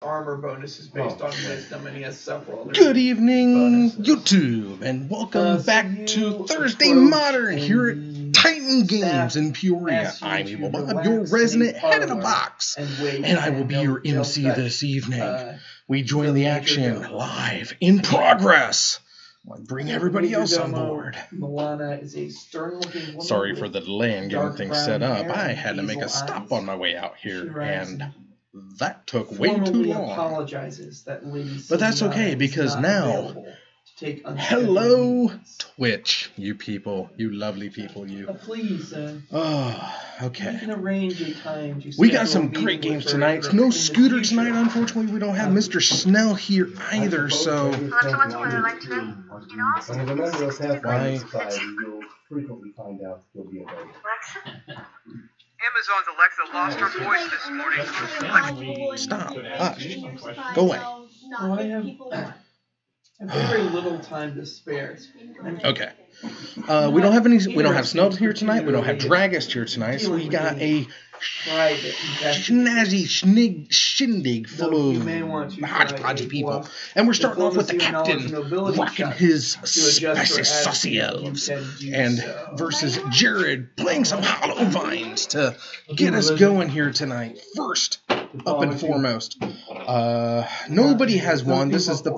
armor bonus is based on wisdom, and he has several other Good evening, bonuses. YouTube, and welcome So back you to Thursday approach Modern here and at Titan staff Games in Peoria. asks you I'm to Evil Bob, relax your in resident a head of the parlor box, and wait, and I will be and your they'll MC fetch, this evening. We the join the major action domo. live in progress. I'll bring everybody Major else on domo, board. Milana is a stern-looking woman. Sorry with for the delay in getting dark things brown set up. hair I and had to make a hazel stop eyes. on my way out She here, arrives and that took way too formally long. apologizes that Lady But that's Sylviana okay, is because not now, available to take unscheduled hello, meetings. Twitch, you people, you lovely people, you. Please, Oh, we okay. can arrange a time to We got schedule a some meeting great with games her tonight. in No the Scooter future. tonight, unfortunately. We don't have Mr. Snell here either, so As a member of Pathfinder Society, you'll frequently find out you'll be available. Amazon's Alexa lost her voice this morning. stop. Hush. Go away. Oh, I have very little time to spare. Okay. We don't have any. We don't have Snubs here tonight. We don't have Dragist here tonight. So we got a Private snazzy shindig full of hodgepodgey people, and we're starting off with the captain rocking his spicy saucy elves, and versus Jared playing some hollow vines to get us going here tonight. First, up and foremost, nobody has won. This is the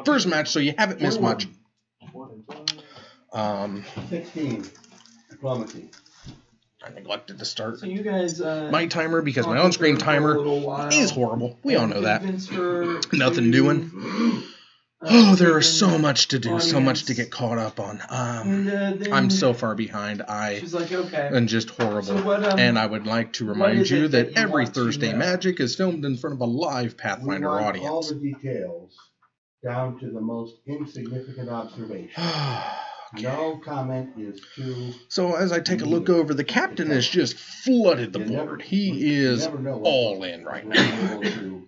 first match, so you haven't missed much. 16. Diplomacy. I neglected to start So you guys, my timer because my on-screen timer is horrible. We all know that. Nothing doing. Oh, there is so much to do, so much to get caught up on. I'm so far behind. I She's like, okay. am just horrible. So what, And I would like to what remind is you it that that you every want to Thursday know? Magic is filmed in front of a live We Pathfinder want all audience. the details down to the most insignificant observation. No comment is too. So as I take a look over, the captain has just flooded the board. He is all in right now. Able to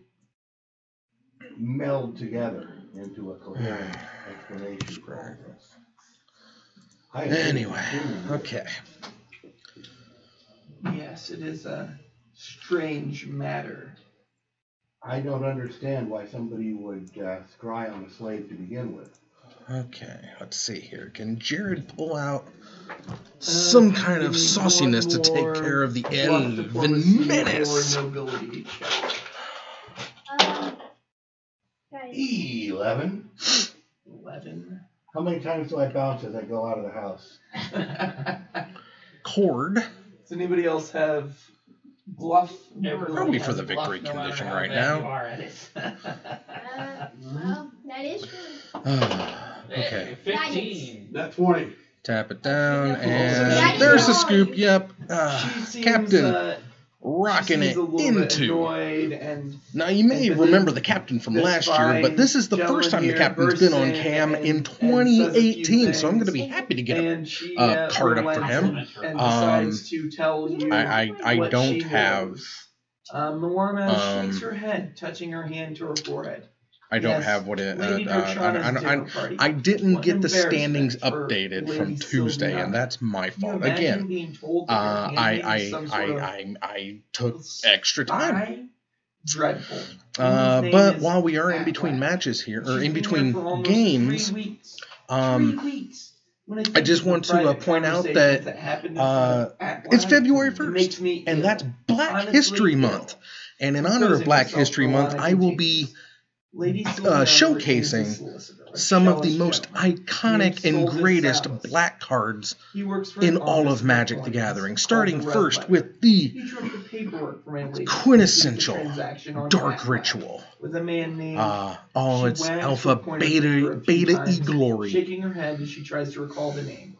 meld together into a coherent explanation for all this. Anyway, okay. Yes, it is a strange matter. I don't understand why somebody would scry on a slave to begin with. Okay, let's see here. Can Jared pull out some kind of sauciness to take care of the elven menace? 11. 11. How many times do I bounce as I go out of the house? Cord. Does anybody else have bluff? Probably for the victory condition right now. Well, that is true. Okay. 15. That's 20. Tap it down, and there's the scoop. Yep. Captain rocking it into. Now, you may remember the captain from last year, but this is the first time the captain's been on cam in 2018, so I'm going to be happy to get a card up for him. I don't have. Milorma shakes her head, touching her hand to her forehead. I don't have what it. I didn't get the standings updated from Tuesday, and that's my fault. Again, I took extra time. Dreadful. But while we are in between matches here, or in between games, I just want to point out that it's February 1st, and that's Black History Month. And in honor of Black History Month, I will be showcasing some of the most iconic and greatest black cards in all of Magic the Gathering, starting first with the quintessential Dark Ritual. All its alpha, beta, E glory. Shaking her head as she tries to recall the name.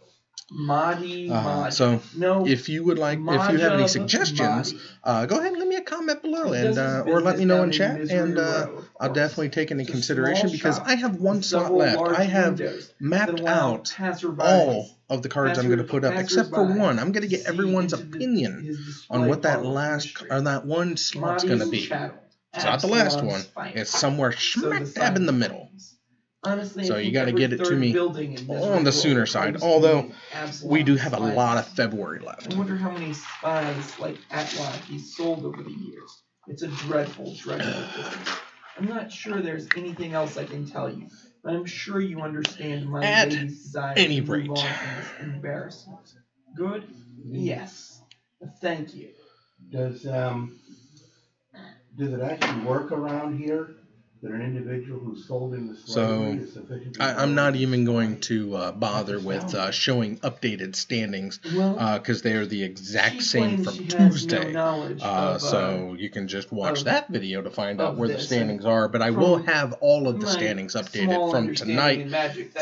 So if you would like, if you have any suggestions, go ahead and leave me a comment below, and or let me know in chat, and I'll definitely take into consideration because I have one slot left. I have mapped out all of the cards I'm going to put up, except for one. I'm going to get everyone's opinion on what that one slot's going to be. It's not the last one. It's somewhere smack dab in the middle. Honestly, so you got to get it to me on the sooner side, although we do have a lot of February left. I wonder how many spies like Atlock he's sold over the years. It's a dreadful, dreadful business. I'm not sure there's anything else I can tell you, but I'm sure you understand my At lady's desire any to move rate. on from this embarrassment. Good? Yes. Thank you. Does it actually work around here that an individual who's sold into slavery is sufficiently... I'm not even going to bother with showing updated standings because they are the exact same from Tuesday. So you can just watch that video to find out where the standings are. But I will have all of the standings updated from tonight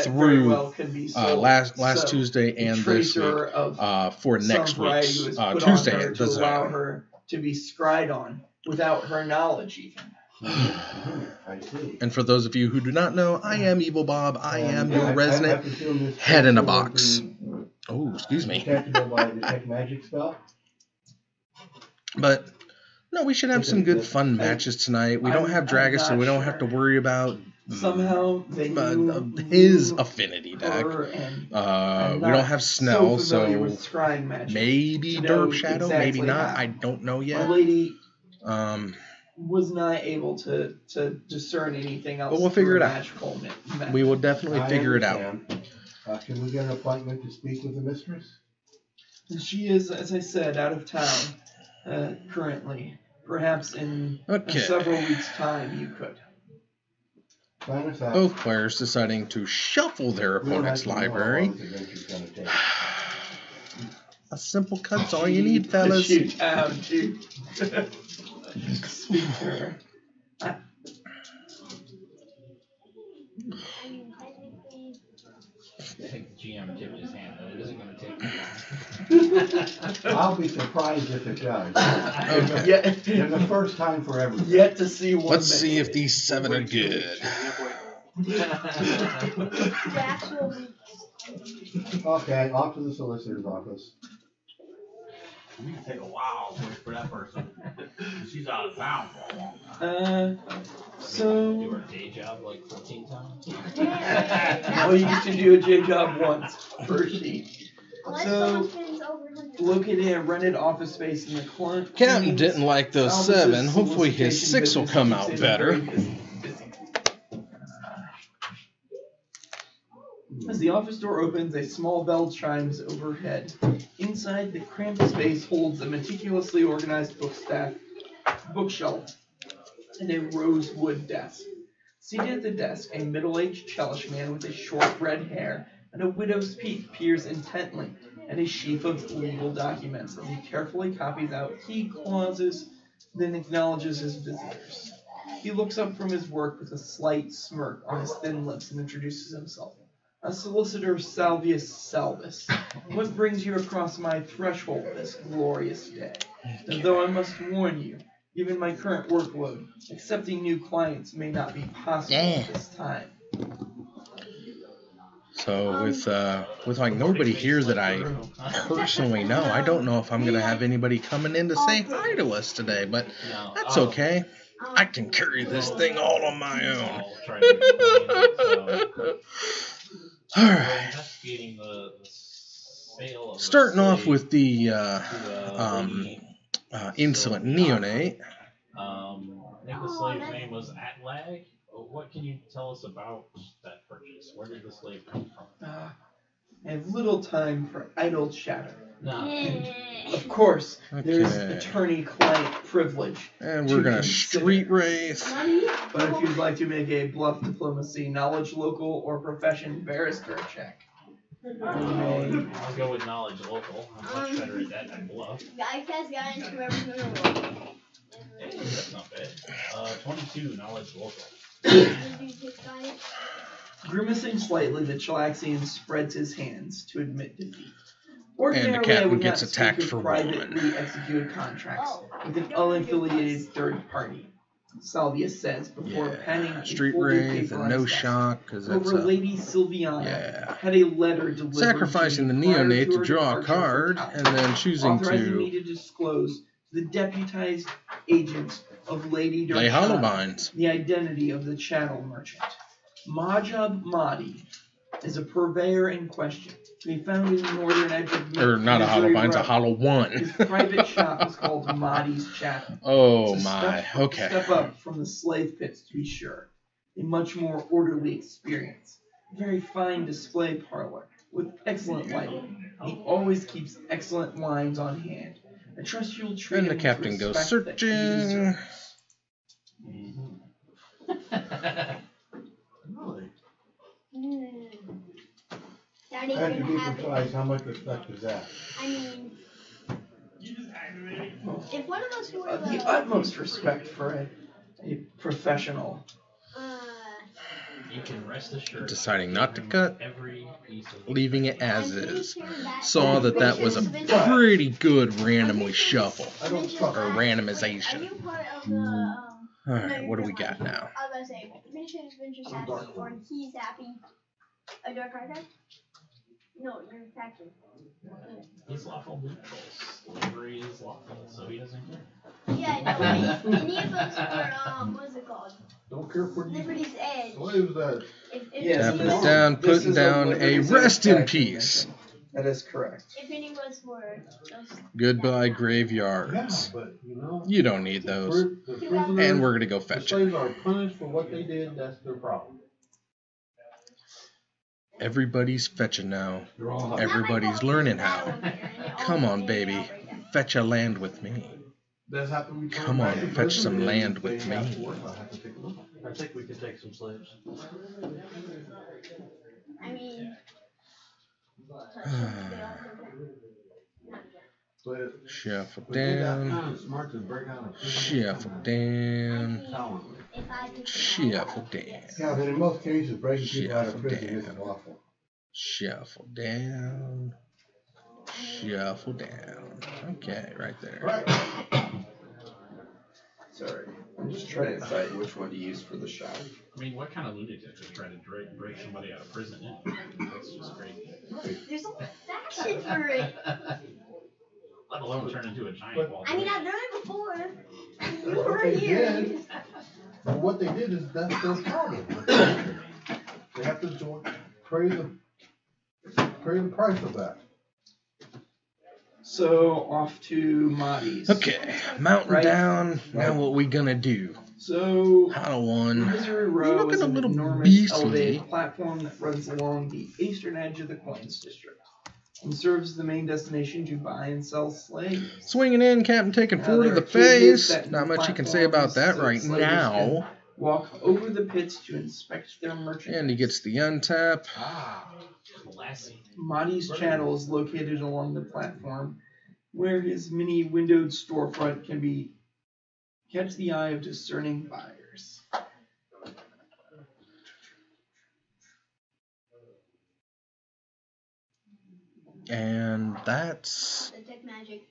through last Tuesday and this week for next week's Tuesday at the allow Zone. her to be scried on without her knowledge even. I see. And for those of you who do not know, I am Evil Bob. I am your resident head in a box. Oh, excuse me. Detectable by detect magic spell? But no, we should have some good fun matches tonight. We don't have Dragus, so we don't have to worry about somehow they knew his affinity deck. And we don't have Snell, so maybe Derp Shadow, maybe not. How. I don't know yet. My lady was not able to discern anything else. But we'll figure it out. We will definitely figure it out. Can we get an appointment to speak with the mistress? She is, as I said, out of town currently. Perhaps in several weeks' time you could. Both players deciding to shuffle their opponent's library. A simple cut's all you need, fellas. Shoot out, shoot. Speak to her. I think the GM tipped his hand, though. It isn't going to take too long. I'll be surprised if it does. Okay. And the first time for everything. Yet to see one. Let's see if these 7 are good. Okay, off to the solicitor's office. It's going to take a while to wait for that person. She's out of town for a long time. So... Do her day job like 14 times? Well, you get to do a J job once per sheet. So, located in a rented office space in the client. Captain didn't like those 7. Hopefully his 6 will come out better. As the office door opens, a small bell chimes overhead. Inside, the cramped space holds a meticulously organized bookshelf and a rosewood desk. Seated at the desk, a middle-aged Chelish man with a short red hair and a widow's peak peers intently at a sheaf of legal documents as he carefully copies out key clauses, then acknowledges his visitors. He looks up from his work with a slight smirk on his thin lips and introduces himself. A solicitor, Salvius Salvis. What brings you across my threshold this glorious day? And though I must warn you, given my current workload, accepting new clients may not be possible at this time. So with like nobody here that I personally know, I don't know if I'm gonna have anybody coming in to say hi to us today, but that's okay. I can carry this thing all on my own. Alright. Starting off with the insolent neonate. I think the slave's name was Atlag. What can you tell us about that purchase? Where did the slave come from? I have little time for idle chatter. No. Of course, there's attorney-client privilege. And we're going to street race. But if you'd like to make a bluff diplomacy, knowledge local, or profession barrister check. I'll go with knowledge local. I'm much better at that than bluff. I cast guidance to everyone. Hey, that's not bad. 22 knowledge local. Grimacing slightly, the Chilaxian spreads his hands to admit defeat. And the captain gets attacked for privately executed contracts with an unaffiliated third party. Salvius says before penning street wraith and no shock because that's over Lady Sylviana had a letter delivered sacrificing the neonate to draw a card and then choosing authorizing me to disclose to the deputized agent of Lady lay hollow binds the identity of the chattel merchant. Majab Mahdi, is a purveyor in question to be found in the northern edge of Or not a hollow vine, it's a hollow one. His private shop is called Mahdi's Chapel. Oh my, okay. Step up from the slave pits to be sure. A much more orderly experience. A very fine display parlor with excellent lighting. He always keeps excellent wines on hand. I trust you'll treat him And the captain with goes respect that he searching. Really? That ain't And to gonna be happen. precise, how much respect is that? I mean, if one of us were the utmost respect for a professional. You can rest assured. Deciding not to cut, Every piece of leaving it as I'm pretty is. sure that Saw that was a pretty good randomly shuffle. I don't trust Or her. Are randomization. you part of the Alright, what do we got now? I was gonna say, Mission Adventure's happy, or he's happy. A dark archive? No, you're factory. He's lawful neutral. Slavery is lawful, so he doesn't care. Yeah, no, but if any of us were, what's it called? Don't care for you. Liberty's Edge. Slaves that. If Yes, any Tapping of it us, down, This putting is a down a Liberty's rest in Edge peace. That is correct. if any of us were just Goodbye, Yeah, graveyards. but you know. You don't need those. The prisoners, And we're gonna go the fetch it. slaves are punished for what they did. That's their problem. Everybody's fetching now. They're all hot. Everybody's learning how. Come on, baby. Fetch a land with me. That's happened before. Come on, Back in fetch prison, some they- land they with have me. to work. I'll have to take a look. I think we could take some slaves. I mean, But Shuffle but they got down. kind of smart to break out of prison. Shuffle down. Talent. if I could Shuffle down. Yeah, but in most cases, breaking people out of Shuffle prison down. isn't lawful. Shuffle down. Shuffle down. Okay, right there. Right. Sorry. I'm just trying to decide which one to use for the shot. I mean, what kind of lunatic would try to break somebody out of prison? That's just crazy. there's no fashion for it. Let alone turn into a giant But- ball. I mean, I've done it before. You what were they here. did. But what they did is that's their problem. They have to pay the price of that. So off to Mahdi's. Okay, mountain Right. down. Now what we gonna do? So Hollow one. Misery You're Row looking is a an little enormous beastly. elevated platform that runs along the eastern edge of the Coins District and serves as the main destination to buy and sell slaves. Swinging in, Captain taking Now, four to there the are cages face. that Not much you can say platforms about that so right slavers now. Walk over the pits to inspect their merchandise. And he gets the untap. Ah, classy. Mahdi's channel is located along the platform, where his mini windowed storefront can be catch the eye of discerning buyers. And that's Detect magic.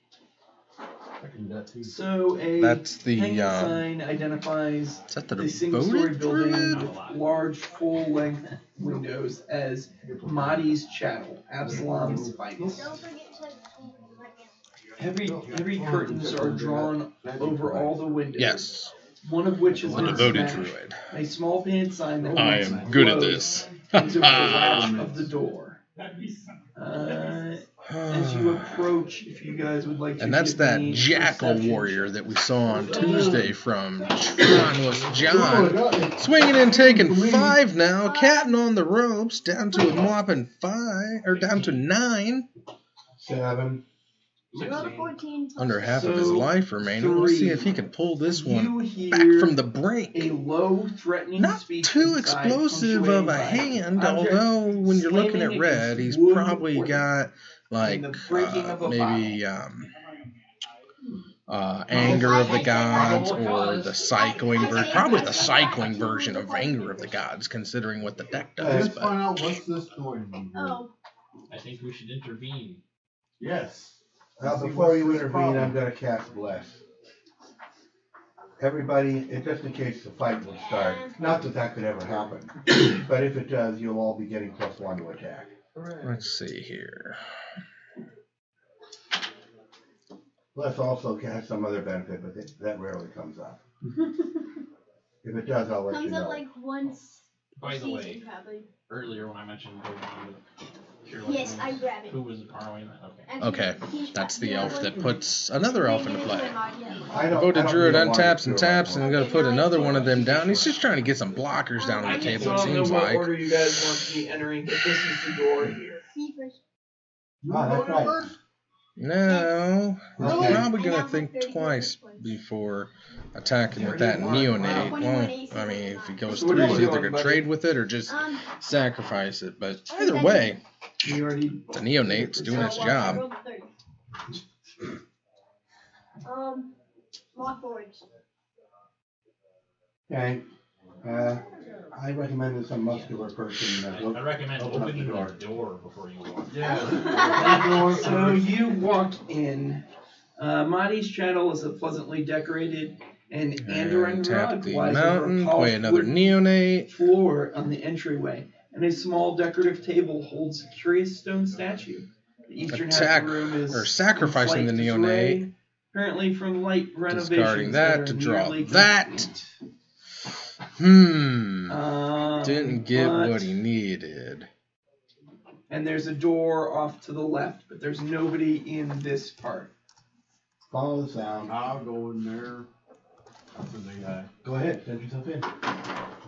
I can do that too. So a That's the, hanging sign identifies is that the the single-story devoted building druid? with large, full-length windows as Mahdi's Chattel, Absalom's finest. Don't forget to. Heavy curtains are drawn over all the windows. Yes, One of which is the in devoted Spanish. druid. A small painted sign that I reads am good at "Closed" this. hangs over the latch of the door. As you approach, if you guys would like to. And that's give that me jackal perception warrior check. that we saw on Tuesday from Tronless John. Swinging and taking 5 now. Catting on the ropes. Down to a whopping 5. Or down to 9. 7. Roll a 14. Under half of his So, life remaining. Let's see if he can pull this one You hear back from the brink. a low, threatening Not speech too inside, explosive of punctuated a by hand, objects although when you're looking at slamming red, against he's wood probably or got like the breaking of a maybe Anger of the Gods or the cycling version, probably the cycling version of Anger of the Gods, considering what the deck does. Let's But find out what's this story. Oh. I think we should intervene. Yes. Now, before you intervene, I'm going to cast Bless. Everybody, just in case the fight will start, not that that could ever happen, but if it does, you'll all be getting +1 to attack. let's see here. Bless also has some other benefit, but that rarely comes up. If it does, I'll let you Comes up know. like once By the way, Probably. earlier when I mentioned Pokemon with pure Yes, I grab it. who was borrowing that? Okay. Actually, Okay, he's that's the got elf one. that puts another elf into play. I don't- Voted I don't Druid need a one untaps to and do it right taps, and now. I'm gonna put another one of them down. He's just trying to get some blockers down on the I table, don't it know seems what like. order you guys want me entering, but this is the door here. That's right. No, he's Really? probably And gonna now think 34 twice points. before attacking with that neonate. Well, I mean, if he goes So through, what he's are you either doing, gonna buddy? trade with it or just Um, sacrifice it. But either way, You already. the neonate's doing its job. Lock boards. Okay. I recommended some muscular person. I recommend open up opening the door. the door before you walk. So you walk in. Mahdi's channel is a pleasantly decorated and Andoran And tap rug the lies over a mountain, play polished another wooden neonate. floor on the entryway, and a small decorative table holds a curious stone statue. The eastern half Attack of the room is or sacrificing in the slight neonate. disarray, apparently from light renovations. Discarding that are to draw nearly that. complete. Didn't get but- what he needed. And there's a door off to the left, but there's nobody in this part. Follow the sound. I'll go in there. After the guy. Go ahead. Send yourself in.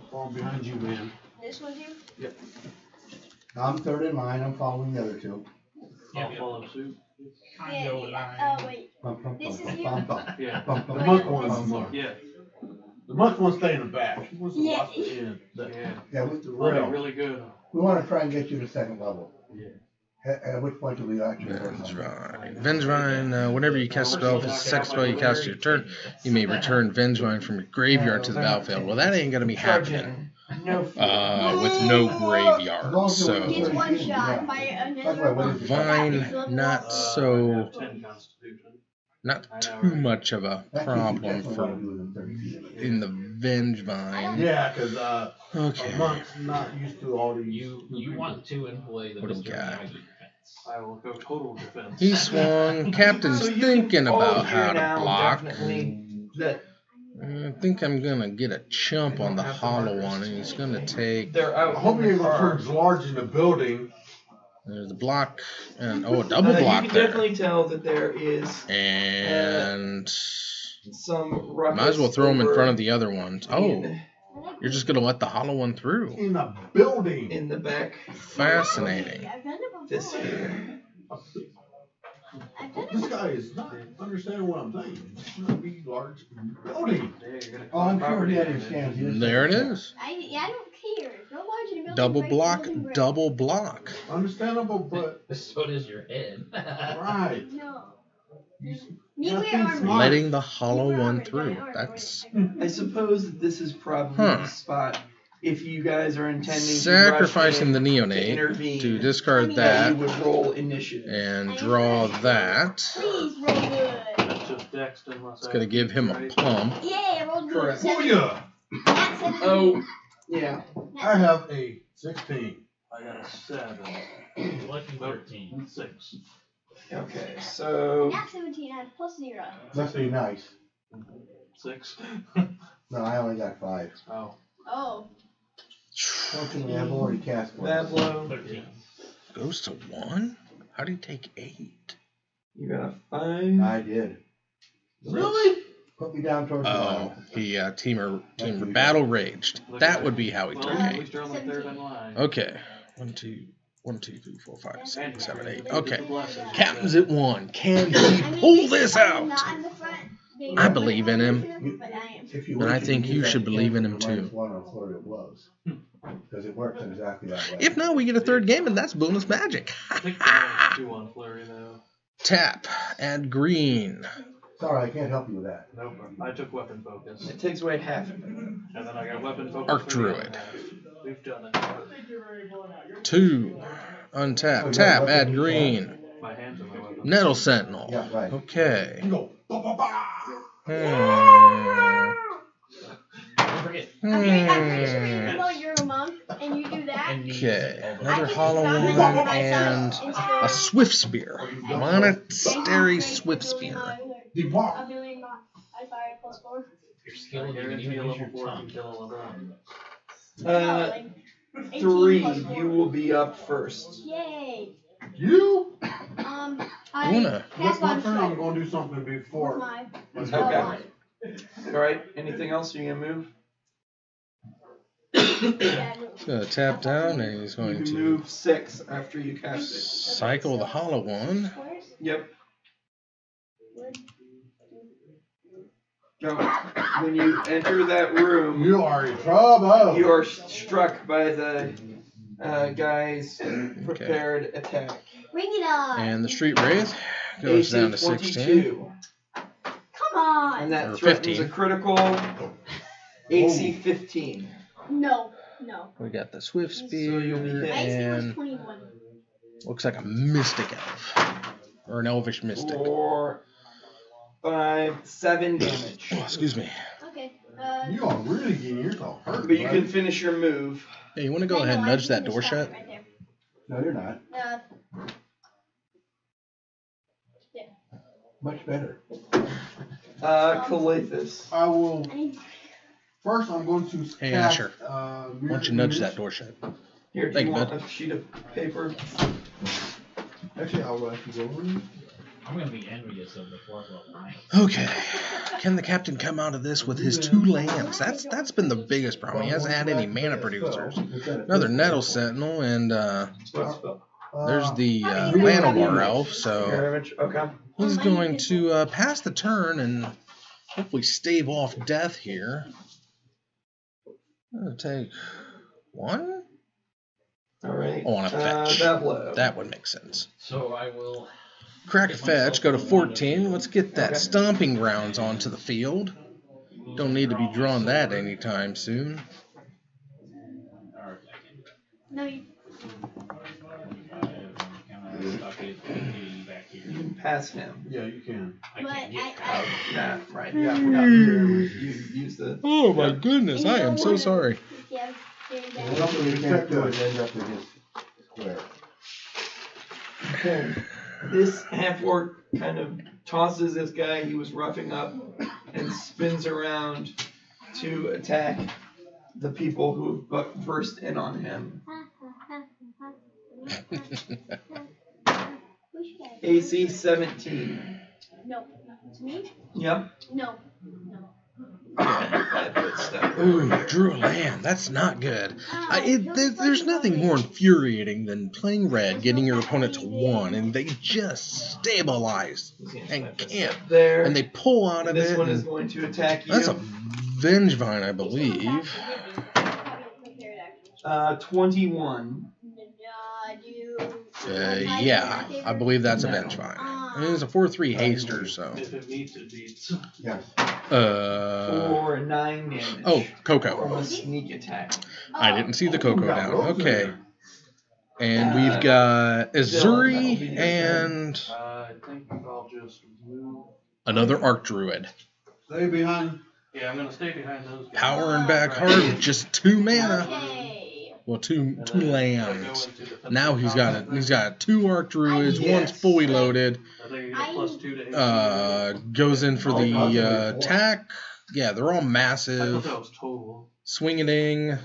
Fall behind you, man. This one here? I'm third in line. I'm following the other two. I'll follow suit. Yeah, yeah. Oh, wait. Bum, bum, This bum, is bum, you? bum, bum. Yeah. Bum, bum, The bum, monk bum, one's bum. yeah. The monk one's stay in the back. He wants to Yeah. watch the end. Yeah. Yeah, Really, really good. we want to try and get you to second level. Yeah. At which point do we actually work on it? Vengevine. Vengevine, whenever you cast a spell, if it's a second spell you cast your turn, you may return Vengevine from your graveyard to the battlefield. Well, that ain't gonna be happening. No. With no graveyard, so Gets one shot by another one. Vine not so 10 constitution. not too much of a That problem definitely for wanna do it in 30 feet. in the Vengevine. Yeah, because a Okay. monk's not used to all these. You want to employ the What do we Mr. got? Miyagi defense. I will go total defense. He swung. Captain's So you thinking all about hear how to now block. definitely that I think I'm gonna get a chump on the hollow one, and he's gonna take. they're out. I hope in he the car. returns large in the building. There's a block and a double block You can there, definitely tell that there is and some ruckus. might as well throw him in over front of the other ones. Oh, you're just gonna let the hollow one through. In a building. in the back. Fascinating. I've done it before. This here. I've done it This before. guy is not understanding what I'm saying. It's not a big, large building. Oh, I'm sure he understands. He just- There it is. I don't care. Go watch it. Double block, double block. Understandable, but So does your head. right. No. You- Me Yeah, wear think armor. smart. Letting the hollow one through. That's I suppose that this is probably Huh. the spot if you guys are intending sacrificing the to, rush in to neonate intervene. to discard that you that would roll initiative. and draw that. Please roll good. That's just Dex unless It's gonna give him a pump. Yeah, roll good. Correct. Booyah! That's 17. Oh, yeah. I have a 16. I got a 7. Lucky 13. 6. Okay, so Not 17, I have plus 0. Must be nice. 6. No, I only got 5. Oh. Oh. Fortunately, I've already cast one. Bablo, 13. Goes to 1? How do you take 8? you got a 5. I did. Really? Put me down towards the Oh, line. he teamer battle raged. That would be how he Well, took at 8. least you're on the third in line. Okay. 1, 2, 3, 4, 5, 6, 7, 8. Get Okay. the blessings. Captain's at 1. Can I he mean, pull this I'm out? not in the front, being I open believe in him. but I am. If you And I wish, think can you use should that believe in cancel him, for too. -1 on flurry of blows. Because it works exactly that way. If not, we get a third game, and that's bonus magic. I think I 2 on flurry though. Tap. Add green. Sorry, I can't help you with that. Nope. I took weapon focus. It takes away half of it. And then I got weapon focus. Arc for the other Druid. half. We've done it. 2. Untap. Tap. Add green. My hands on my weapon. Nettle Sentinel. Yeah, right. Okay. You go. Ba, ba, ba. Don't forget. I'm pretty sure you know you're a monk and you do that. And knees Okay. all the Another way. hollow one and a Swift Spear. Monastery Swift Spear. Depart. I fire plus 4. Your skill, you can Guarantee even a use level your 4 tongue. can kill a level 1. Like 18 3. plus 4. You will be up first. Yay. You? I Wanna- That's cast my on turn. I'm strike. gonna do something With before. my Let's Okay. line. Alright, anything else? Are you gonna move? Yeah, no. He's going to tap down and he's You going can to move 6 after you cast it. cycle the hollow one. Squares? Yep. Wood. Go. When you enter that room, You are in trouble. you are struck by the guy's prepared attack. Bring it on. And the Street Wraith goes AC down to 16. 22. Come on. And that Or threatens 15. a critical. AC 15. No. We got the Swift So Spear you'll be hit. My AC was and 21. looks like a Mystic Elf. Or an Elvish Mystic. 4, 5, 7 damage. Oh, excuse me. Okay. You are really getting yourself hurt. But you bud. can finish your move. Hey, you want to go I ahead know, and I nudge that can door stop shut? it right there. No, you're not. Much better. Calathus. I will. I need First, I'm going to. Hey, cast, Asher. Why Why don't you nudge that door shut? Here, do Thank you you, want bud. a sheet of paper? Actually, I'll actually go over. I'm gonna be envious of the 4th level knight. Okay. Can the captain come out of this with his 2 lands? That's been the biggest problem. He hasn't had any mana producers. Another Nettle Sentinel, and there's the Llanowar Elf, so Damage. Okay. he's going to pass the turn and hopefully stave off death here. I'm going to take 1? Alright. I want to fetch. Bablo. That would make sense. So I will. Crack a fetch, go to 14. Let's get that stomping grounds onto the field. Don't need to be drawing that anytime soon. No, you. You can pass him. Yeah, you can. I But can't get I Nah, right. Yeah, I forgot. You use the. Oh my goodness, I am so sorry. Yeah. There you go. Something you can't do is end up in his square. Okay. This half-orc kind of tosses this guy he was roughing up and spins around to attack the people who burst in on him. AC 17. No. It's me? Yep. No. 5 foot step. Ooh, drew a land. That's not good. There's nothing more infuriating than playing red, getting your opponent to 1, and they just stabilize and can't. There. And they pull out of This it. one is and going to attack you. That's a Vengevine, I believe. 21. Yeah, I believe that's a Vengevine. And it's a 4/3 haster, so. If it meets, it beats. Yes. For 9 damage. Oh, From Coco. a sneak attack. I didn't see the Coco down. Okay. And we've got Azuri and I think I'll just move. another Arc Druid. Stay behind. Yeah, I'm gonna stay behind those guys. Powering back hard with just 2 mana. Okay. Well, two And then lands. I go into defensive Now he's got 2 Arc Druids. Yes. One's fully loaded. I think you get +2 to AC. Goes in for the attack. Yeah, they're all I thought massive. that was total. Swinging.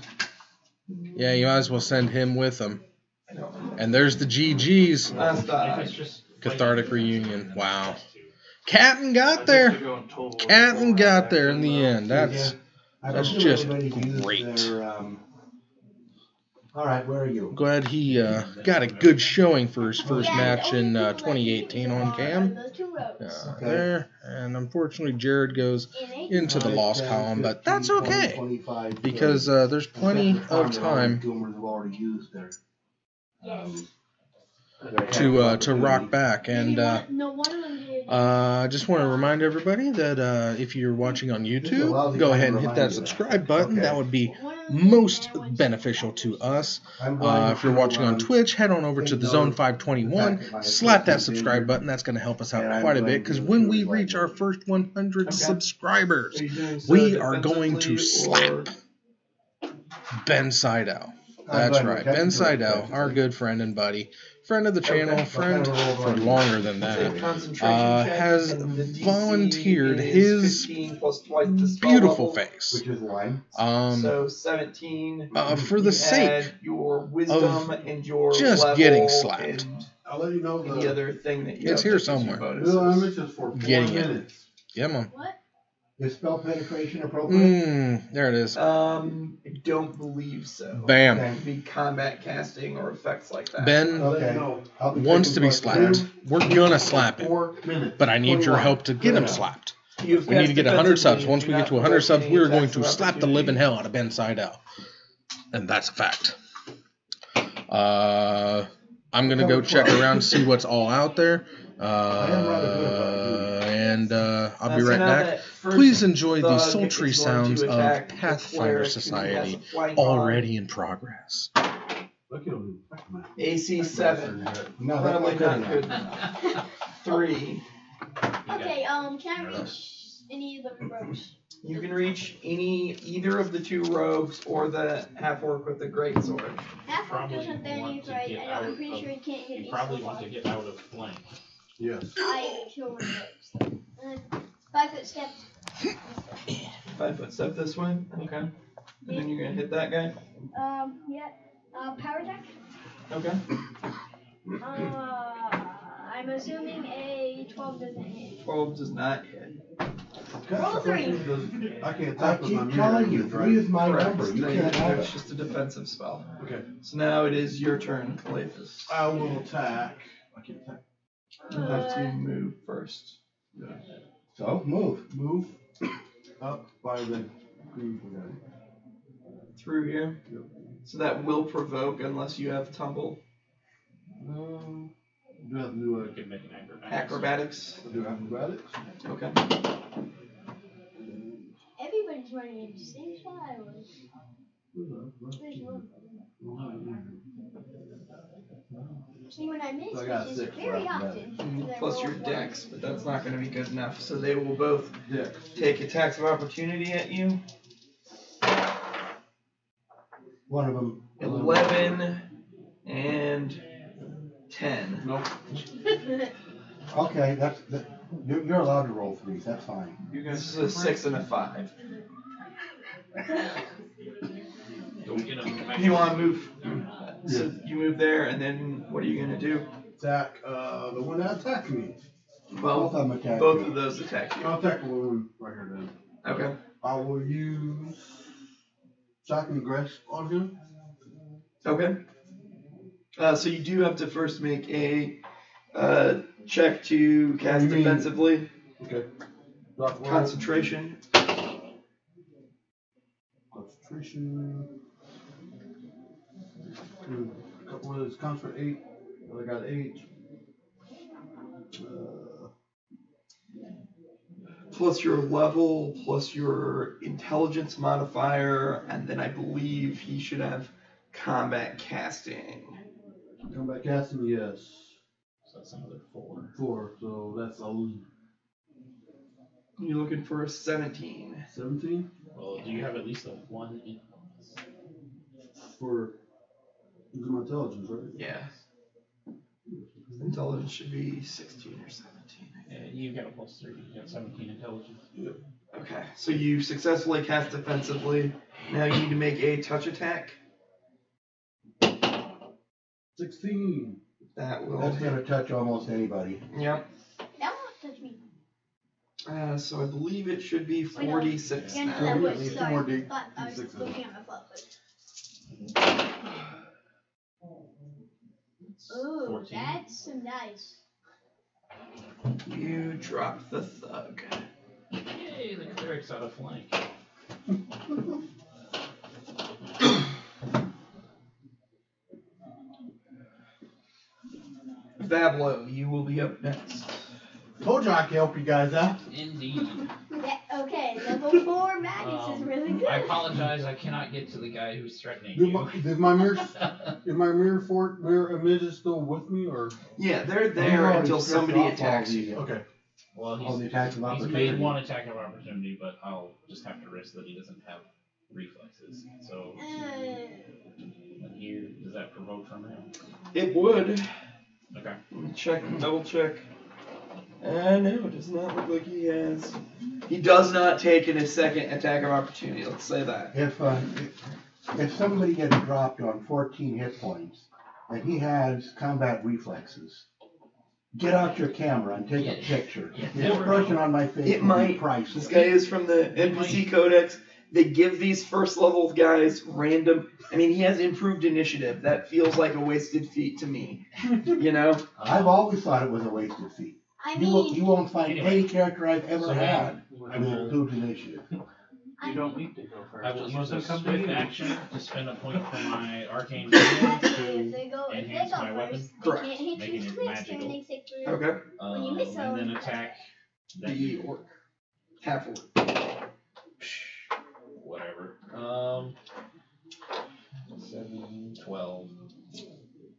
Yeah, you might as well send him with them. I don't know. And there's the GG's. Last If die. it's just Cathartic fighting, reunion. Wow. it's 2. Captain I got think there. they're going total with Captain four got there in action, the end. That's I That's don't know just anybody used great. Their, all right, where are you? glad he got a good showing for his first match in 2018 on cam. There, and unfortunately Jared goes into the loss column, but that's okay because there's plenty of time Goomers have already used their, Yes. to rock back. And No, one of them did. I just want to remind everybody that if you're watching on YouTube, go ahead and hit that subscribe button. That would be most beneficial to us. If you're watching on Twitch, head on over to the Zone 521, slap that subscribe button. That's going to help us out quite a bit because when we reach our first 100 subscribers, Are you doing so we are going to defensively or- slap Ben Seidel. That's right, Ben Seidel, our good friend and buddy, friend of the channel, Okay. friend for longer than It's a that, concentration check, has and the DC volunteered is his 15 plus twice the spell beautiful level. face. Which is why. So 17. For the You sake add your wisdom and your just level getting slapped. and I'll let you know the other thing that you It's have here that gives you somewhere. bonuses. the limit is for 4 Getting it. minutes. Yeah, man. What? Is spell penetration appropriate? There it is. I don't believe so. Bam. It would be combat casting or effects like that. Ben I'll let you Okay. know. I'll be wants taking to be part slapped. two. We're gonna slap him, 4 minutes. but I need your 21. help to get him Good slapped. You've We need to get 100 subs. defensively, Once we do get to not 100 provoke subs, any we are going attacks to of slap the opportunity. living hell out of Ben Seidel. And that's a fact. I'm going to go check around to see what's all out there. And I'll be So right now back. that first Please enjoy the thug sultry is going sounds to of attack the Pathfinder cleric who Society has a flank on. already in progress. Look at him. AC 7. No, Probably that's not good enough. 3. Okay, can I reach any of the rogues? You can reach either of the 2 rogues or the half-orc with the great sword. Half orc Probably doesn't have any want to right. get I know, out I'm pretty of- sure he can't get You me probably so want far. to get out of flank. Yes. I kill one of those. 5-foot step. 5-foot step this way. Okay. And then you're gonna hit that guy. Yeah. Power attack. Okay. I'm assuming a 12 doesn't hit. 12 does not hit. Roll 3. I can't I type with my keep mirror telling you, image, 3 is my Correct. number. You No, can't have it's it. just a defensive spell. Okay. So now it is your turn, Calathus. I will attack. I can't attack. You'll have to move first. So, move. Move up by the green guy. Through here. Yep. So that will provoke unless you have tumble. Do I have to do You can make an acrobatics. Acrobatics. do acrobatics? Okay. Everybody's running into the same spot I was. There's one. See, when I miss, So I got which is 6 very for often. because I Plus roll your one. dex, but that's not going to be good enough. So they will both Dex. take attacks of opportunity at you. One of them. 11 and 10. Nope. Okay, you're allowed to roll 3s. That's fine. This is a 6 and a 5. Don't get him. If you want to move, so you move there, and then what are you going to do? Attack the one that attacked me. Well, Both of them attack both you. of those attack you. I'll attack the one right here then. Okay. I will use shock and grasp on him. Okay. So you do have to first make a check to cast You mean- defensively. Okay. Rock roll. Concentration. Concentration. A couple of those counts for 8. I got 8. Plus your level, plus your intelligence modifier, and then I believe he should have combat casting. Combat casting, yes. So that's another 4. 4. So that's You're looking for a 17. 17 Well, do you have at least a 1 in? for my intelligence, right? Yeah. Intelligence should be 16 or 17. Yeah, you got a +3. You got 17 intelligence. Okay, so you successfully cast defensively. Now you need to make a touch attack. 16. That will That's hit. going to touch almost anybody. Yep. That won't touch me. So I believe it should be 46 Yeah, no, now. that Yeah, was, need two sorry. more D- But I was D6s. looking at my flat foot. Ooh, 14. that's some dice. You drop the thug. Yay, the cleric's out of flank. Vablo, you will be up next. Told you I could help you guys out. Indeed. Yeah, okay, level 4 Magus is really good. I apologize, I cannot get to the guy who's threatening Did you. my mirror, is my mirror image still with me, or? Yeah, they're You've there already until stripped somebody off all attacks the, you. Okay. Well, All the attacks of he's opportunity. made 1 attack of opportunity, but I'll just have to risk that he doesn't have reflexes. So, and here, does that provoke from him? It would. Okay. Check, double check. No, it does not look like he has. He does not take in his second attack of opportunity. Let's say that. If somebody gets dropped on 14 hit points and he has combat reflexes, get out your camera and take a picture. The expression on my face will be priceless. This guy is from the NPC Codex. They give these first level guys random. I mean, he has improved initiative. That feels like a wasted feat to me. You know? I've always thought it was a wasted feat. I You mean, won't find any character I've ever had I with will- improved initiative. You don't need to go first. I will Just use a let them come to swift you. action to spend a point from my arcane genius if to they go enhance my weapon, first, they Correct. can't hit making you it twice magical. during except for Okay. When you miss and them- then attack that The orc. Half orc. whatever. 7, 12.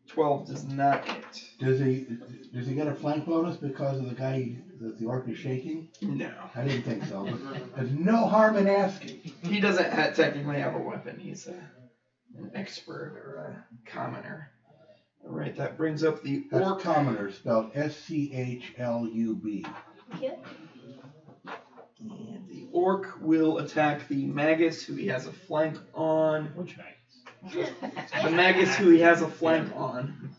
12 does not hit. Does he get a flank bonus because of the guy that the orc is shaking? No. I didn't think so. But there's no harm in asking. He doesn't technically have a weapon. He's an expert or a commoner. Alright, that brings up the That's orc. commoner, spelled SCHLUB. Okay. And the orc will attack the magus who he has a flank on. Which magus? The magus who he has a flank on.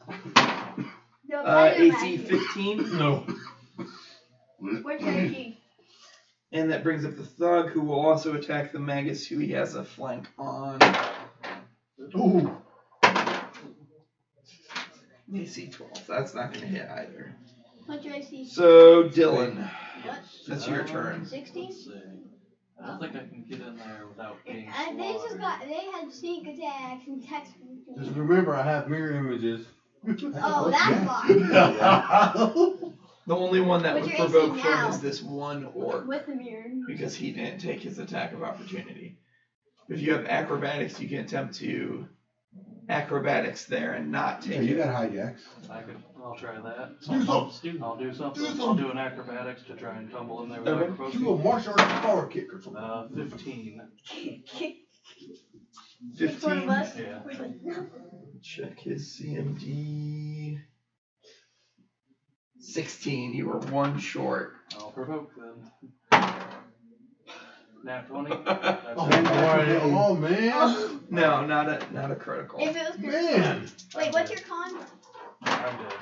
The other AC magic. 15. No. What's your AC? And that brings up the thug who will also attack the magus who he has a flank on. Ooh. AC 12. That's not going to hit either. What's your AC? So, Dylan, What? that's your turn. 16? Let's see. I don't think I can get in there without being They just slaughtered. they had sneak attacks and text. Just remember, I have mirror images. Oh, that's why. The only one that What's would your AC provoke him now? is this one orc, With the mirror. because he didn't take his attack of opportunity. If you have acrobatics, you can attempt to acrobatics there and not Yeah, take you it. got hijacks. I'll try that. Do something. I'll do something. Do something. I'll do an acrobatics to try and tumble in there without Okay. provoking. Do a martial arts power kick or something. 15. Which one of 15. us? Yeah. Which one? Check his CMD. 16. You were one short. I'll provoke then. Nat 20. That's Oh, it. boy. Oh, man. Oh, No, not a critical. if it was good. Man. Wait, what's your con? I'm dead.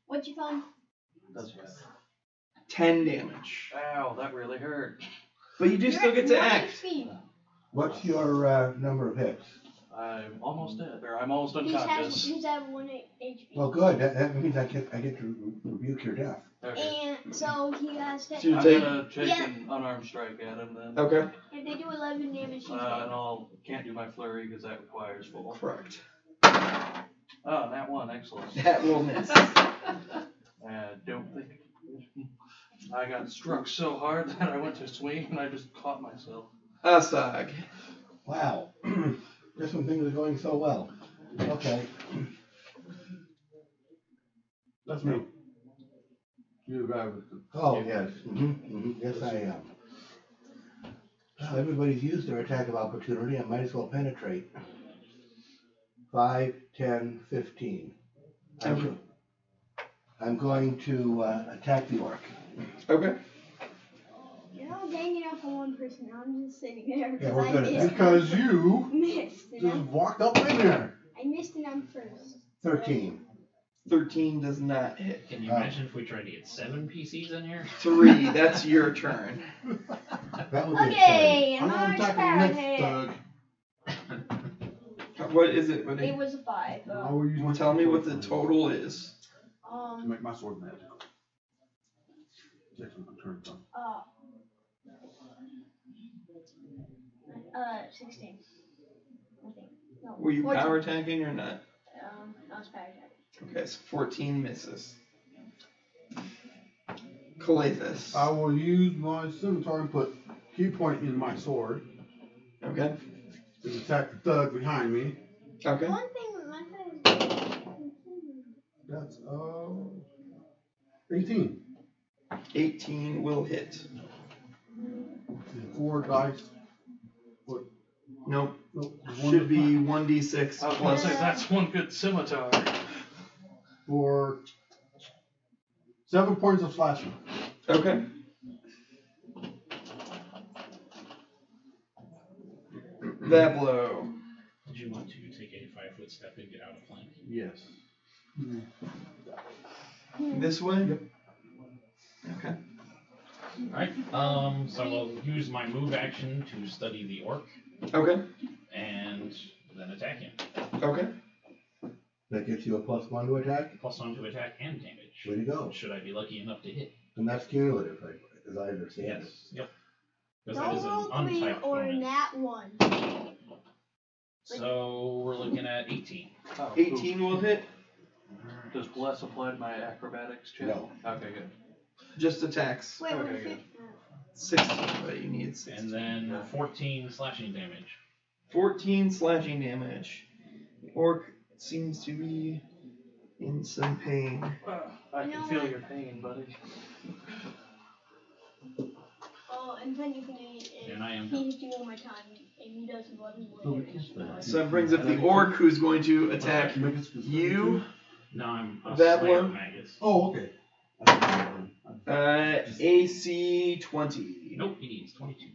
What's your con? Doesn't matter. 10 damage. Ow, that really hurt. But you do still get to act. HP. What's your number of hits? I'm almost dead, or I'm almost He's unconscious. at 1 HP. Well, good. That means I get to rebuke your death. Okay. And so he has to. So you I'm take- gonna take Yeah. an unarmed strike at him then. Okay. If they do 11 damage, he's And dead. I'll can't do my flurry because that requires full. Correct. Oh, that one, excellent. That will miss. I don't think I got struck so hard that I went to swing and I just caught myself. Asag. Wow. Just when things are going so well. Okay. That's me. You're the guy with the. Oh, yes. Yes, I am. Well, everybody's used their attack of opportunity. I might as well penetrate. 5, 10, 15. I'm going to attack the orc. Okay. You're all ganging up on one person. I'm just sitting there Yeah, because we're I good at missed. Because you Missed. And just I'm, walked up in there. I missed and I'm first. 13. 13 does not hit. Can you imagine if we tried to get 7 PCs in here? 3. That's your turn. That would be Okay, I'm March attacking the Parrot. next thug. What is it, buddy? It was a 5. I will use my Tell me what the total is. to make my sword magical. Takes my turn done. 16. I think. No, Were you 14. power attacking or not? I was power attacking. Okay, so 14 misses. Calathus. I will use my scimitar and put key point in my sword Okay. to attack the thug behind me. Okay. One thing with my friends. That's 18. 18 will hit. And 4 dice. Nope. Nope. Should be 1d6 I was gonna plus. say that's one good scimitar. For 7 points of slashing. Okay. That blow. Did you want to take a 5-foot step and get out of flank? Yes. This way? Yep. Okay. Alright, so I'll use my move action to study the orc Okay. and then attack him. Okay. That gets you a +1 to attack. +1 to attack and damage. Way to go. Should I be lucky enough to hit? And that's cumulative, as I understand it. Yep. Because that Don't is an roll 3 untyped or opponent. nat 1. So we're looking at 18. Oh, 18 will hit. Does Bless apply to my acrobatics check? No. Okay, good. Just attacks. Wait, what Okay, is good. it? 16, but you need 16. And then 14 slashing damage. 14 slashing damage. Orc seems to be in some pain. I You can know feel what? your pain, buddy. Oh, and technically, if And I am- he hits you one more time, and he doesn't let him So we win. can- So that brings up the orc who's going to attack you. No, I'm a That Slayer one? Magus. Oh, okay. AC 20. Nope, he needs 22.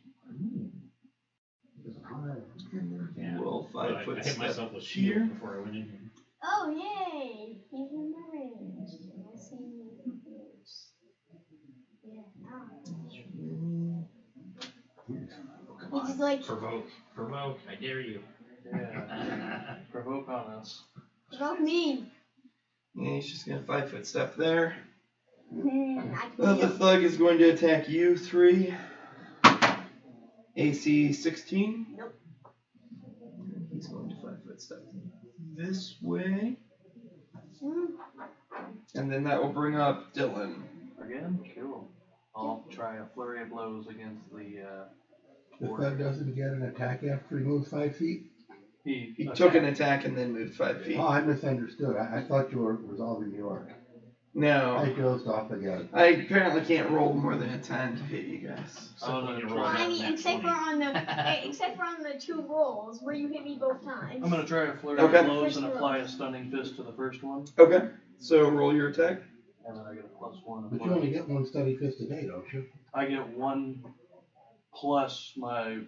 Yeah. Roll But 5 foot I hit step myself with here. shield before I went in here. Oh, yay! He's in the range. Let's see. Yeah. He's just like, Provoke. Provoke. I dare you. Yeah. Provoke on us. provoke me. Yeah, he's just going to 5 foot step there. I The can thug is going to attack you 3. AC 16. Nope. He's going to 5 foot step this way. And then that will bring up Dylan. Again? Cool. I'll try a flurry of blows against the The orc. thug doesn't get an attack after he moves 5 feet? He took an attack and then moved 5 feet. Oh, I misunderstood. I thought you were resolving the orc. I No. dozed off again. I apparently can't roll more than a 10 to hit you guys. Oh, no, You no, roll Well, I that mean, nat except 20. for on the 2 rolls where you hit me both times. I'm gonna try a flurry Okay. of blows and apply a stunning fist to the first one, Okay. So roll your attack. and then I get a +1. But you only get one steady fist a day, don't you? I get 1 plus my.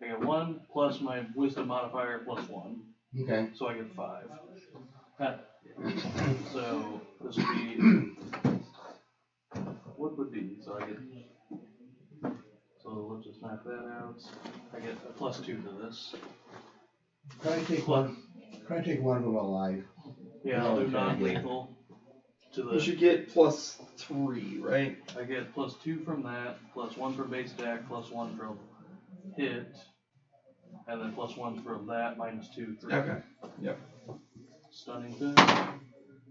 I get 1 plus my wisdom modifier +1, Okay. so I get 5. So this would be. What would be? So I get. So let's just map that out. I get a +2 to this. Try to take one. Try to take one of them alive. Yeah, I'll do Okay. non-lethal. To You the. should get +3, right? I get +2 from that, +1 from base attack, +1 from hit, and then +1 from that, -2, 3. Okay. Yep. Stunning thing.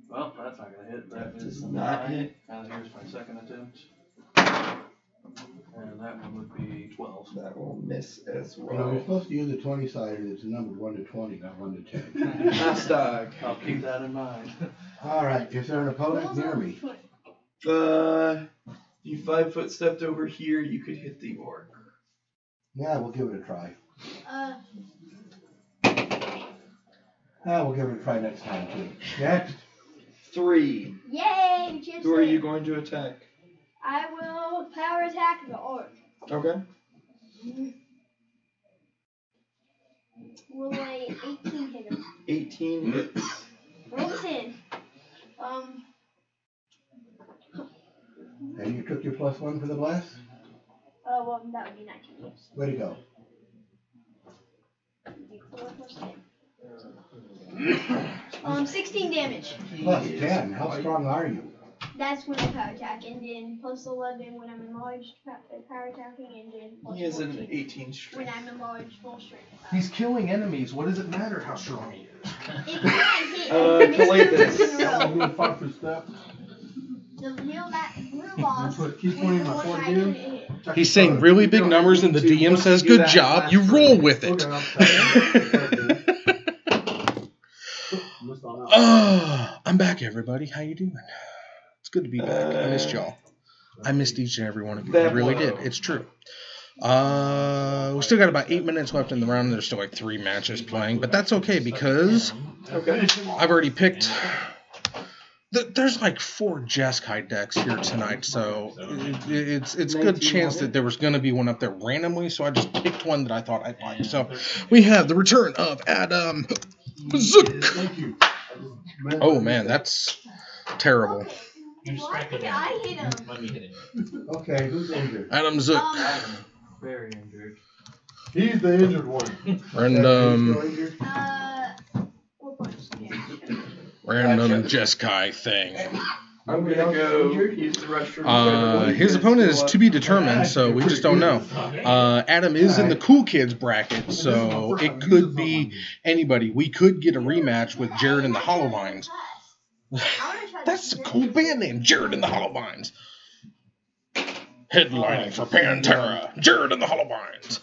Well, that's not gonna hit. That That is does not 9. hit. And here's my second attempt. And that one would be 12. That will miss as You know, you're well. supposed to use a 20-sided that's numbered 1 to 20, not 1 to 10. Hostag. I'll keep that in mind. All right. Is there an opponent near me? You 5 foot stepped over here, you could hit the orc. Yeah, we'll give it a try. We'll give it a try next time too. Next. 3. Yay! Chance Who are you save. going to attack? I will power attack the orc. Okay. Will a 18 hit him? 18 hits. Roll this in. And you took your +1 for the blast? Oh, well, that would be 19, yes. Way to go. It'd be 4 plus 10. 16 damage. +10. How strong are you? That's when I power attack, and then plus 11 when I'm enlarged power attacking, and then plus He has an 14 18 when strength. I'm enlarged full strength. He's killing enemies. What does it matter how strong he is? If I hit, Collate this. in a I'm row, doing 5 foot step. the blue boss Keep is pointing the my one sword I again. couldn't hit. He's saying really big numbers, and the DM says, "Good job." You roll with it. I'm back, everybody. How you doing? It's good to be back. I missed y'all. I missed each and every one of you. I really did. It's true. We still got about 8 minutes left in the round. There's still like 3 matches playing, but that's okay because Okay. I've already picked There's like 4 Jeskai decks here tonight, so it's a good chance that there was going to be one up there randomly, so I just picked one that I thought I'd like. So we have the return of Adam Zook. Thank you. Oh man, that's terrible. You Why distracted did him. I hit him? Let me hit him. Okay, who's injured? Adam Zook. Very injured. He's the injured one. Random Still injured? 4 points. random Jeskai thing. I'm gonna go use the restroom. His opponent is to be determined, so we just don't know. Adam is in the cool kids bracket, so it could be anybody. We could get a rematch with Jared and the Hollowvines. That's a cool band name, Jared and the Hollowvines. Headlining for Pantera, Jared and the Hollowvines.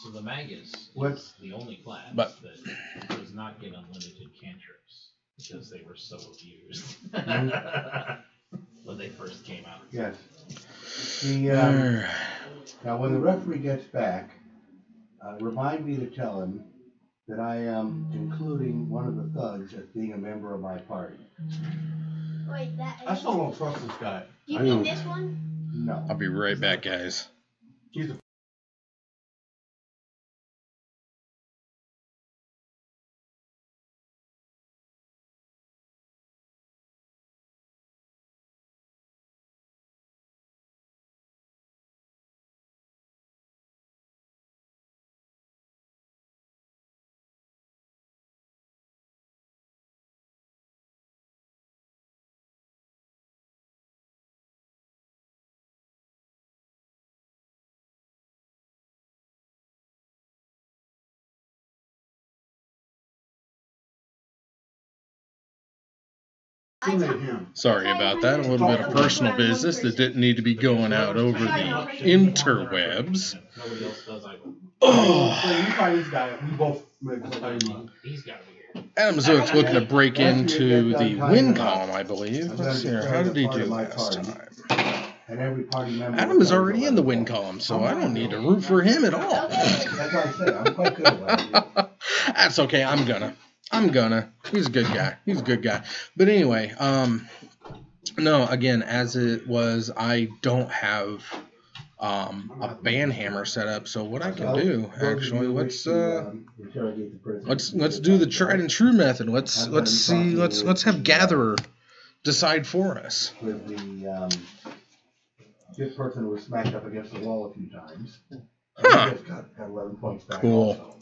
So the Magus What's- is the only class But- that does not get unlimited cantrips because they were so abused when they first came out. Yes. The, now, when the referee gets back, remind me to tell him that I am including one of the thugs as being a member of my party. Wait, that I is. still don't trust this guy. Do you mean this one? No. I'll be right back, guys. He's a I him. Sorry about that. A little bit of personal business that didn't need to be going out over the interwebs. Nobody else does either. Oh. So you find this guy, we both make He's got to be here. Adam Zook's looking to break into the win column, I believe. Let's see here. How did he do last time? And every party member. Adam is already in the win column, so I don't need to root for him at all. That's what I say. I'm quite good at that. That's okay. I'm gonna. He's a good guy. But anyway, no, again, as it was, I don't have a banhammer set up. So what I can do, actually, let's do the tried and true method. Let's have Gatherer decide for us. With the this person who was smacked up against the wall a few times. Huh. He just got 11 points back. Cool. Also.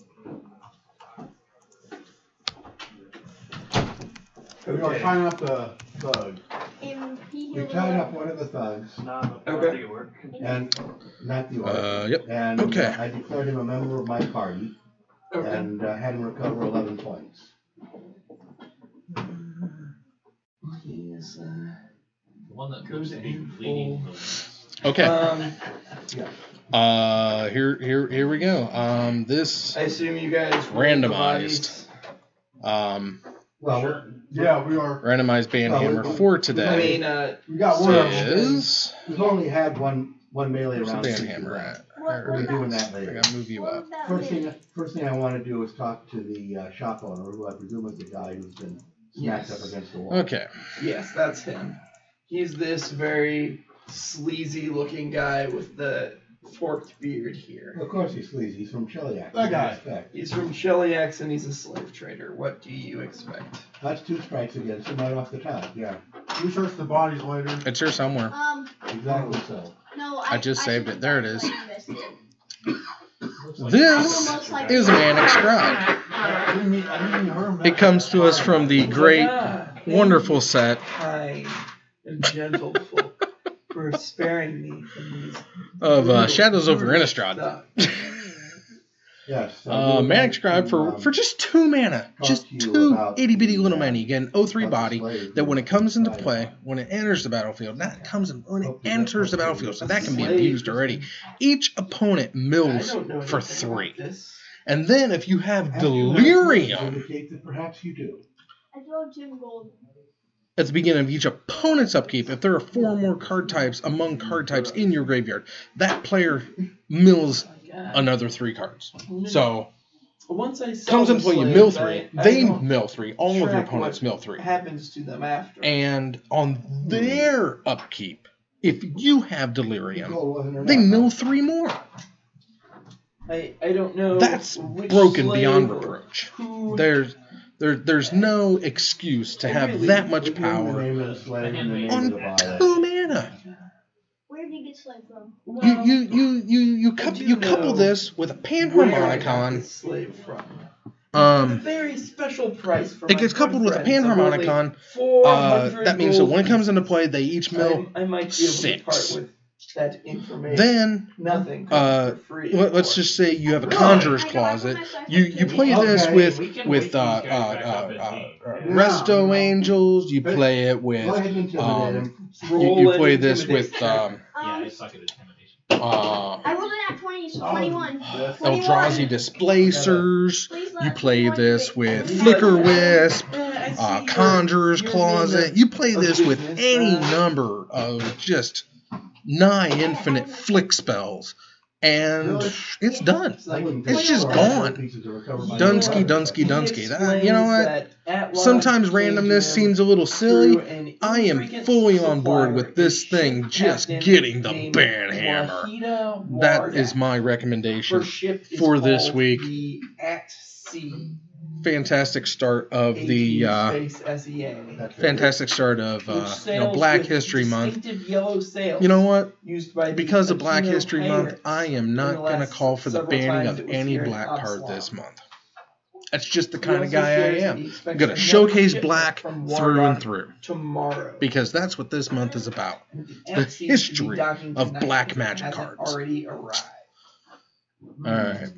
We are tying up the thug. We tied up one of the thugs, Not Okay. the work. and not the orc. Yep. And Okay. I declared him a member of my party, and had him recover 11 points. He's, The one that Goes goes to be in bleeding. Okay. Yeah. Here we go. This I assume you guys rolled the bodies. randomized. Well, Sure. Yeah, we are. Randomized banhammer for I today mean, We got one. is. we've only had one melee Where's the round. since banhammer we at? left. There We'll we be go. doing that I later. gotta move you up. First thing I want to do is talk to the shop owner, who I presume is the guy who's been smacked Yes. up against the wall. Okay. yes, that's him. He's this very sleazy looking guy with the forked beard here. Of course he's sleazy. He's from Cheliac. That guy. Respect. He's from Cheliax and he's a slave trader. What do you expect? That's 2 strikes against him right off the top. Yeah, We search the bodies later. It's here somewhere. exactly so. No, I just saved it. There it is. This This is a Manic Scribe. I didn't mean her. It comes to us from the great, wonderful set Kind and gentle folk for sparing me from these of Shadows over Innistrad. stuff. Yes. Manic Scribe for just 2 mana. Just 2 itty bitty little mana. You get an 03 body that when it comes into play, when it enters the battlefield, when it enters the battlefield, so that can be abused already. Each opponent I mills don't know for anything about 3. this. And then if you have Delirium Indicate that perhaps you do. I throw Jim Gold. at the beginning of each opponent's upkeep, if there are 4 more card types among card types in your graveyard, that player mills God. another 3 cards. So Once I sell Comes the into play, you slaves, mill 3. I They don't mill 3. All of your track opponents what mill 3. happens to them after. And on their upkeep, if you have Delirium, Gold wasn't there they not? mill 3 more. I don't know. That's which broken slave beyond or reproach. who- There's no excuse to have Really, that much Give them the power name of the slave and the name on of the buyer. 2 mana. Where did you get slave from? Well, You I do couple know this with a where I got Panharmonicon. this slave from. A Um, very special price for it my gets good coupled with a friends of only Panharmonicon. 400 That means that when it gold comes into pieces. play, they each mill. I might be able to 6. part with that information. Then Nothing comes uh, for free. let's just say you have a Really? conjurer's I know, closet. I put my You play Okay, this we with can wait these guys back up in game. Resto Angels. You But- play it Go with. ahead and intimidate him. You play this with Yeah, I suck at intimidation. I rolled it at 20, so 21. That's- 21. Eldrazi Displacers. Please let You play 21 this be- with Flicker Wisp. I see Conjurer's you're Closet. being You play a this with business any guy. number of just nigh infinite flick spells, and it's done. It's just gone. Dunsky, Dunsky. That, you know what? Sometimes randomness seems a little silly. I am fully on board with this thing just getting the Banhammer. That is my recommendation for this week. The at sea Fantastic start of the fantastic start of Black History Month. You know what? Because of Black History Month, I am not going to call for the banning of any black card this month. That's just the kind of guy I am. I'm going to showcase black through and through. Tomorrow. Because that's what this month is about. The history of black magic cards. Already arrived. Alright.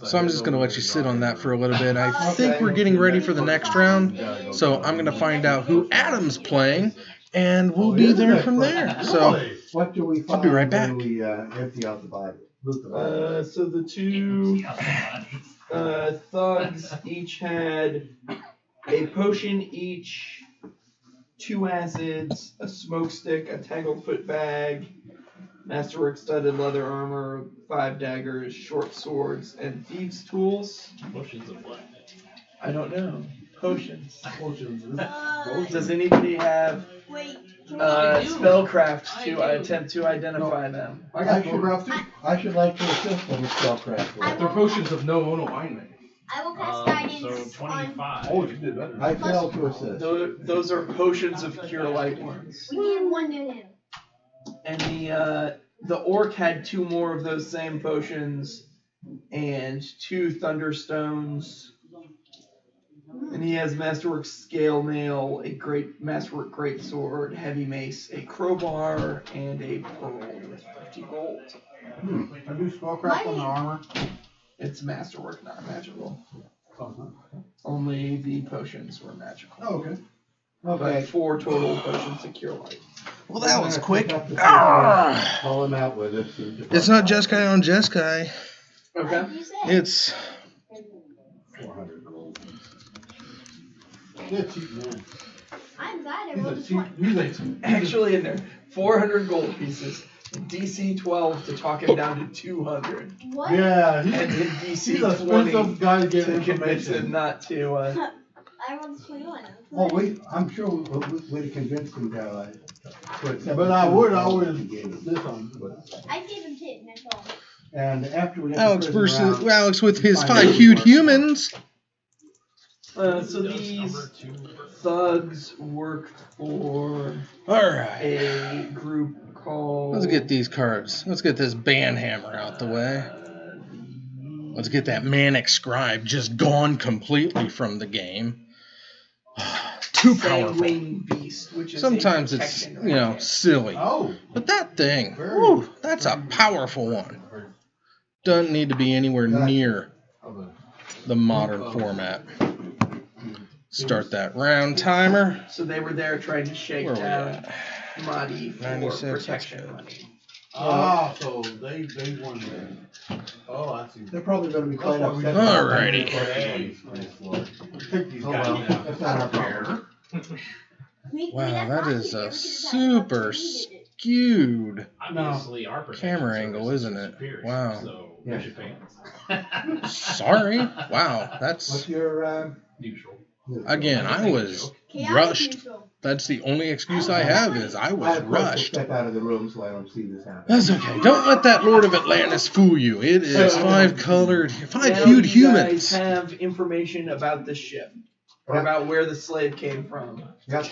So I'm just going to let you sit on that for a little bit. I think we're getting ready for the next round. So I'm going to find out who Adam's playing. And we'll be there from there. So What do we I'll be right find back. when we empty out the Bible? Loot the Bible. So the two thugs each had a potion each, 2 acids, a smoke stick, a tanglefoot bag, masterwork studded leather armor, 5 daggers, short swords, and thieves' tools. Potions of what? I don't know. Potions. Potions. Does anybody have Wait. spellcraft to attempt to identify them? I got spellcraft too. I should like to assist them with spellcraft. They're potions of no mind. I will cast So guidance on. 25. Oh, you did better. I failed to assist. Those are potions of cure light ones. We gave 1 to him. And the orc had 2 more of those same potions and 2 thunderstones. And he has Masterwork Scale Mail, a great Masterwork Greatsword, Heavy Mace, a crowbar, and a pearl with 50 gold. I do spellcraft on the armor. It's Masterwork, not magical. Only the potions were magical. Oh, okay. But Okay. 4 total potions to cure light. well, that was quick. Call him out with it. It's not Jeskai on Jeskai. Okay. Like you said. It's 400 gold. He's a cheap man. I'm glad I He's rolled a a cheap. 20. He's a Actually, in there, 400 gold pieces. DC 12 to talk him down to 200. What? Yeah, And he's, in DC he's a 20 expensive guy to get to convince him information. not to. I rolled a 21. Oh, I'm sure we'd convince him to accept. But I would always this on. I gave him 10, that's all. And after we get Alex the prison versus round, Alex with his find 5 out huge who humans. So these thugs worked for Alright. a group called. Let's get these cards. Let's get this Banhammer out the way. Let's get that Manic Scribe just gone completely from the game. Too powerful. Sanguine Beast, which is Sometimes a it's, protection silly. Oh, But that thing, whew, that's a powerful one. Doesn't need to be anywhere near the modern format. Start that round timer. So they were there trying to shake Where are we down at? Mahdi for 96, that's protection good. money. Oh, so they won that. Oh, I see. they're probably going to be quite That's what we upset. Alrighty. Take these Oh, guys well, down. that's not our problem. Wow, that is a super skewed Obviously, our camera protection angle, service isn't is it? superior, Wow. So Yeah. Your pants. Sorry. Wow. What's That's uh, Neutral. again. I was Chaotic rushed. neutral. That's the only excuse I have is I I was of course will rushed. step out of the room so I don't see this happen. That's okay. Don't let that Lord of Atlantis fool you. It is Now five-hued you humans. guys have information about the ship, or Yeah. about where the slave came from. Yep.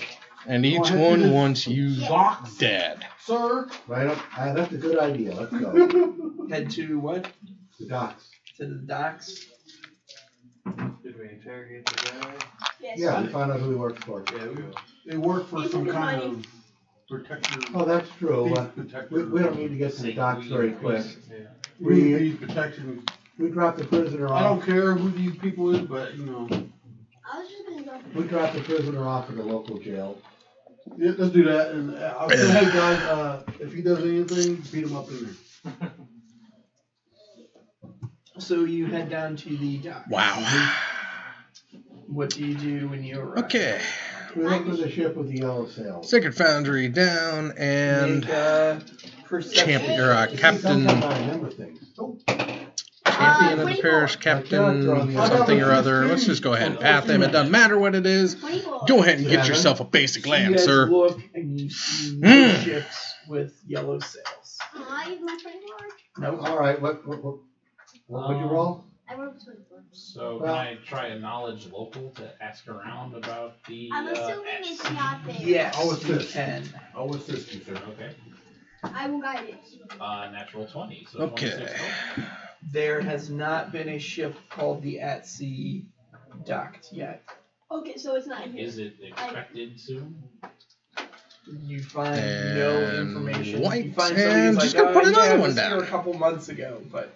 And each Go ahead, one do wants you Docks, dead. sir. Right up. That's a good idea. Let's go. Head to what? The docks. To the docks. Did we interrogate the guy? Yes. Yeah, we found out who he works for. Yeah, they work for He's some good kind money. of protector. Oh, that's true. Thief protector. We don't need to get to the docks very quick. Yeah. Thief protection. We dropped the prisoner I don't off. care who these people is, but you know, I was just gonna go. We dropped the prisoner off at the local jail. yeah, let's do that. And I'll say, hey guys, if he does anything, beat him up in there. So you head down to the docks. Wow. What do you do when you arrive? Okay. We looked for the ship with the yellow sails. Sacred Foundry down and Make a perception. champion or Sometimes captain, I remember things. champion of the 24. parish, captain something or other. Let's just go ahead and pat them. It doesn't matter what it is. 24. Go ahead and get yourself a basic So you lamp, guys sir. look and you see Mm. ships with yellow sails. I rolled 24. Nope. All right, what would you roll? I rolled 24. So Well- can I try a knowledge local to ask around about the? I'm assuming at it's sea? not there. Yes, I'll you assist. can. I'll assist you, sir. Okay. I will guide it. Natural 20. So Okay. 26 total. There has not been a ship called the At Sea docked yet. Okay, so it's not here. Is it expected soon? You find no And information. white, You find and somebody who's just like, gonna put yeah, another it one was here down. a couple months ago, but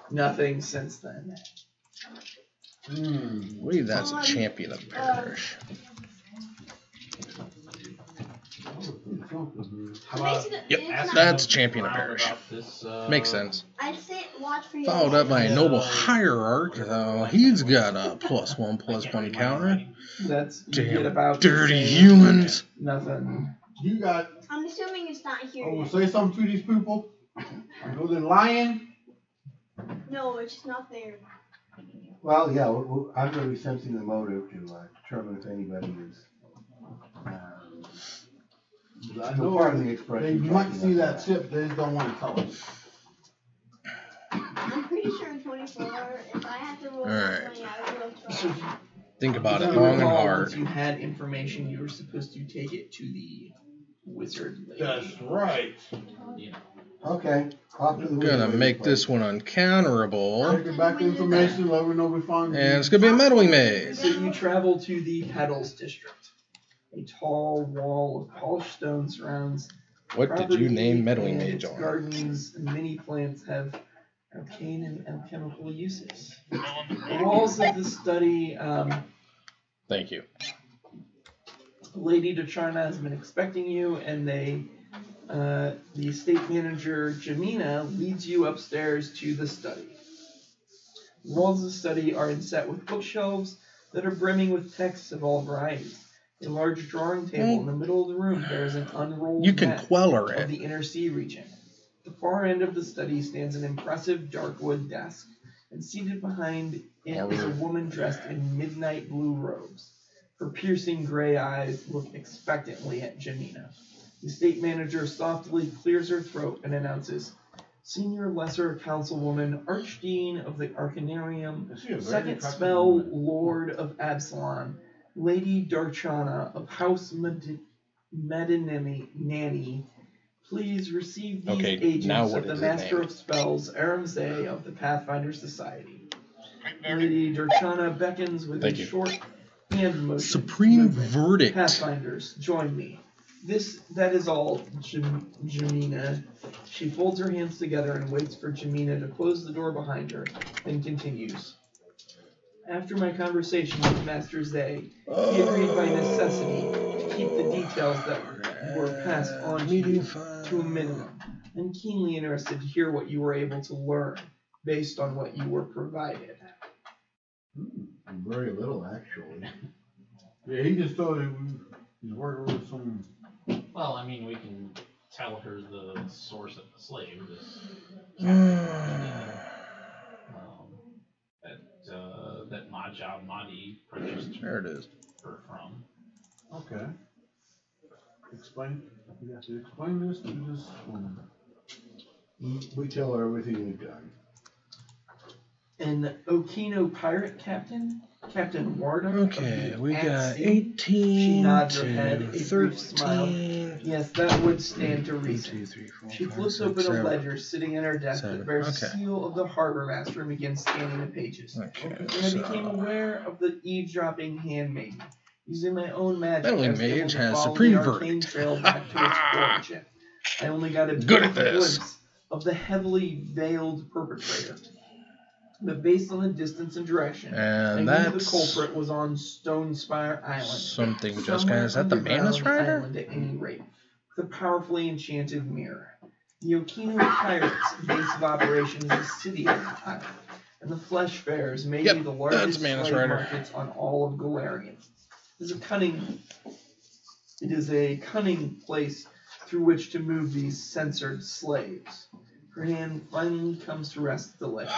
nothing since then. Hmm. I believe that's a champion of the parish. How about Basically, Yep, it's ask not- that's around champion of parish. about this, Makes sense. I'd say watch for your Followed up by a noble hierarch. He's got a +1/+1 encounter. That's you Damn get about the dirty same- humans. Nothing. You got. I'm assuming it's not here. I will yet. say something to these people. Go to lying. No, it's not there. Well, yeah, I'm going to be sensing the motive to determine if anybody is. I No, know pardon the they expression. might see that ship. They just don't want to tell us. I'm pretty sure 24. If I have to roll Alright. 20, I will So try. Think about if it you long and recall, hard. Once you had information, you were supposed to take it to the wizard lady. That's right. You know, Okay, off to the Gonna wizard make place. this one uncounterable. Take it back the information. Let me know we find. And it's gonna be a meddling maze. So you travel to the Petals District. A tall wall of polished stone surrounds What did you property, name meddling and mage its on? Gardens and many plants have arcane and alchemical uses. The walls of the study, Thank you. Lady Dacharna has been expecting you, and the estate manager Jamina leads you upstairs to the study. The walls of the study are inset with bookshelves that are brimming with texts of all varieties. A large drawing table in the middle of the room bears an unrolled You can map queller of it. the inner sea region. At the far end of the study stands an impressive dark wood desk, and seated behind it is a woman dressed in midnight blue robes. Her piercing gray eyes look expectantly at Janina. The estate manager softly clears her throat and announces, Senior Lesser Councilwoman, Archdean of the Arcanarium, Is she a very Second attractive Spell woman? Lord of Absalon, Lady Darchana of House Medinani, please receive these Okay, agents now what of the is his Master name? of Spells, Aramzay of the Pathfinder Society. Lady Darchana beckons with Thank a you. short hand motion. Supreme movement. verdict. Pathfinders, join me. That is all, Jamina. She folds her hands together and waits for Jamina to close the door behind her, then continues. After my conversation with Master Zay, he agreed by necessity to keep the details that were passed on to you to a minimum. I'm keenly interested to hear what you were able to learn based on what you were provided. Very little, actually. Yeah, he just told me he's working with some. well, I mean, we can tell her the source of the slave. Maja Madi purchased There it is. her from. Okay. Explain. You have to explain this to this woman. We tell her everything we've done. An Okino pirate captain, Captain Warda. Okay, we got At-Sea. 18 She nods her to head, a brief smile. 13. Yes, that would stand to 1, reason. 2, 3, 4, She 5, flips 6, open 7. a ledger sitting at her desk 7. that bears Okay. the seal of the harbor master and begins scanning the pages. Okay, When I became so aware of the eavesdropping handmaiden, using my own magic, Battling I was able Mage to has follow supreme the arcane verdict. trail back to its origin. I only got a Good at brief this. glimpse of the heavily veiled perpetrator. But based on the distance and direction, I and knew that's the culprit was on Stone Spire Island. something just Somewhere guys. Is that the underground Manus Rider? Island at any rate, with a powerfully enchanted mirror. The Okino Pirates' base of operations is City Island, and the Flesh Bears may Yep, be the that's largest Manus slave Rider. markets on all of Galarian. It is a cunning place through which to move these censored slaves. Her hand finally comes to rest at the ledger.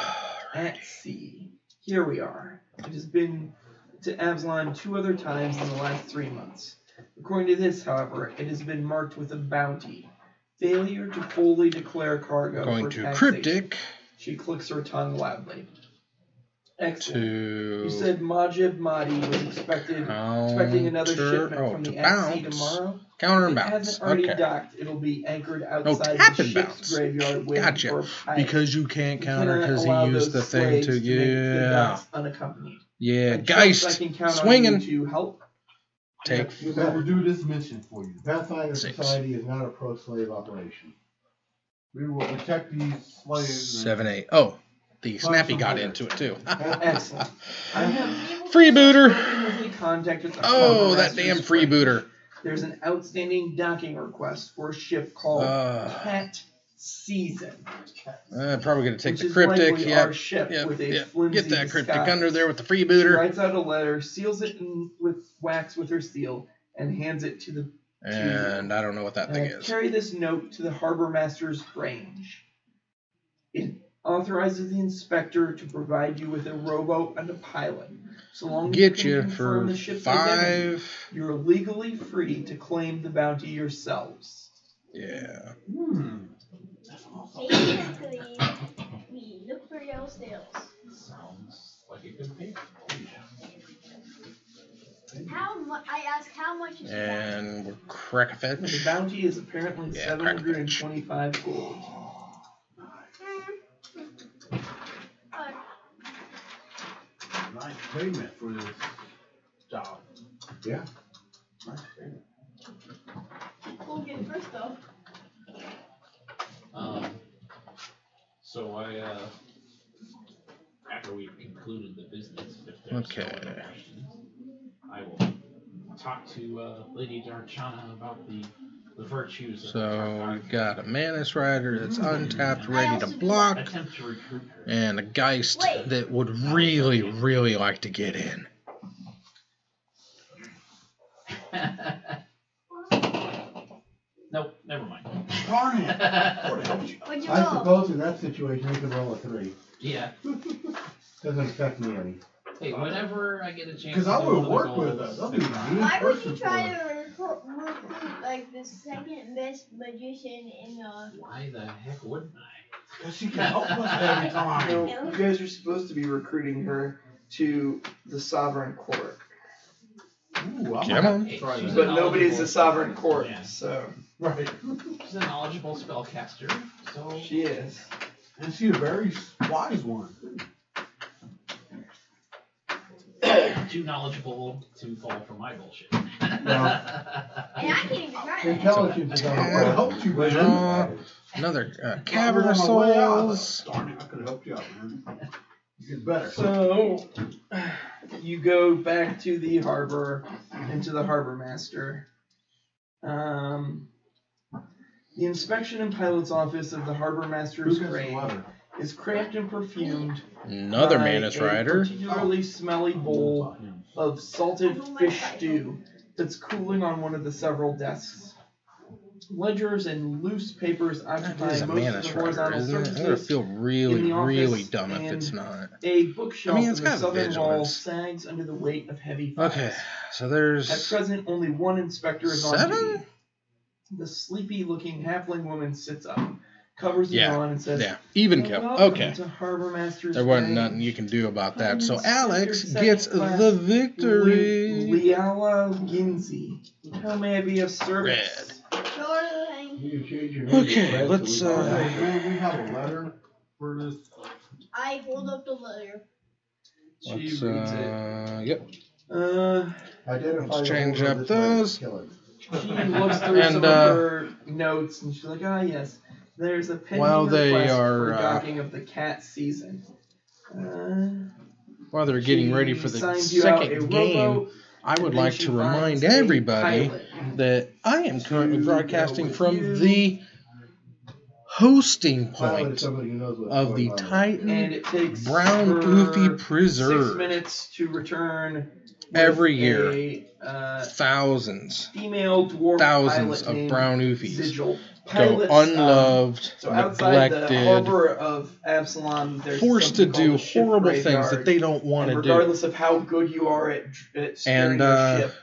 At sea. Here we are. It has been to Absalom 2 other times in the last 3 months. According to this, however, it has been marked with a bounty. Failure to fully declare cargo Going for to taxation. Cryptic She clicks her tongue loudly. Excellent. to You said Majid Mahdi was expecting another shipment from the at sea tomorrow? Counter If and it bounce. hasn't already Okay. docked, it'll be anchored No, outside tap the and ship's bounce. graveyard waiting Gotcha. for a pilot. Because you can't You counter cannot because allow he used those the thing slaves to make the yeah. docks unaccompanied. Yeah, I trust Geist I can count swinging. on you to help. Take We'll never do this mission for you. Pathfinder 6. Society is not a pro-slave operation. We will protect these slaves. 7, 8. Oh, the Snappy got into it too. Excellent. I have Freebooter. spoken with a contact at the Oh, Harbor that Master's damn Freight. freebooter. There's an outstanding docking request for a ship called Uh. Cat Season. Probably gonna take which the is cryptic. likely Yep. our ship Yep. with a Yep. flimsy Get that cryptic disguise. under there with the She freebooter. writes out a letter, seals it with wax with her seal, and hands it to the And I don't know what that thing is. Carry this note to the Harbor Master's range. It authorizes the inspector to provide you with a rowboat and a pilot. So long as Get you you can confirm for the ship's identity, 5. you're legally free to claim the bounty yourselves. Yeah. Basically, we look for your sales. Sounds like a good pay. How much? I ask how much is that? And we're crack a The fetch. bounty is apparently Yeah, 725 gold. Nice payment for this job. Yeah. Nice payment. We'll get it first though. So after we've concluded the business, if there's no Okay. other questions, I will talk to Lady Darchana about the virtues of So the we've got a Manus Rider that's untapped, ready to block, attempt to recruit her. and a Geist Wait. that would really, really like to get in. Nope, never mind. Darn it! What'd you I roll? suppose in that situation you can roll a 3. Yeah. Doesn't affect me any. Hey, whenever I get a chance. Because I to would go have to the worked with goals, us. I'll be a good Why would person you for try us. to recruit like the second best magician in the? Why the heck wouldn't I? Because she can help us every time. No, you guys are supposed to be recruiting her to the Sovereign Court. Ooh, I Come might on. Hey, try she's that. But nobody's the Sovereign Court, Yeah. so Right. She's a knowledgeable spellcaster, so she is. And she's a very wise one. too knowledgeable to fall for my bullshit. And I can't even try that. Intelligence is on I would have the helped you, way. man. Another I Cavern of was on my way out, I was Souls. like, darn it, I could have helped you out, man. You did better. So you go back to the harbor and to the harbor master. The inspection and pilot's office of the harbor master's Who gets the crane letter? is cramped and perfumed Another by Manus a Rider. particularly smelly bowl of salted fish stew that's cooling on one of the several desks. Ledgers and loose papers That occupy is a most of the Manus Rider, horizontal isn't it? I'm gonna surfaces. feel really, in the office, really dumb if and it's not. A bookshelf I mean, it's in the got southern wall vigilance. sags under the weight of heavy files. Okay, so At there's present, only one inspector is on 7? duty. The sleepy-looking halfling woman sits up, covers the Yeah, yawn, and says, Yeah, even kill. "Welcome Okay. to Harbor Master's There wasn't Bay. nothing you can do about that. So I'm Alex Inspector gets Second Class the victory. Liala Ginzi. How may I be of service? Red. Darling. You can change your name to Okay, Fred, let's, so we can- Do we have a letter for this? I hold up the letter. She Let's, reads it. yep. Identify Let's the change owner up of this land, those. kill him. She looks through And, some of her notes, and she's like, yes, there's a pending While they request are, for docking of the cat season. While they're getting She ready for the signs you out a second game, rowboat, I and would then like she to finds remind a everybody pilot. that I am currently To broadcasting go with from you. the hosting Pilot is point somebody who knows what's of going the on. and Titan it takes Brown her Oofy 6 Preserve. minutes to return with Every year. a Thousands female dwarf Thousands pilot of named brown Oofies Sigil. go Pilots, unloved, so outside the neglected, harbor of Absalom, there's forced to something called do the ship horrible things graveyard, that they don't want and to do. regardless of how good you are at steering And, your ship,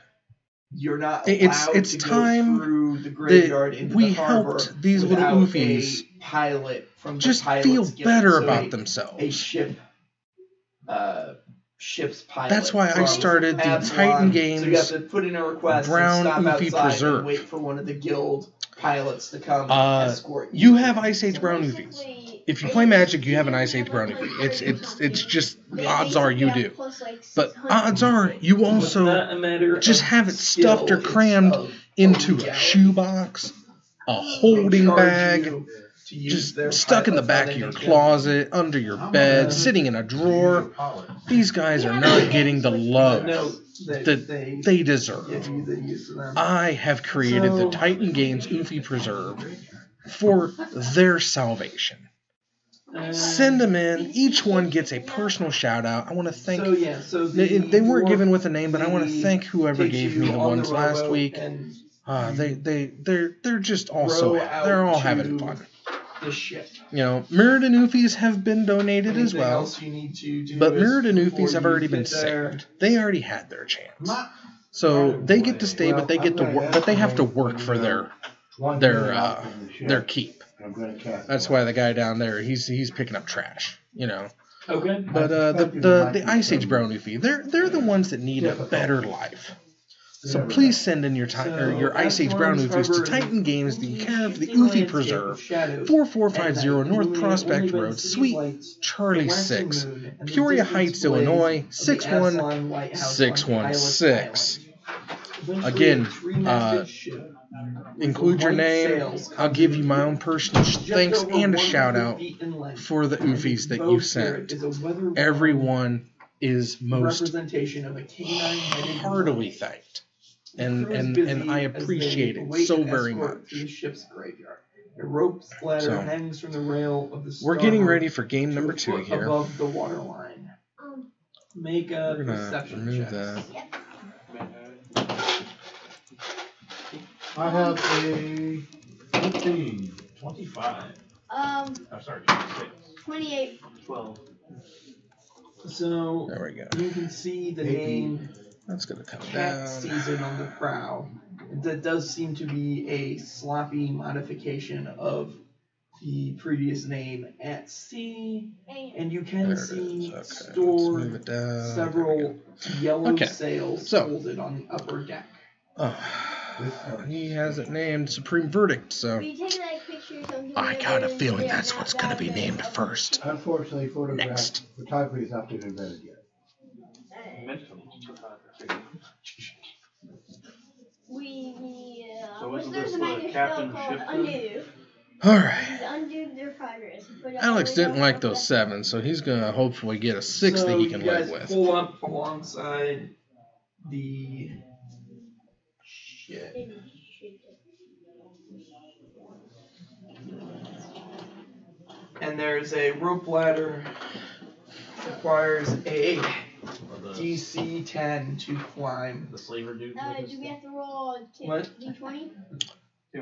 you're not it's allowed to time go through the graveyard into we the harbor helped these little without Oofies a pilot from just the pilot's feel guild. better So about a themselves. Ship's pilot. That's why I from started the Absalom. Titan So you have Games to put in a request Brown and stop Oofy outside Preserve. and wait for one of the guild pilots to come escort You you. have Ice Age Brown Oofies. If you play Magic, you have an Ice Age Brown Oofy. It's just odds are you do. But odds are you It's also not a matter just of have it skill, stuffed or it's crammed of into a reality. shoebox, a They holding charge bag, you to use just their stuck in the pilots back on of your any closet, under your bed, sitting in a drawer. These guys are not getting the love note that that they they give deserve. you the use of them. I have created the So- Titan Games Oofy Preserve for their salvation. Send them in. Each one gets a personal shout out. I want to thank. So yeah, so They weren't dwarf given with a name, but I want to lady thank whoever takes gave you me the on ones last rowboat week. and They're just also row out they're all to having fun. the ship. You know, Mirrodin Oofies have been donated as Anything well, else you need to do but is Mirrodin before Oofies have you already been get there, saved. They already had their chance, so they get to stay, but they get to work, but they have to work for their keep. I'm gonna cast That's why the guy down there he's picking up trash. You know. Okay. But the Ice Age Brown Oofy, they're the ones that need a better life. So please send in your your Ice Age Brown Oofies to Titan Games, the care of the Oofy Preserve, 4450 North Prospect Road, Suite Charlie 6, Peoria Heights, Illinois 61616. Again, include your name. I'll give you my own personal thanks and a shout out for the Oofies that you sent. Everyone is most representation of a canine-headed heartily thanked, and I appreciate it so very much. The ship's graveyard. A rope ladder So, hangs from the rail of the We're getting starboard ready for game number 2 foot here. above the waterline. Make a We're gonna perception remove check. that. I have a 15. 25. Um, I'm sorry, 26. 28. 12. So There we go. you can see the name That's gonna come Cat down. Season on the prow. That does seem to be a sloppy modification of the previous name At Sea, and you can There it see is. Okay, let's stored move it down. There we several go. yellow Okay, sails so- folded on the upper deck. Oh, he has it named Supreme Verdict, so We take like pictures of the I got a letters, feeling they're that's not what's gonna be that named big. first. Unfortunately, Next. photography has not been invented yet. Mental photography. So Was isn't there's this a the magnet captain spell called ship undo. Alright. These undo their progress. Put it Alex all the way didn't down like to those 7s, so he's gonna hopefully get a 6 so that he can you guys live with. pull up alongside the ship. the- And there's a rope ladder. Requires a Or the, DC 10 to climb. the slaver dude. Do we have to roll What? D20?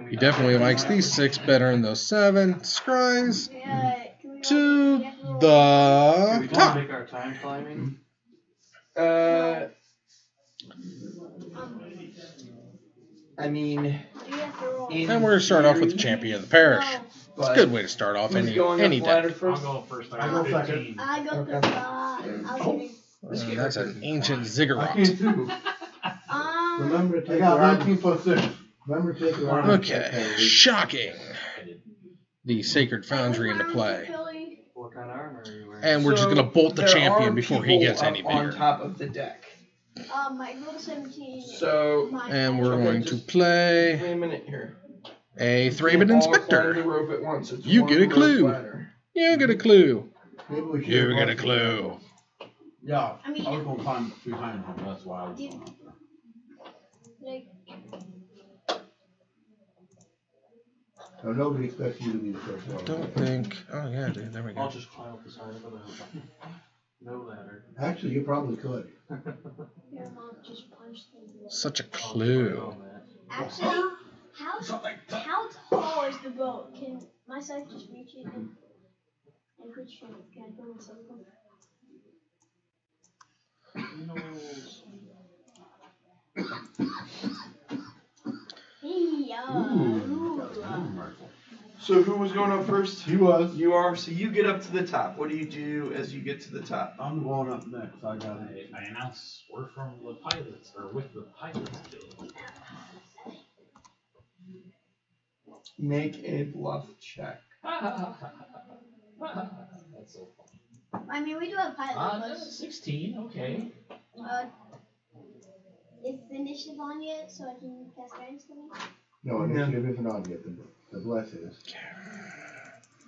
He definitely likes these 6 better than those 7. Scries to Do we the just top. take our time climbing? I mean, And we're going to start off with the champion of the parish. It's a good way to start off who's any going up the deck. ladder I'll first? go first. I go 15. I go Okay. That's an ancient I ziggurat. can too. Remember to I take got your 19 plus 6. Remember to take your arm. Okay, shocking. The Sacred Foundry into play. What kind of armor are you wearing? And we're just going to bolt the there champion are before he people gets any up on bigger. top of the deck. My roll 17. So, And we're Okay, going to just- play wait a minute here. a Can't Thraben all climb the Inspector. rope at once. It's You one get a rope clue. ladder. You get a clue. Maybe we should You have get a brought clue. Yeah, I mean- I was gonna climb behind him, that's why I was going up there. Like, So nobody expects you to be the first one. Don't think. Oh, yeah, dude. There we I'll go. just climb up the side of it. No ladder. Actually, you probably could. your mom just punched me. Such a I'll get right clue. on that. Actually, how tall is the boat? Can my side just reach it and reach it? Can I go in circle? Hey, So who was going up first? He was. You are. So you get up to the top. What do you do as you get to the top? I'm going up next. I got it. I announce we're from the pilots, or with the pilots guild. Make a bluff check. That's so funny. I mean, we do have pilot plus. 16, okay. Is the initiative on yet so I can cast guidance for me? No, initiative isn't on yet. The bless is.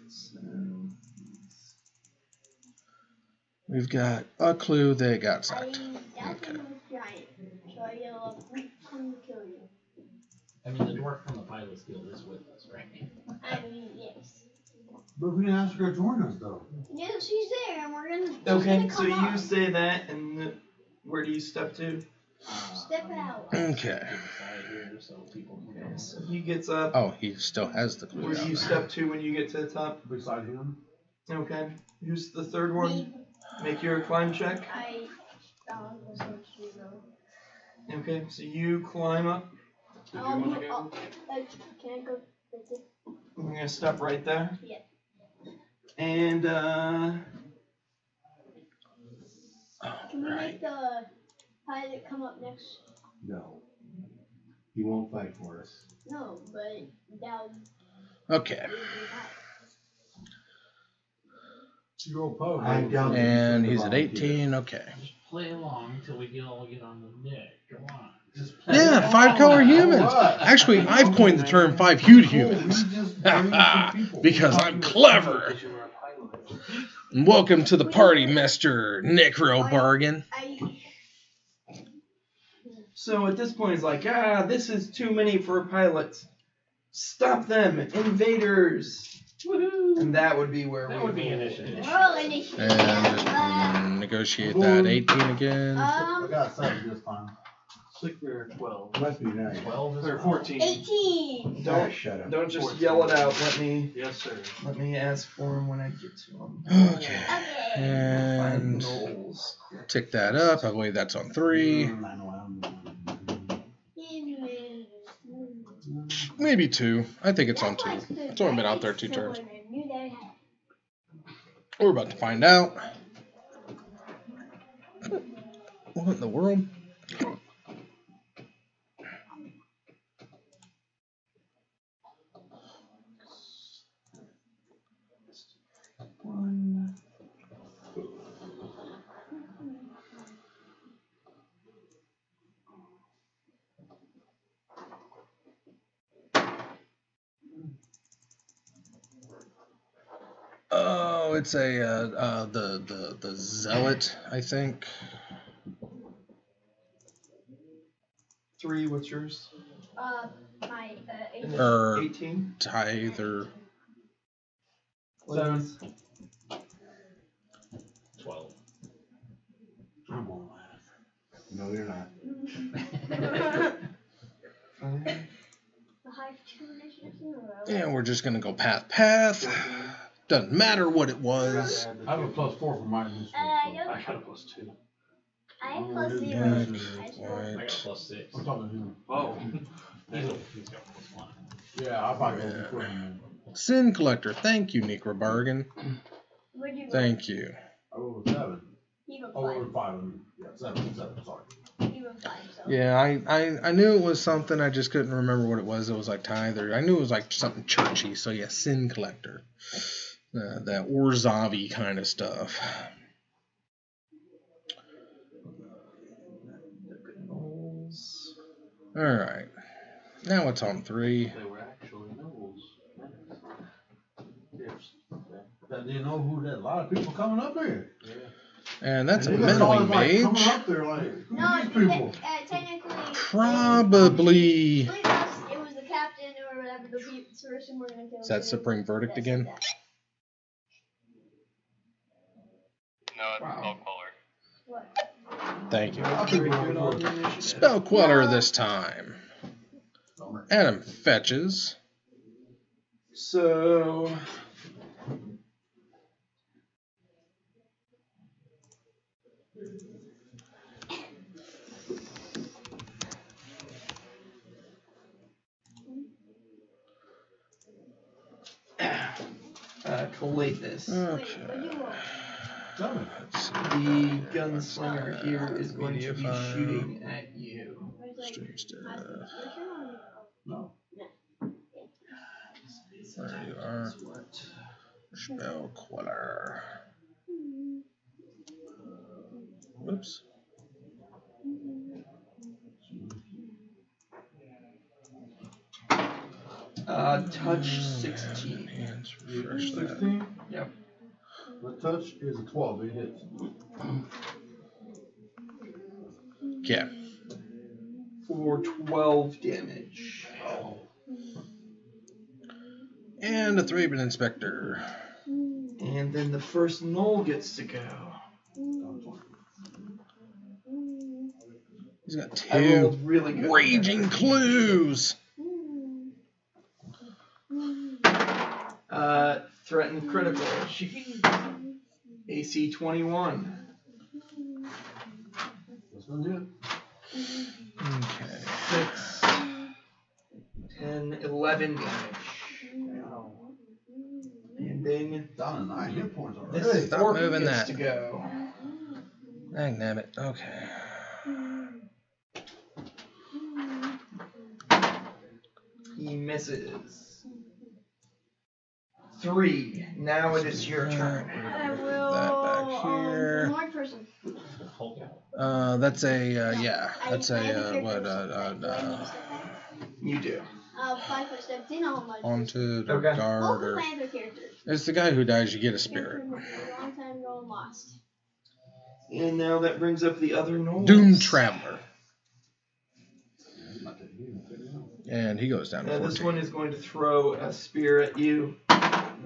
So, We've got a clue. They got I sacked. doubt them with giant, so I get a level 10 to kill you. I mean, the dwarf from the pilots guild is with us, right? I mean, yes. But we didn't ask her to join us though. Yeah, she's there, and we're gonna. she's okay, gonna so come you up. say that, and where do you step to? Step out. Okay. So people can Okay, so he gets up. Oh, he still has the clue. Where do down you there. step to when you get to the top? Beside him. Okay. Who's the third one? Me, Make your climb check. I. Was so true, Okay, so you climb up. Did you want to go? can I go? That's it. We're gonna step right there. Yeah. And Can we make the pilot come up next? No. He won't fight for us. No, but that would Okay. be hot. Your opponent. I doubt that And he's he's gonna at volunteer. 18. Okay. just play along until we all get on the deck. Come on. Just play Yeah, along. 5-color humans. Alright. Actually, I've coined the term 5-hued Cool, humans. we just bring some people. Because I'm clever. Because you were a pilot. And welcome to the party, Mr. Necro Bargain. so at this point, it's like, this is too many for pilots. Stop them, invaders. Woohoo! And that would be where That we would be roll initiative. Roll initiative. And just negotiate that 18 again. I got 7 this time. 6 or 12. Must be nice. 12 is Or 14. 18. Don't Shut up. don't just 14. yell it out. Yes, sir. Let me ask for him when I get to him. Okay. Okay. Find And goals. tick that up. I believe that's on 3. Maybe 2. I think it's on 2. It's only been out there 2 turns. We're about to find out. What in the world? One. Oh, it's a the zealot, I think. 3, what's yours? My 18. Or 18. tither. 7. 12. I'm gonna laugh. No, you're not. 5. the high 2 initiatives in a row. And we're just gonna go path. Doesn't matter what it was. I have a +4 for my initiative. I don't. I got a +2. I have +0. Right. I got +6. I'm talking to him. Oh. He's got +1. Yeah, I probably go before him. Sin Collector, thank you, Necro Bargain. Where'd you go? Thank you. I rolled a 7. You go Oh, I rolled 5. a 5. Yeah, 7, sorry. You go 5, so. Yeah, I knew it was something, I just couldn't remember what it was. It was like Tither. I knew it was like something churchy, so yeah, Sin Collector. That Orzavi kind of stuff. Alright. Now it's on 3. They were actually nobles. Yes. That didn't know who that. A lot of people coming up here. Yeah. And that's a And they always, meddling like, coming mage. up there like, who No, are these people? technically. Probably. I believe it was the captain or whatever the person we're gonna kill. Is that Supreme Verdict again? No, it's Wow. Spellqueller. What? Thank you. Very good on the initiative. Spell Queller this time. Adam fetches. So. Collate this. Okay. Tell me. Let's see. The gunslinger here is going to be Media file. shooting at you. Stream stuff. No. There you are. Spell Queller. Whoops. Touch 16. Hands, refresh that. 16? Yep. The touch is a 12. It hits. Yeah. For 12 damage. And a 3-bit inspector. And then the first knoll gets to go. He's got I 2 rolled really good. raging clues. Threatened critical. AC 21. That's not it. Okay. 6, 10, 11 damage. And then Down to 9 hit points already. this Stop orc moving gets that. to go. Dang it. Okay. He misses. 3. Now it is your turn. I will. That back here. One person. Hulk out. That's a yeah. That's a what? You do. 5 foot steps in all my. Haunted or Okay. guard Both or of my other characters. it's the guy who dies. You get a spirit. A long time ago and lost. And now that brings up the other knolls. Doomed Traveler. And he goes down to 14. This one is going to throw a spear at you.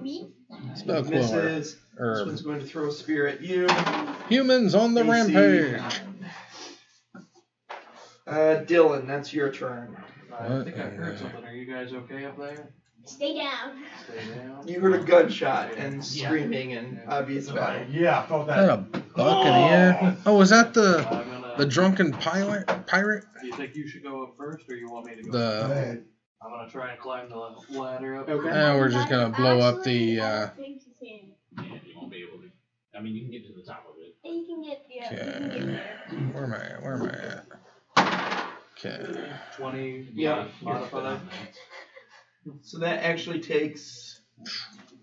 Me? Spell Queller. Misses. This one's going to throw a spear at you. Humans on the AC rampage. 9. Dylan, that's your turn. I think I heard something. Are you guys okay up there? Stay down. Stay down. You heard a gunshot and screaming and obvious battle. Yeah, I felt Is that a that. buccaneer? Oh, is that the I'm gonna. drunken pirate? Do you think you should go up first, or you want me to go? Go The ahead. I'm gonna try and climb the ladder up. Okay. we're just gonna blow up the. Yeah, you won't be able to. I mean, you can get to the top of it. You can get, you can get Okay. there. Where am I at? Where am I at? Okay. 20. Yeah. Modify. So that actually takes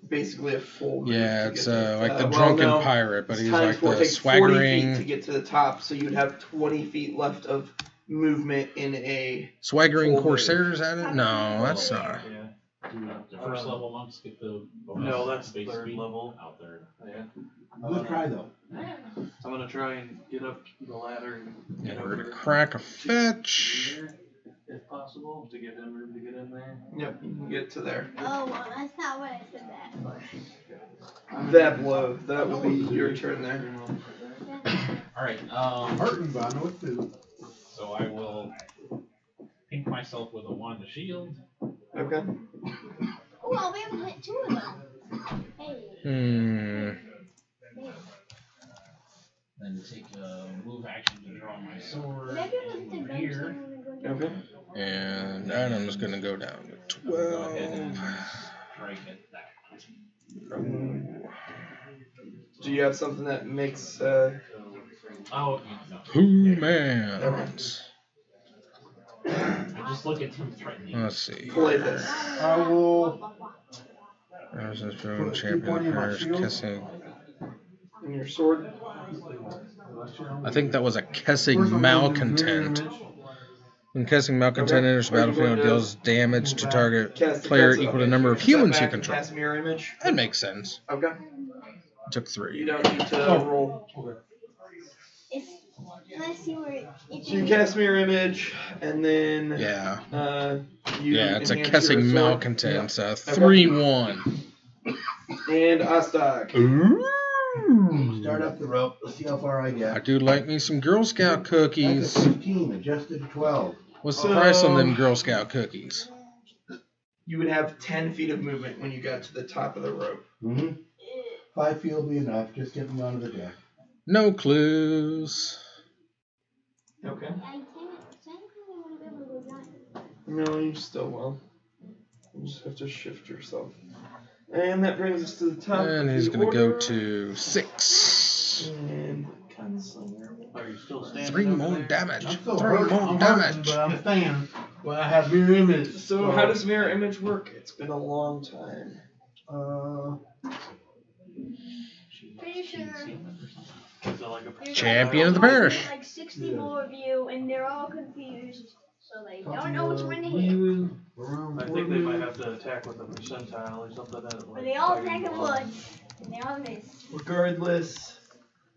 basically a full move Yeah, to it's get there. like the Well, drunken no, pirate, but it's he's times like 4, the takes 40 feet to swaggering, get to the top, so you'd have 20 feet left of movement in a. swaggering Full corsair. Is that it? No, that's not. Yeah. The first level monks get the bonus No, that's base third speed level. out there. Yeah. Good try though. I'm gonna try and get up the ladder and Yeah, get we're over gonna crack a fetch. here, if possible, to give him room to get in there. Yep, you can get to there. Oh, well, that's not what I said that for. That blow, that would be your turn there. Alright, Hurting, but I know what to do. so I will pink myself with a wand of shield. Okay. Oh, well, we haven't hit 2 of them. Hey. Then take a move action to draw my sword. Maybe we'll hit the Over guns here. and we'll go Okay. And Adam's gonna go down to Go ahead 12. and strike at that. No. Do you have something that makes Oh, no. Who mans? I just look at him threatening. Let's see. play this? I will Rosen's Put Drone, a Champion point in my Parish, shield. Kessing. And your sword? I think that was a Kessing First I'm gonna do mirror Malcontent. image. When Kessing Malcontent Okay. enters the Are you battlefield, going to deals damage to target Cast the player cast- equal to okay, the number of step humans back you and control. Cast mirror image. That makes sense. Okay. Took You 3. don't need to roll. Let's see where So you cast mirror image, and then Yeah. you Yeah, it's a enhance Kessing your sword. Malcontent. So 3-1. And Ostag. Start up the rope. Let's see how far I I get. do like me some Girl Scout That's cookies. a 15, adjusted to 12. What's the price on them Girl Scout cookies? You would have 10 feet of movement when you got to the top of the rope. Mm-hmm. 5 feet will be enough. Just get me onto the deck. No clues. Okay. I technically wouldn't be able to go down. No, you still will. You just have to shift yourself. And that brings us to the top. And of he's the going to go order. to 6. And Gunslinger. Are you still standing 3 over more there? damage. I'm still 3 hurt. more I'm hurting, damage. but I'm staying. But I have mirror image. So how does mirror image work? It's been a long time. Pretty sure Is it like a there's Champion of the like- parish. Like 60 more of you, and they're all confused. So they don't know which one to hit. Leaving around I think they might have to attack with a percentile or something. But they all attack at once, and they all miss. Regardless,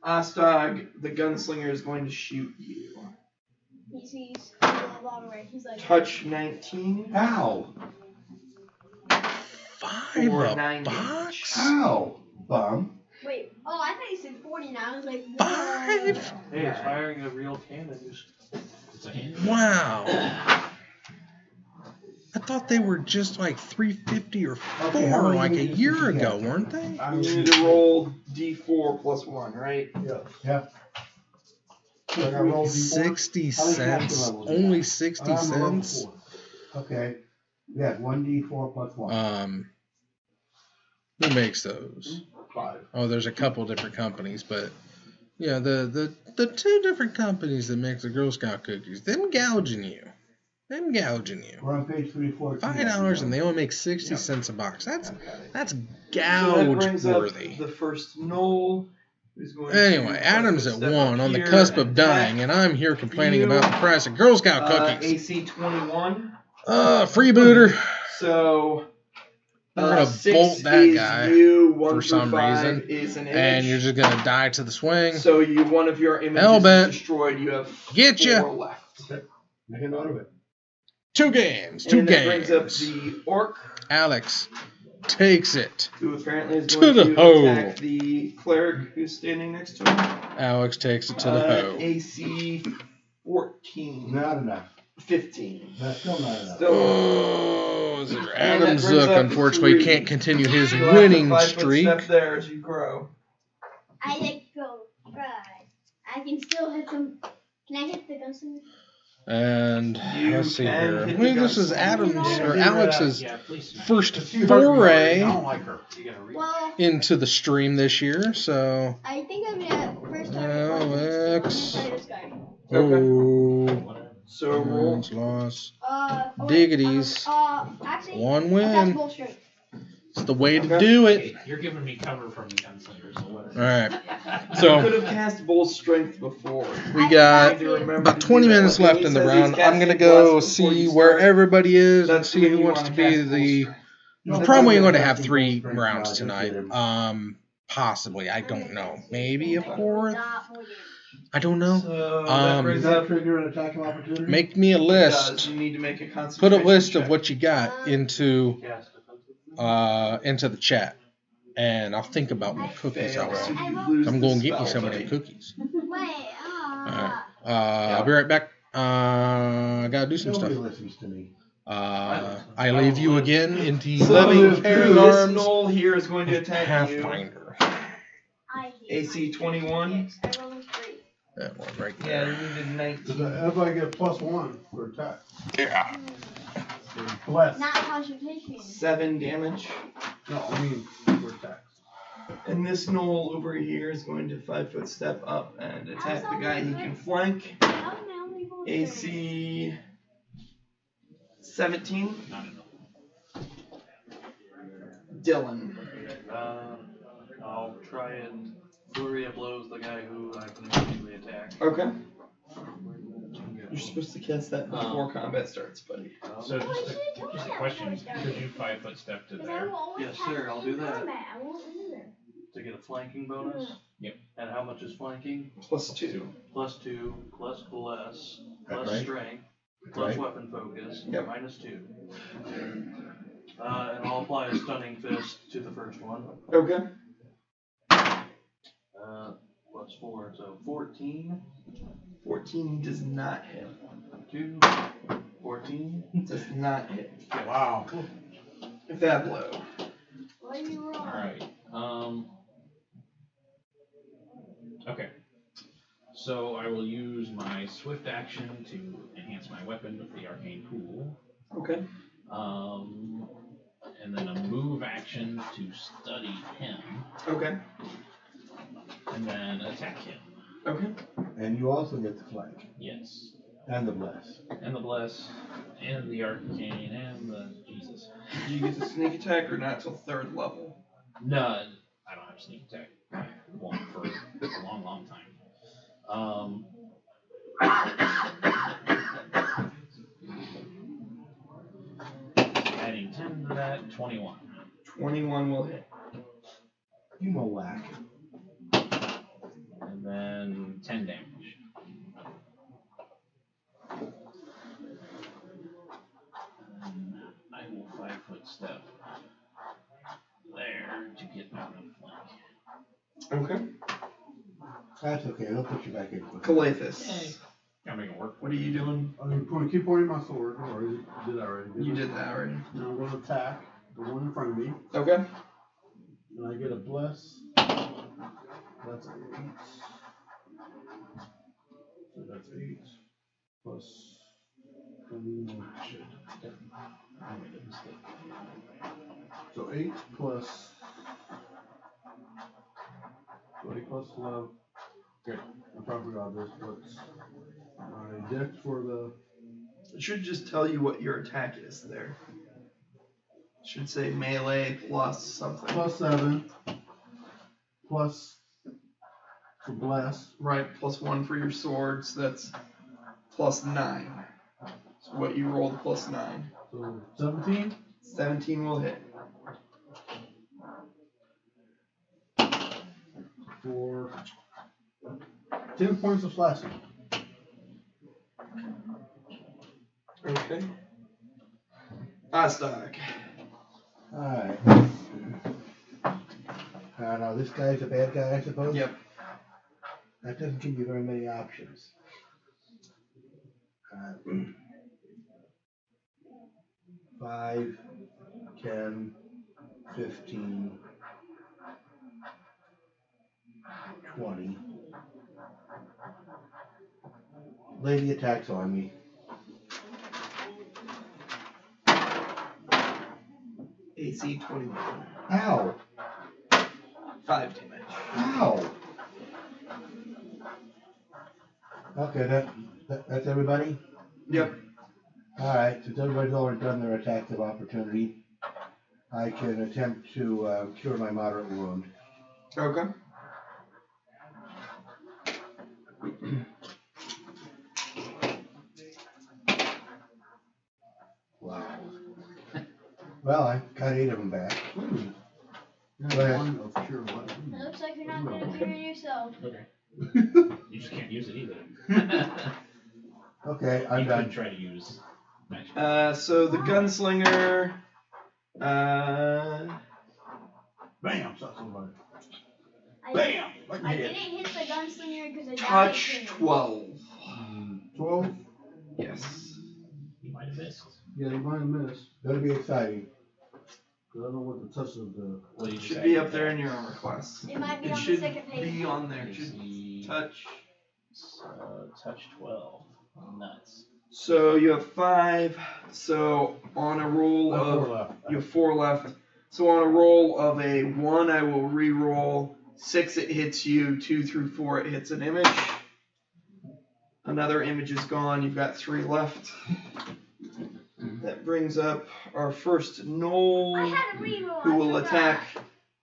Ostag, the gunslinger, is going to shoot you. He sees the bottom right. He's like, Touch 19 Ow! 5 for a 9 box? damage. Ow! Bum. wait, oh, I thought he said 49. I was like, 5? Hey, it's firing a real cannon. It's a hand. Wow. I thought they were just like 350 or 4 Okay, how many like a meters year did you ago, get? weren't they? You need to roll D4 plus 1, right? Yeah. So I rolled D4. 60 How many caster cents. levels you Only got? 60 I'm level cents. 4. Okay. Yeah, 1d4 plus 1. Who makes those? 5. Oh, there's a couple different companies, but yeah, the 2 different companies that make the Girl Scout cookies, them gouging you. We're on page 314. $5 and they only make 60 cents a box. That's So that gouge brings up worthy. the first Knoll, who's going to Anyway, Adam's at step 1 up on the here cusp of and dying, attack. and I'm here complaining You, about the price of Girl Scout cookies. AC 21. Freebooter. So We're gonna 6 bolt that is guy you, 1 for through some 5 reason, is an image. and you're just gonna die to the swing. So you one of your images Hellbent. is destroyed. You have Get 4 ya. left. Make a note of it. 2 games. 2 And that brings up games. the orc, Alex takes it. who apparently is To going the to hoe. attack the cleric who's standing next to him. Alex takes it to the hoe. AC 14. Not enough. 15. That's still not enough. Still, Oh, Sir that Adam brings Zook up unfortunately 3. can't continue his you'll have to winning 5-foot streak. step there as you grow. I like go right. I can still hit them. Can I hit the gunslinger? And You let's see can here. hit Well, the this is gunslinger. Adam's or Yeah, Alex's Yeah, please. first She hurt me already. foray I don't like her. You gotta read. Well, into the stream this year. So, I think I'm gonna first time Alex. play this guy. Oh, So roll. wins, loss. Oh, wait, Diggities. Actually, One that's win. bull strength. It's the way to Okay. do it. Okay, you're giving me cover from the gunslinger, so what? All right. You So could have cast Bull Strength before. we got You remember about to 20 do that. minutes When left he in the says he's round. I'm gonna casting go Bless before see you where start, everybody is and that's see when who you wants wanna to be cast Bull the. Strength. We're That's probably okay. going to have Casting 3 full strength rounds now, tonight. just Possibly. I don't know. Maybe a 4th. Not more damage. I don't know. So that Um, brings Does that up. trigger an attack of opportunity? Make me a Does. list. You need to make a Put concentration a list check. of what you got into Cast defensive. into the chat, and I'll think about what cookies I Fails. So want. you lose I'm the going to get me spell, some of them buddy. cookies. Wait, Alright. I'll be right back. I gotta do some Nobody stuff. listens to me. I leave you again into So loving care and this arms. knoll here is going to attack Pathfinder. I hate AC 21. I rolled a 3. That one right you. there. Yeah, you needed 19. Does everybody get +1 for attack? Yeah. Bless. Not concentration. 7 damage. No, I mean for attacks. And this knoll over here is going to 5-foot step up and attack the guy he can flank. How did I only roll a 3? AC 17. Not enough. Dylan. I'll try and flurry of blows the guy who I can immediately attack. Okay. You're supposed to cast that before combat starts, buddy. So Oh, just you should've told a me question. that before we Could you 5-foot step to Because I there? will always Yes, have sir, I'll it do in that. combat. I won't do that. To get a flanking bonus? Yep. And how much is flanking? +2. +2, plus bless, plus right. strength, plus Right. weapon focus, Yep. -2. And I'll apply a stunning fist to the first one. Okay. +4, so 14. 14 does not hit. 2, 14. Does not hit. Wow. That blow. What do you roll? Alright. Okay. So I will use my swift action to enhance my weapon with the arcane pool. Okay. And then a move action to study him, Okay. and then attack him. Okay. And you also get the flank Yes. and the bless. And the bless, and the arcane, and the Jesus. Do you get the sneak attack or not till 3rd level? No, I don't have sneak attack. I won't for a long, long time. Adding 10 to that, 21. 21 will hit. You know whack. And then 10 damage. And I will 5-foot step there to get out of flank. Okay. That's okay. They'll put you back in quick. Calathus. Gotta make it work. What are you doing? Keep pointing my sword. Or you did that already. You did that already. Now I'm gonna attack the one in front of me. Okay. And I get a bless. That's 8. So that's 8. Plus. Shit. I made a mistake. So 8 plus. So 8 plus 12. Good. I probably got this, but my dex for the. It should just tell you what your attack is there. It should say melee plus something. +7. Plus. For bless. Right, +1 for your sword, so that's +9. So what you rolled +9. So 17. 17 will hit. For 10 points of slashing. Okay. Aztag. Alright. Now this guy's a bad guy, I suppose? Yep. That doesn't give you very many options. 5, 10, 15, 20. Lady attacks on me. AC 21. Ow! 5 damage. Ow! Okay, that's everybody? Yep. Alright, since everybody's already done their attacks of opportunity, I can attempt to cure my moderate wound. Okay. Wow. Well, I got 8 of them back. Go ahead. One of pure blood. It looks like you're not gonna cure yourself. Okay. You just can't use it either. Okay, I'm you done. could try to use magic. So the gunslinger. Bam! Shot somebody. I, Bam! Like I me. didn't hit the gunslinger because I Touch died. 12. 12. Yes. You might Might have missed. Yeah, you might have missed. Gonna be exciting. Cause I don't know what the touch of the. Well, you It just should add be your up there in attack. your armor class. It might be It on the should second page. be on there. You Should see, touch. touch 12. Nuts. So you have 5. So on a roll Four of left. you have 4 left. So on a roll of a 1, I will re-roll. 6, it hits you. 2 through 4, it hits an image. Another image is gone. You've got 3 left. That brings up our first Knoll, I had a reroll. who I will forgot. attack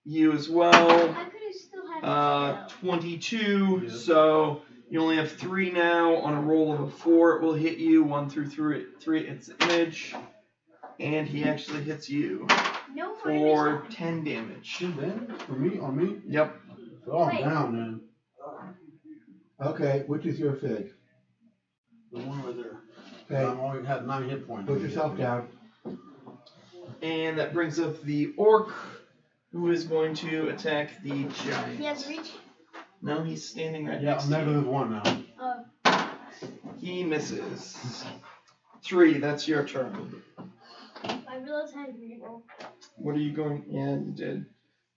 you as well. I could have still had it. 22. Yeah. So you only have 3 now. On a roll of a 4, it will hit you. 1 through 3, it's the image. And he actually hits you No more for image. 10 damage. Shit, then? For me? On me? Yep. Oh, I'm Wait. down, man. Okay, which is your fig? The one right there. Okay, I only had 9 hit points. put yourself down. And that brings up the orc, who is going to attack the giant. He has reach. No, he's standing right Yeah, next I'm to you. -1 now. He misses. 3, that's your turn. I realized I had a reroll. What are you going? Yeah, you did.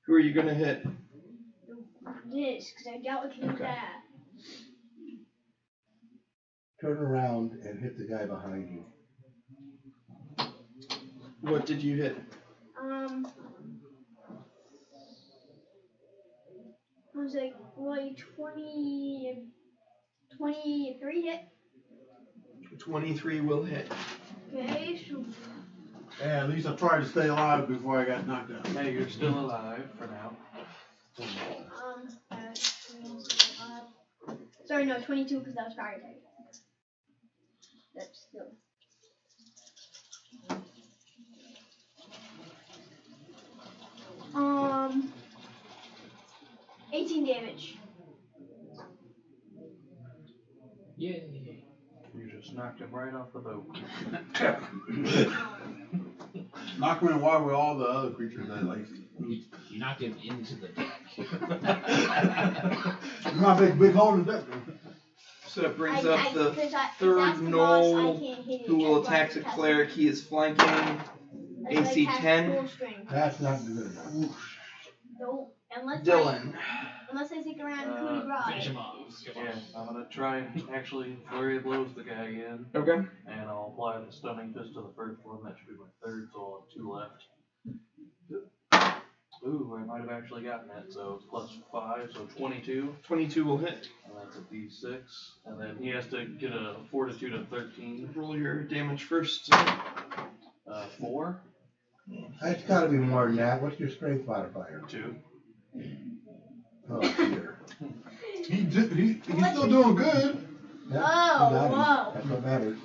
Who are you going to hit? This, because I doubt we can do Okay. that. Turn around and hit the guy behind you. What did you hit? Was like, 23 hit? 23 will hit. Okay, so Hey, at least I tried to stay alive before I got knocked out. Hey, you're still alive for now. sorry, no, 22 because that was fire type. That's still. Um, 18 damage. Yay. You just knocked him right off the boat. Knock me in while with all the other creatures that like. You knocked him into the deck. My big hole in the deck. So that brings I- up I- the 'cause I- 'cause that's third the boss, I Knoll, can't hit it. who will That's why attack I the cast cleric. He is flanking. That's why I AC cast 10. full strength. That's not good enough. Don't, unless Dylan. unless I stick around coup de grace. Finish him off. Come on. Yeah, I'm gonna try and actually flurry of blows the guy again, Okay. and I'll apply the stunning fist to the first one. That should be my third, so I'll have 2 left. Ooh, I might have actually gotten it. So it's +5, so 22, 22 will hit. and that's a D6. And then he has to get a fortitude of 13. Roll your damage first. 4, That's gotta be more than that. What's your strength modifier? 2. Oh, dear. He's still doing good. Yep, Oh, you got him. whoa. That's what matters.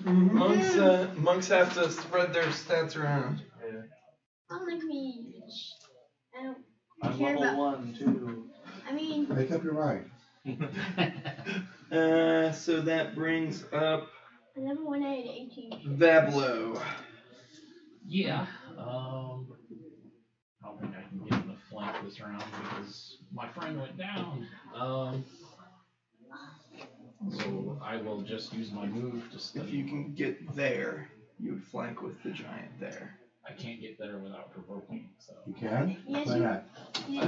Monks have to spread their stats around. Yeah. I don't like me. I don't I'm care level about. 1 too. I mean, Make up your mind. So that brings up I never went at 18. Vablo. Yeah. I don't think I can get him to flank this round because my friend went down. So I will just use my move to If study. you can get there, you would flank with the giant there. I can't get there without provoking, so. You can? Yes, Why you- not?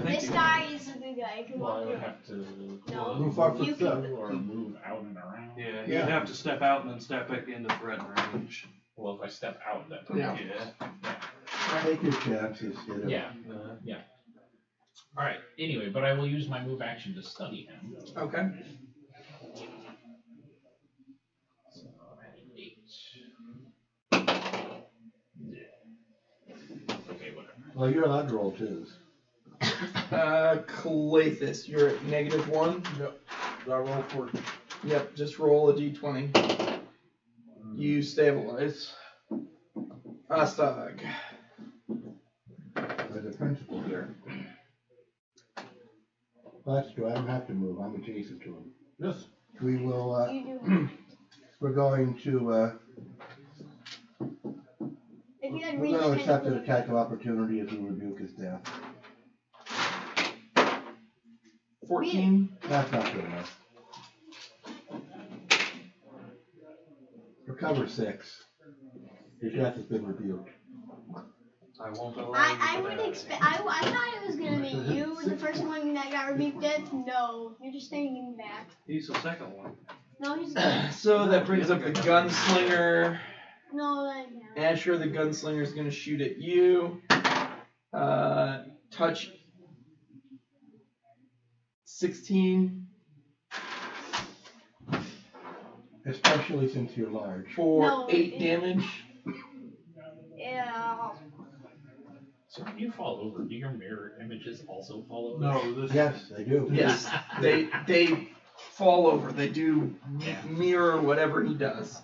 This guy is a good guy. Come Well, I on. would have to No. Move 5 You foot step. can- or move out and around. Yeah, Yeah. you'd have to step out and then step back into threat range. Well, if I step out, that Yeah. Take your chances. You know. Yeah. All right. Anyway, but I will use my move action to study him. Okay. So I had an 8. Okay, whatever. Well, you're allowed to roll twos. Calathus, you're at -1. Yep. I roll for Yep, just roll a d20. You stabilize. Astag. There's a principle here. Well, that's true. I don't have to move. I'm adjacent to him. Yes. We will, You do. we're going to, If you had we're reach, going to kind accept of an attack of opportunity as we rebuke his death. 14. That's not good enough. Recover 6. Your death has been revealed. I won't allow you I to would have expect. I thought it was gonna be you, the first one that got rebuked death. No, you're just standing back. He's the second one. No, he's So that brings up the gunslinger. no, that didn't count. Asher, the gunslinger, is going to shoot at you. Touch 16 Especially since you're large. for No, 8 it- damage. Yeah. So when you fall over, do your mirror images also fall over? No, this. Yes, they do. Yes, they fall over. They do mirror whatever he does.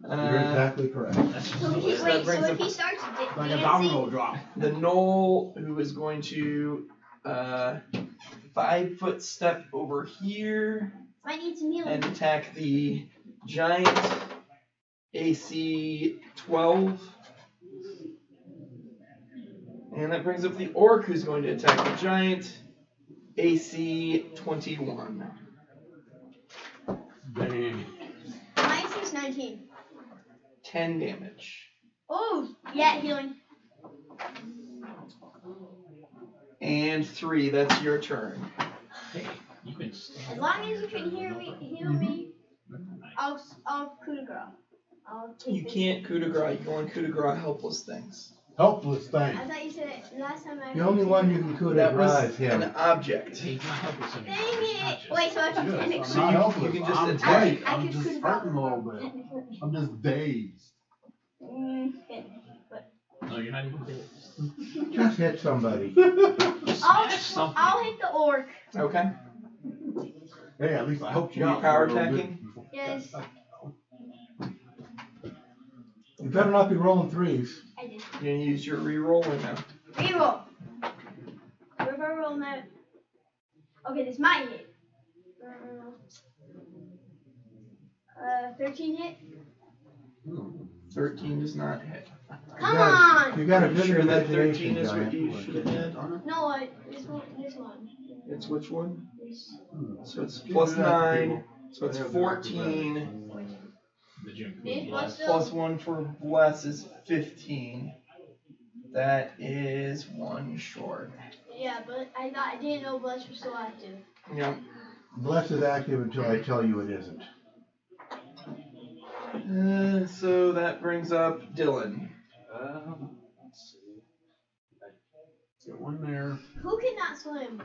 You're exactly correct. That's just So the he, list. wait, brings so up- if he starts Like a domino drop. The knoll, who is going to 5-foot step over here I need to kneel. and attack the giant AC 12. And that brings up the orc, who's going to attack the giant AC 21. Dang. My AC is 19. 10 damage. Oh, yeah, healing. And 3, that's your turn. Hey, you can stand As long as you can heal me, I'll coup de grace. I'll take You this. can't coup de grace, you can only coup de grace helpless things. Helpless thing. I thought you said it last time I. The only one you can coup de That grace was is him. an object. He's not helpless Dang anymore. He's it! conscious. Wait, so I can Yes, technically. I'm So not you helpless. can just I'm attack. great. I I'm could just coup de hurting a little grace. bit. I'm just dazed. Okay. No, you're not even dead. Just hit somebody. Something. I'll hit the orc. Okay. Hey, at least I helped you Are you out. power a little bit attacking? before- Yes, You better not be rolling threes. I did. You're gonna use your reroll or no? Reroll. We're gonna roll now. Okay, this might hit. 13 hit. 13 does not hit. Come on! You got a Are you good sure that imagination, 13 is what giant. you should have had? No, this one. It's which one? This. So it's plus 9, so it's 14, Did you include This bless? was plus 1 for bless is 15. That is 1 short. Yeah, but I didn't know Bless was still active. Yep. Bless is active until I tell you it isn't. So that brings up Dylan. Let's see. Get one there. Who cannot swim?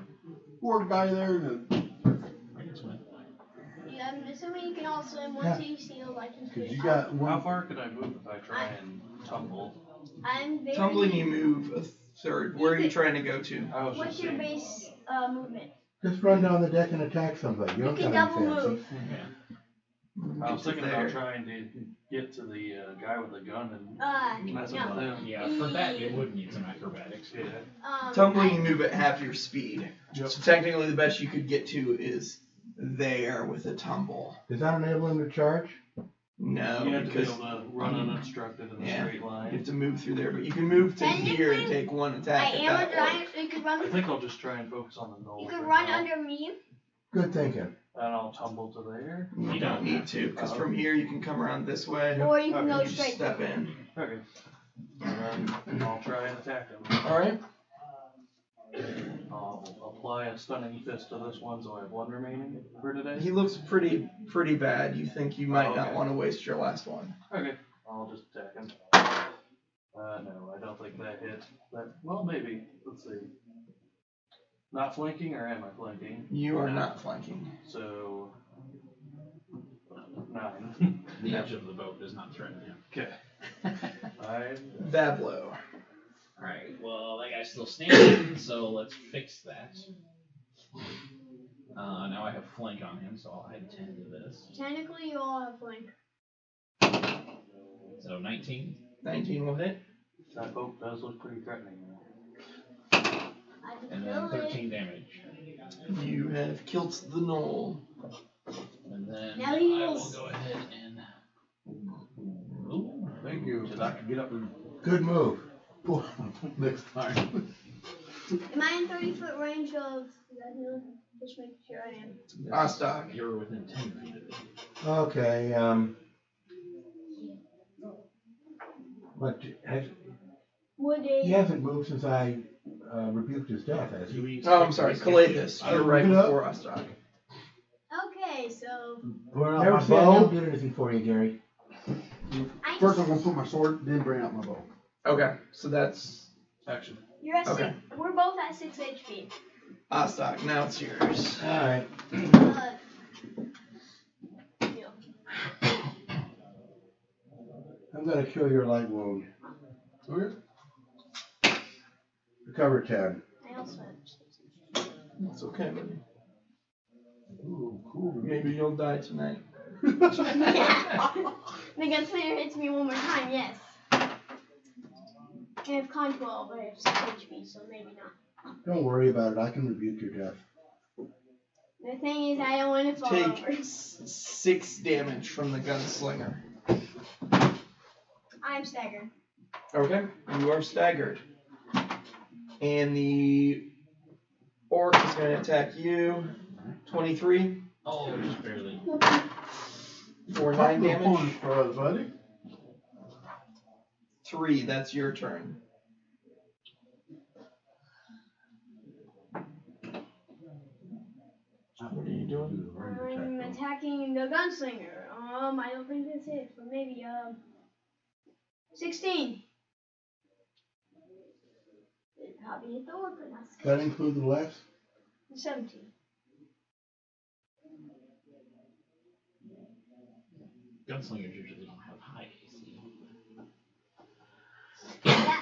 Poor guy there. I can swim. Yeah, I'm assuming you can all swim once you seal like you Cause you can. got How one. far could I move if I try and tumble? I'm very. Tumbling, you move a third. Where are you trying to go to? I was What's just your saying. base movement? Just run down the deck and attack somebody. You You don't can got double any fancy. move. I was thinking There. about trying to get to the guy with the gun and mess with No. him. Yeah, for that you would need some acrobatics. Yeah. Tumbling, you move at half your speed. Yep. So technically, the best you could get to is there with a tumble. Does that enable him to charge? No, You have to be because able to run unobstructed in a Yeah. straight you line. have to move through there. But you can move to here and take one I attack. at am a that giant, so you could I run. think I'll just try and focus on the knoll. You for could run now. under me. Good thinking. And I'll tumble to there. point. You don't need to, because from here you can come around this way. Or you can and go you just straight. step in. Okay. And then I'll try and attack him. All right. I'll apply a stunning fist to this one, so I have 1 remaining for today. He looks pretty bad. You think you might not Okay. want to waste your last one. Okay, I'll just attack him. No, I don't think that hit. Well, maybe. Let's see. Not flanking, or am I flanking? You are not flanking. So 9. The edge of the boat does not threaten you. Okay. 5. Vablo. Alright, well, that guy's still standing, so let's fix that. Now I have flank on him, so I'll add 10 to this. Technically, you all have flank. So 19. 19 will hit. That boat does look pretty threatening now. I can And then kill 13 it. damage. You have killed the knoll. And then Now I he will heals. go ahead and... Ooh. Thank you. So I can get up and Good move. next time. Am I in 30-foot range of that hill? Just making sure I am. Ostok. You're within 10 feet of it. Okay, But Would he they? hasn't moved since I rebuked his death, has he? Oh, I'm sorry, Calathus. You're right before Ostock. Okay, so Bring out Never my said I don't bow. do anything for you, Gary. I First I'm gonna put my sword, then bring out my bow. Okay, so that's Action. you're at Okay. we're both at 6 HP. Ostock. Now it's yours. Alright. Yeah. I'm gonna cure your light wound. Okay. Recover 10. I also have It's okay, buddy. Ooh, cool. Maybe you'll die tonight. The gunslinger hits me one more time, yes. I have con 12, but I have 6 HP, so maybe not. Don't worry about it. I can rebuke your death. The thing is, I don't want to fall Take over. 6 damage from the gunslinger. I'm staggered. Okay, you are staggered. And the orc is going to attack you. 23 Oh, just barely. for 9 damage. Punch for us, buddy. 3, that's your turn. What are you doing? I'm attacking the gunslinger. I don't think this hits, but maybe 16. It probably hit the orc, but not That include the left? 17. Gunslingers usually don't have high AC.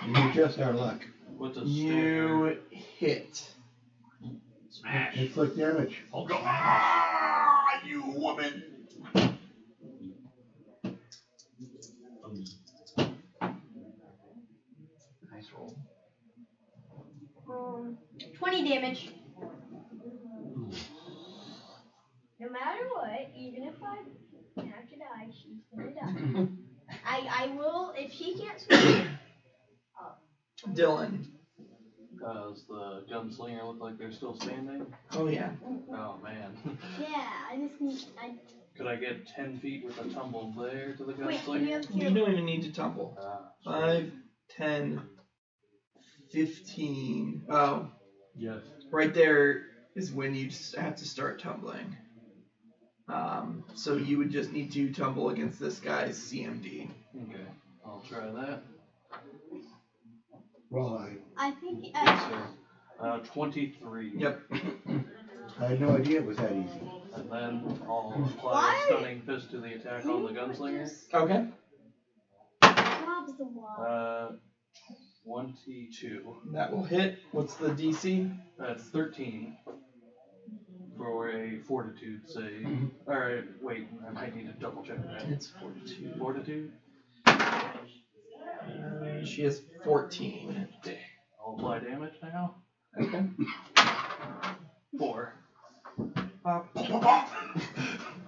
You just our luck. What's a You hit. Smash. Inflict damage. Hulk smash. Ah, you woman. Nice roll. 20 damage. No matter what, even if I have to die, she's gonna die. I will, if she can't swim. Dylan. Does the gunslinger look like they're still standing? Oh, yeah. Oh man. Yeah, I just need, Could I get 10 feet with a tumble there to the wait, can gunslinger? you have You don't even need to tumble. 5, 10, 15. Oh, Yes. right there is when you just have to start tumbling. So you would just need to tumble against this guy's CMD. Okay, I'll try that. Right. I think, Yes, sir. 23. Yep. I had no idea it was that easy. And then I'll apply Why? a stunning fist to the attack on the gunslinger. Okay. Bob's the wall. 22. That will hit. What's the DC? That's 13 for a fortitude save. Alright, wait, I might need to double check that. It's 42. Fortitude? She has 14. I'll apply damage now. Okay. 4.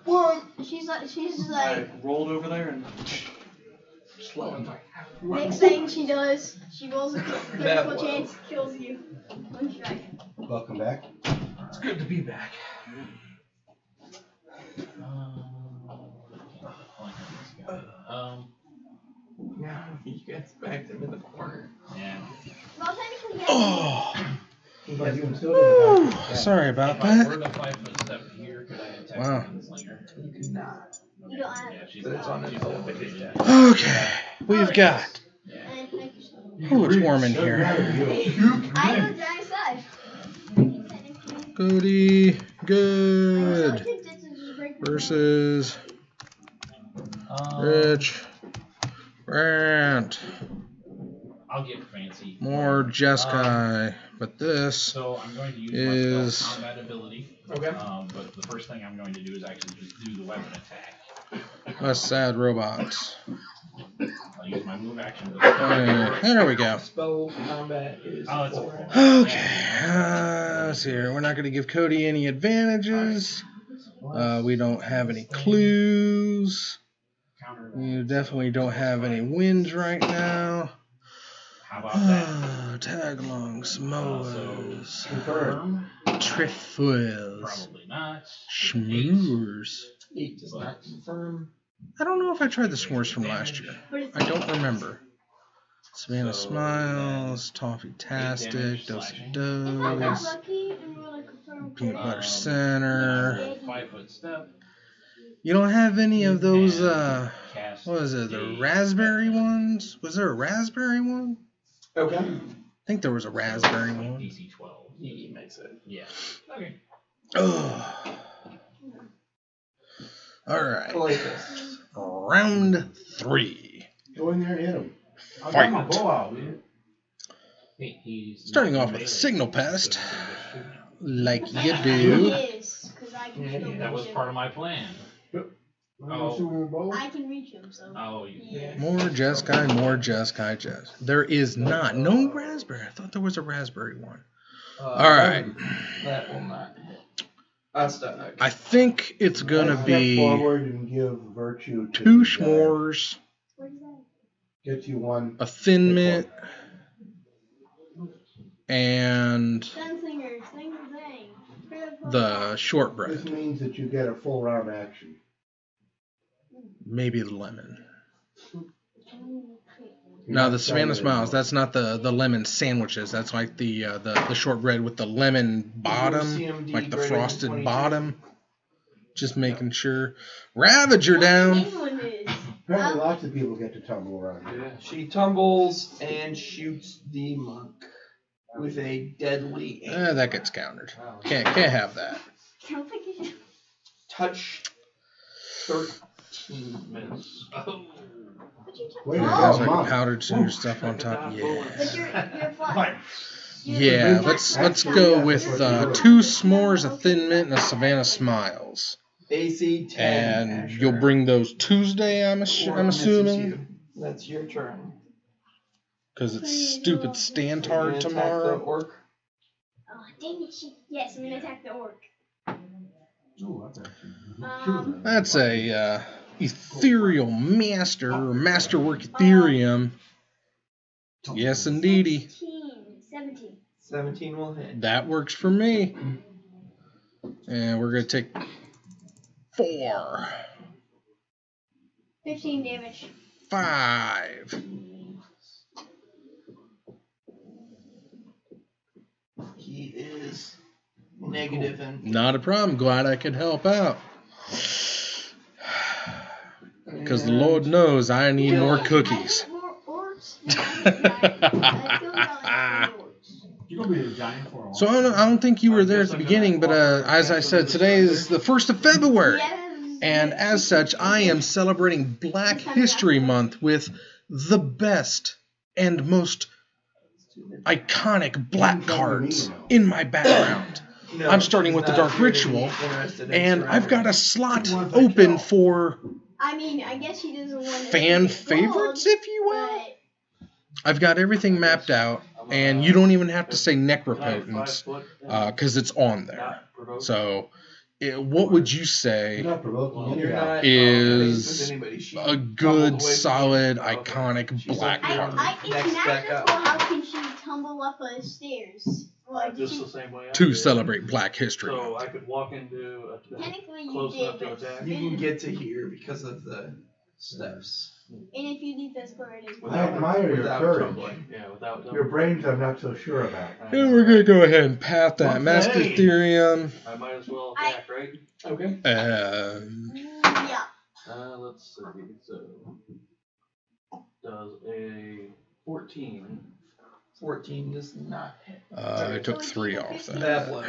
What? She's I like, rolled over there and Slow and next thing she does, she rolls a That critical was- chance, kills you. One strike. Welcome back. It's good to be back. Yeah, you guys backed him in the corner. Yeah. Well, technically, yeah. Oh, But you can still get it back. sorry about If I were that. to 5'7" here, could I attack Wow. the gunslinger? You could not. You don't have. Yeah, she's But it's on she's its own elevated. page. Okay, we've got. Yeah. And thank you. Oh, it's warm in here. I have a giant size. Goody, I good. think this is just break- Versus Rich, Grant, I'll get fancy. more Jeskai. But this So I'm going to use is- my spell combat ability. Okay. But the first thing I'm going to do is actually just do the weapon attack. West Side Robots. I'll use my move action. There we go. Spell combat is Oh, it's a 4. Okay, let's see here. We're not going to give Cody any advantages. We don't have any clues. You definitely don't have any wins right now. How about that? Tagalong, Samoas, confirm. Trefoils, Probably not. Schmoors. 8 does not confirm. I don't know if I tried the s'mores from last year. But it's I don't remember. Savannah So, Smiles, Toffee-tastic, damage Dosey If I'm not Dose, lucky and we're like confirm Peanut Butter Um, Center. 5-foot step. You don't have any of those, and cast what was it, the Daze raspberry at them. ones? Was there a raspberry one? Okay. I think there was a raspberry Like one. DC 12. He makes it. Yeah. Okay. Ugh. Alright. Calathus. Round 3. Go in there and hit him. I Fight. got my bow out, man. Hey, he's Starting not off with melee, Signal so Pest. he can just shoot him. Like you He do. is, because I can Yeah, still yeah. That was reach part him. of my plan. I'm gonna shoot him with a bow. I can reach him, so. Oh, you. Yeah. More Jeskai, more Jeskai, Jess. There is not. No raspberry. I thought there was a raspberry one. Alright. That will not hit. That's done. I think it's gonna Step be forward and give virtue to 2 the guy. s'mores, What is that? Get you one. a Thin Mint, and Gunslingers, thing thing. the shortbread. This means that you get a full round action. Maybe the lemon. You're No, not the Savannah selling it Smiles. That's not the lemon sandwiches. That's like the shortbread with the lemon bottom, CMD like the greater than frosted 22. bottom. Just making sure. Ravager down. Anyone is. Apparently, lots of people get to tumble around here. Yeah. She tumbles and shoots the monk with a deadly aim. That gets countered. Can't have that. I don't think you should. Touch 13. Miss. Oh. But you took. Wait a You minute. guys Oh, like Mom. powdered sugar stuff on top. But Yeah. you're fine. Yeah. Let's go with 2 s'mores, a Thin Mint, and a Savannah Smiles. AC 10. And Asher. you'll bring those Tuesday, I'm Or assuming, misses you. That's your turn. because it's stupid You're Stantard gonna attack the tomorrow. orc. Oh, dang it. Yes, I'm going to attack the orc. Ooh, that's actually. That's a ethereal master or masterwork Ethereum. Yes, indeedy. 17. 17 will hit. That works for me. And we're gonna take 4, 15 damage. 5. He is negative and Not a problem. Glad I could help out. Because the Lord knows I need more cookies. I get more orcs. I feel like orcs. You're gonna be a giant for a while. So I don't think you were there at the beginning, but as I said, today is the 1st of February. Yes. And as such, I am celebrating Black History Month with the best and most iconic black cards in my background. No, I'm starting he's with the not Dark really Ritual, interested in and I've got a surrendering. slot open for I mean, I guess he doesn't want to. fan favorites, if you will. But I've got everything mapped out, and you don't even have to say Giant 5 Necropotence, foot. because it's on there. Not provoked. So, what would you say You're not provoking You're anyhow. not is with anybody. She a tumbled good, away from solid, you. iconic She's black up here. card? it's Next back magical. up. How can she tumble up a stairs? Like, Just the same way I To did. celebrate Black History So Month. I could walk into a technically you close did, enough to but attack. You can get to here because of the steps. and if you leave this card, it's I admire your Without courage. tumbling. Yeah, without Your brains, I'm not so sure about. And we're going to go ahead and pat that What's Master that? Ethereum. I might as well attack, right? Okay. Yeah. Let's see. So does a 14. 14 does not hit. I took 3 off That that. blow.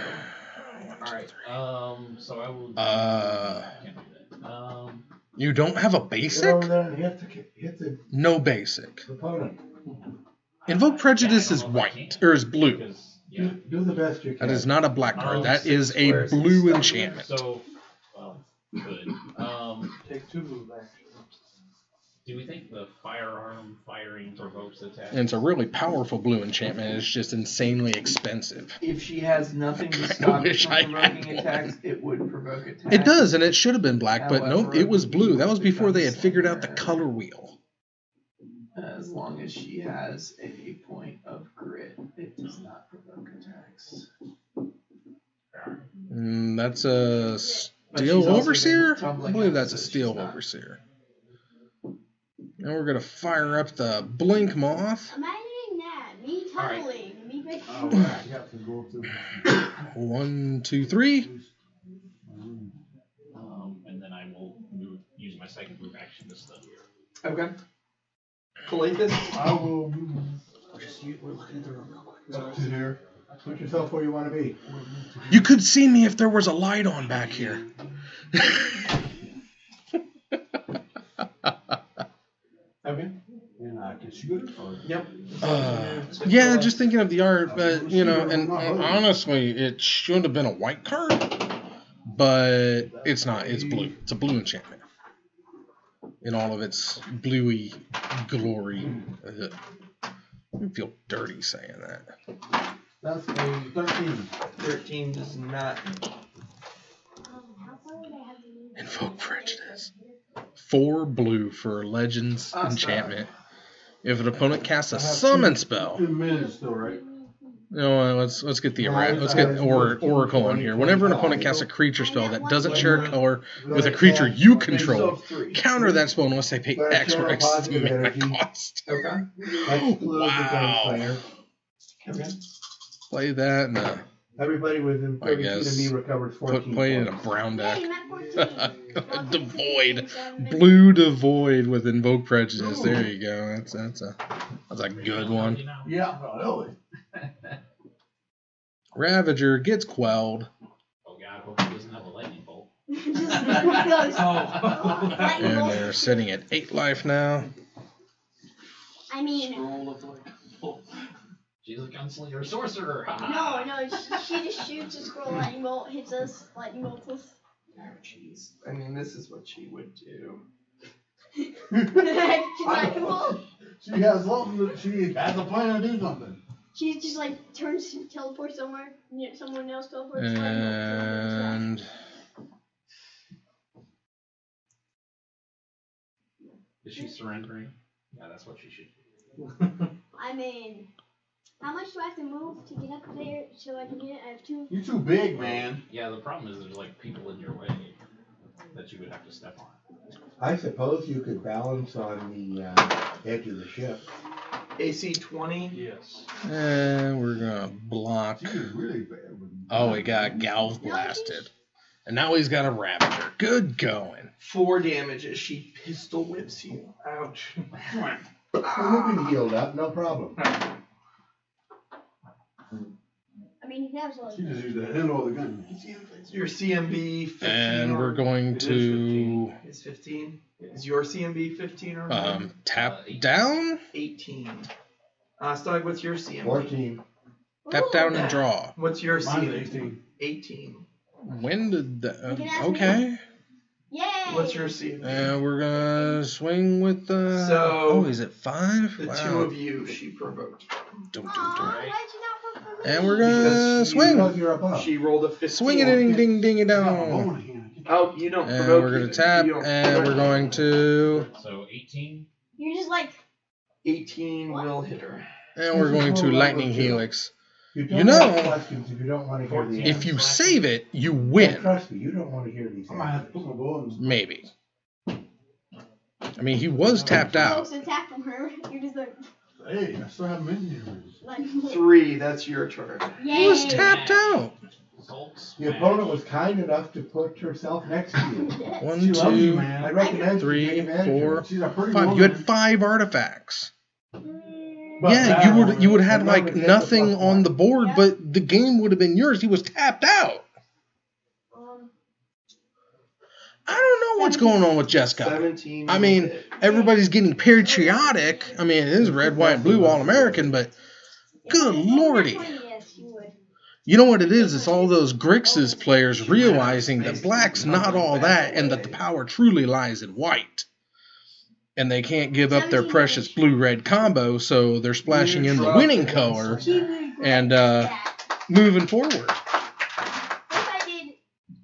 Alright, so I will. Can't do that. You don't have a Get basic? over there and hit the No basic. opponent. Invoke Prejudice is white, or is blue. Because, yeah. Do the best you can. That is not a black card. That 6 is a squares blue and stuff. enchantment. So, well, good. Take 2 move actions. Do we think the firearm firing provokes attack? And it's a really powerful blue enchantment. It's just insanely expensive. If she has nothing to I stop it wish from I had provoking one. attacks, it would provoke attacks. It does, and it should have been black, but nope, However, it was blue. That was before they had because figured out the her- color wheel. As long as she has a point of grit, it does not provoke attacks. That's a But Steel she's also Overseer? been tumbling I believe up, that's a so she's Steel not- Overseer. And we're going to fire up the Blink Moth. Imagining that, me tunneling, me making. Oh, right. You have to go to. 1, 2, 3. And then I will use my second move action to stun here. Okay. Calathus. I will move We're looking at the room real quick. Up to there. Put yourself where you want to be. You could see me if there was a light on back here. Okay. And I can shoot it. Or... Yep. Yeah, just thinking of the art, but you know, and honestly, it should have been a white card, but it's not. It's blue. It's a blue enchantment in all of its bluey glory. I feel dirty saying that. That's a 13. 13 does not. How far would I have to move? Invoke Prejudice. 4 blue for Legends enchantment. If an opponent casts a summon spell, 2 minutes still, right? you know, let's get the let's get Oracle on here. Whenever an opponent casts a creature spell that doesn't share a color with a creature you control, counter that spell unless they pay X or X mana cost. Okay. Wow. Okay. Play that and Everybody within I 30 feet guess of me recovers 14 play it in a points. brown deck. Hey, I'm at 14. Devoid. Blue Devoid with Invoke Prejudice. There you go. That's a good one. Yeah, I know it. Ravager gets quelled. Oh god, hope he doesn't have a lightning bolt. Just goes. Lightning And bolt. they're sitting at 8 life now. I mean, She's a gunslinger sorcerer. no, she just shoots a scroll, lightning bolt, hits us, lightning bolt us. Oh, jeez. I mean, this is what she would do. Lightning bolt. She has something. She has a plan to do something. She just like turns, teleports somewhere, someone else teleports. And Is she surrendering? Yeah, that's what she should do. I mean, how much do I have to move to get up there so I can get it? I have 2. You're too big, man. Yeah, the problem is there's like people in your way that you would have to step on. I suppose you could balance on the edge of the ship. AC 20. Yes. and we're gonna block. She was really bad. Oh, he got Galv blasted. And now he's got a Ravager. Good going. 4 damage as she pistol whips you. Ouch. We'll be healed up, no problem. I mean, he has like. She just used the handle of the gun. Your CMB 15. And we're going to Is 15? Is your CMB 15 or more? tap down, 18. Stag, what's your CMB? 14. tap down and draw. What's your Mine's CMB? 18. 18. When did that? You can ask me. Okay. Yay! What's your CMB? And we're gonna swing with the. So, oh, is it 5? The Wow. 2 of you, she provoked. Dum, dum, Aw, dum. why'd you not vote for me? And we're gonna swing. Because you're above. She rolled a 15. Swing it, ding, ding, ding, it Got my down. bone in hand. Oh, you don't And provoke. we're gonna even. tap, You don't and provoke. we're going to, So 18. You're just like. 18 will hit her. and we're going to lightning helix. You You don't know, ask questions if you don't want to hear the If you answers. save it, you And win. trust me, you don't want to hear these I might have to answers. put my bones. Maybe. I mean, he was tapped out. Close attack from her. You're just like. Hey, I still have minions. Lightning bolt. 3, that's your turn. Yay! He was tapped out. The opponent was kind enough to put herself next to you. 1, She loves you, 2, I man. recommend you 3, take advantage of 4, it. She's a pretty 5. woman. You had 5 artifacts. But Yeah, that you would have had the like moment hit nothing the on the board, Yeah. but the game would have been yours. He was tapped out. I don't know what's going on with Jessica. 17. I mean, will hit. everybody's getting patriotic. I mean, it is red, white, and blue, all American, but good lordy. Yes, you would. You know what it is? It's all those Grixis players realizing that black's not all that and that the power truly lies in white. And they can't give up their precious blue-red combo, so they're splashing in the winning color and moving forward.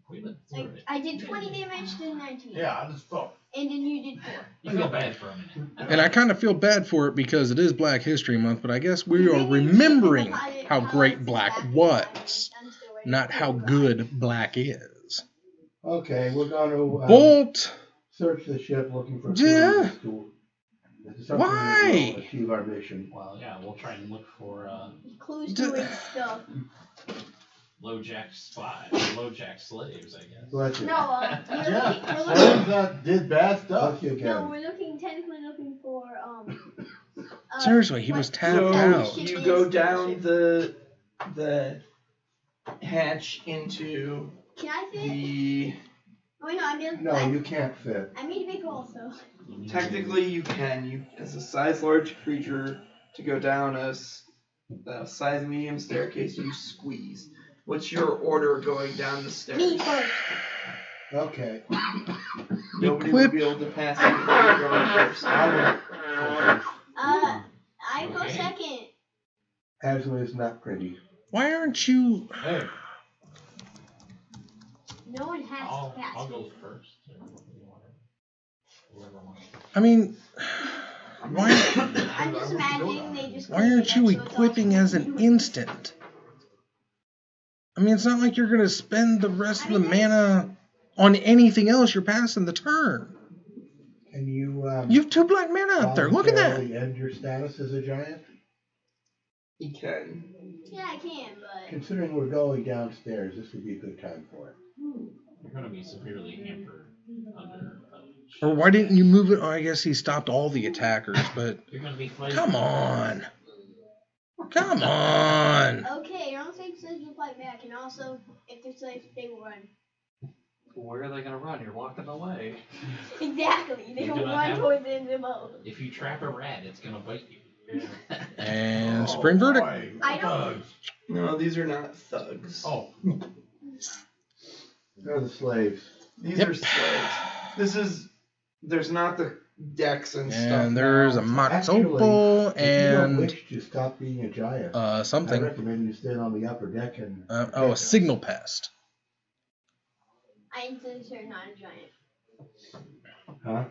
What if I did 20 damage to 19? Yeah, I just thought. And then you did 4. You feel bad for a minute. And I kind of feel bad for it because it is Black History Month, but I guess we are remembering how great black was, not how good black is. Okay, we're going to Bolt! search the ship looking for Yeah. clues to It's something that Why? will achieve our mission. Well, yeah, we'll try and look for Clues to his stuff. LoJack spies, LoJack slaves, I guess. Bless you. No, Yeah, we're slaves that did bad stuff. Bless you again. No, we're technically looking for Seriously, he was tapped So out. you go down the hatch into Can I fit? the. Oh wait, no, I mean. No, you can't fit. I mean to make also. Technically, you can. You, as a size large creature, to go down a size medium staircase, you squeeze. What's your order going down the stairs? Me first. Okay. Nobody will be able to pass anybody going first. I go Okay. second. Ashley is not pretty. Why aren't you? Hey, No one has to pass. I'll go me. first. Whoever wants. I mean, why? I'm just imagining they just. Why aren't you equipping as an instant? I mean, it's not like you're gonna spend the rest of the mana on anything else. You're passing the turn. Can you You have 2 black mana up there. Look at that. voluntarily end your status as a giant? You can. Yeah, I can, but. Considering we're going downstairs, this would be a good time for it. You're going to be severely hampered under. Or why didn't you move it? Oh, I guess he stopped all the attackers, but You're going to be fighting. come on. Come on. Okay, your own safe says you'll fight back, and also, if they're safe, they will run. Where are they gonna run? You're walking away. Exactly, they You will do not run have- towards the end of the boat. If you trap a rat, it's going to bite you. And spring verdict. I don't. No, these are not thugs. Oh, They're the slaves. These Yep. are slaves. There's not the decks and stuff. And there's a now. Matzopo If you don't and wish to stop being a giant, I something. recommend you stand on the upper deck and. A signal pest. I instantly turn not a giant. Huh?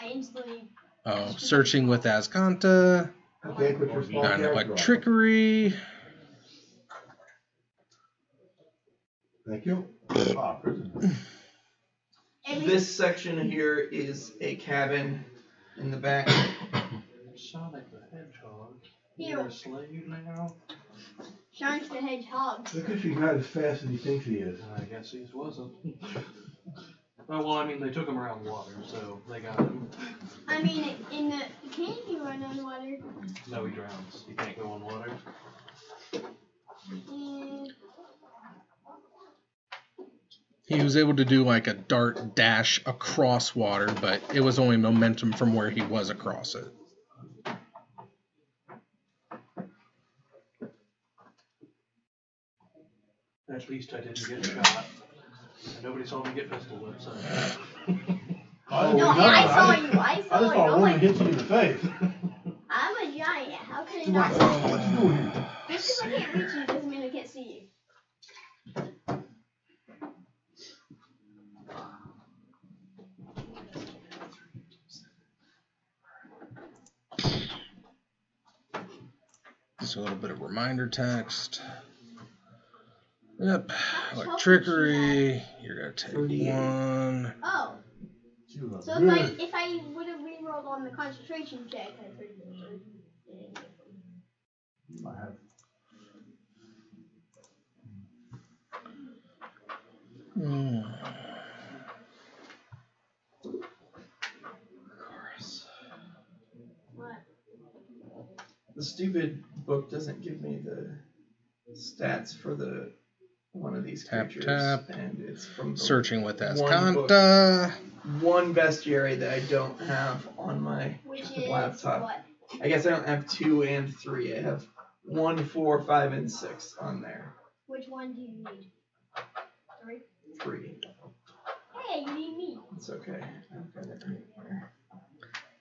I instantly. Oh, searching with Azcanta. Okay, put your small Got an character on. electrickery. Thank you. ah, prison. This section here is a cabin in the back. Sonic the Hedgehog. Here. You're a slave now? Sonic the Hedgehog. Look at he's not as fast as he thinks he is. I guess he wasn't. Oh, well, I mean, they took him around water, so they got him. I mean, can you run on water? No, he drowns. He can't go on water. Mm, He was able to do like a dart dash across water, but it was only momentum from where he was across it. At least I didn't get shot. Nobody saw me get pistol whipped, so. no, I saw you. I I saw just you. saw I'm one like, hit you in the face. I'm a giant. How could I What not see you? what you doing here? Just because I can't reach you doesn't mean I can't see you. Just a little bit of reminder text. Yep, electrickery. You're gonna take 38. one. Oh, She was so good. if I would have rerolled on the concentration check, I'd pretty good. I have Hmm. What? The stupid book doesn't give me the stats for the one of these Tap, creatures, tap. and it's from the Searching with One Azcanta. one bestiary that I don't have on my Which is laptop. what? I guess I don't have 2 and 3. I have 1, 4, 5, and 6 on there. Which one do you need? 3? 3. Hey, you need me. It's okay. I've got it right here.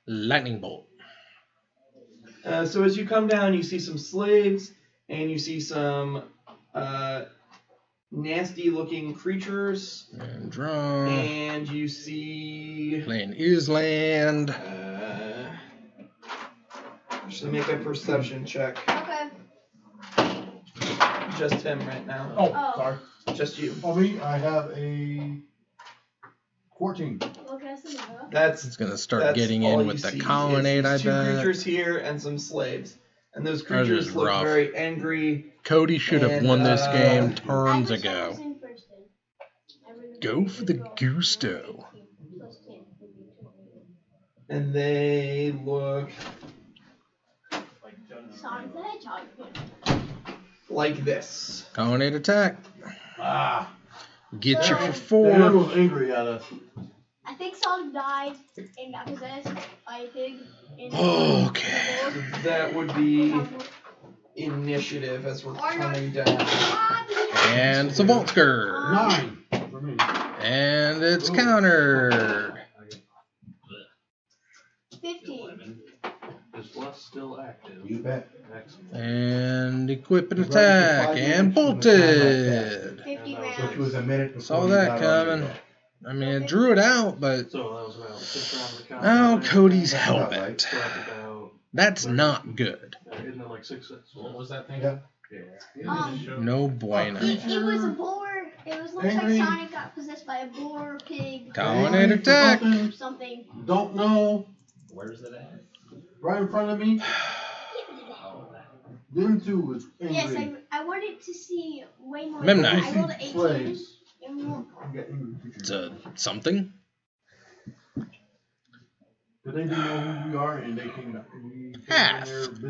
Lightning bolt. So as you come down, you see some slaves, and you see some nasty-looking creatures, And draw. and you see. Playing Island. Should make a perception check. Okay. Just him right now. Oh, sorry. Just you. For me, I have a 14. Okay, that's enough. That's It's gonna start getting in with the colonnade, I bet. Two creatures here and some slaves. And those creatures is look rough. very angry. Cody should have won this game turns I ago. was in first then. Go for the gusto. Plus 10. And they look Sonic the Hedgehog. like this. Colonnade attack. Ah. Get you for They're a 4. little angry at us. I think Sonic died and got possessed by a pig. Okay. That would be initiative as we're coming down. And it's a Voltsker. 9 for me. And it's countered. 15. Is Bless still active? You bet. Excellent. And equip an attack. And bolted. 50 Which rounds. was a minute before Saw you that got on your coming. deck. I mean, it drew it out, but So that was about 6 rounds of oh, combat. Cody's That's about right. helmet. So that's about, That's not good. isn't it like 6? What was that thing? Yeah. No bueno. It was a boar. It was looks Angry. like Sonic got possessed by a boar, pig, Colonnade attack. something. Don't know. Where's it at? Right in front of me. Them two was angry. Yes, I wanted to see way more. Memnite. I rolled an 18. Slaves. And more. You got angry It's creatures. something. But they do know who we are, and they can. Half.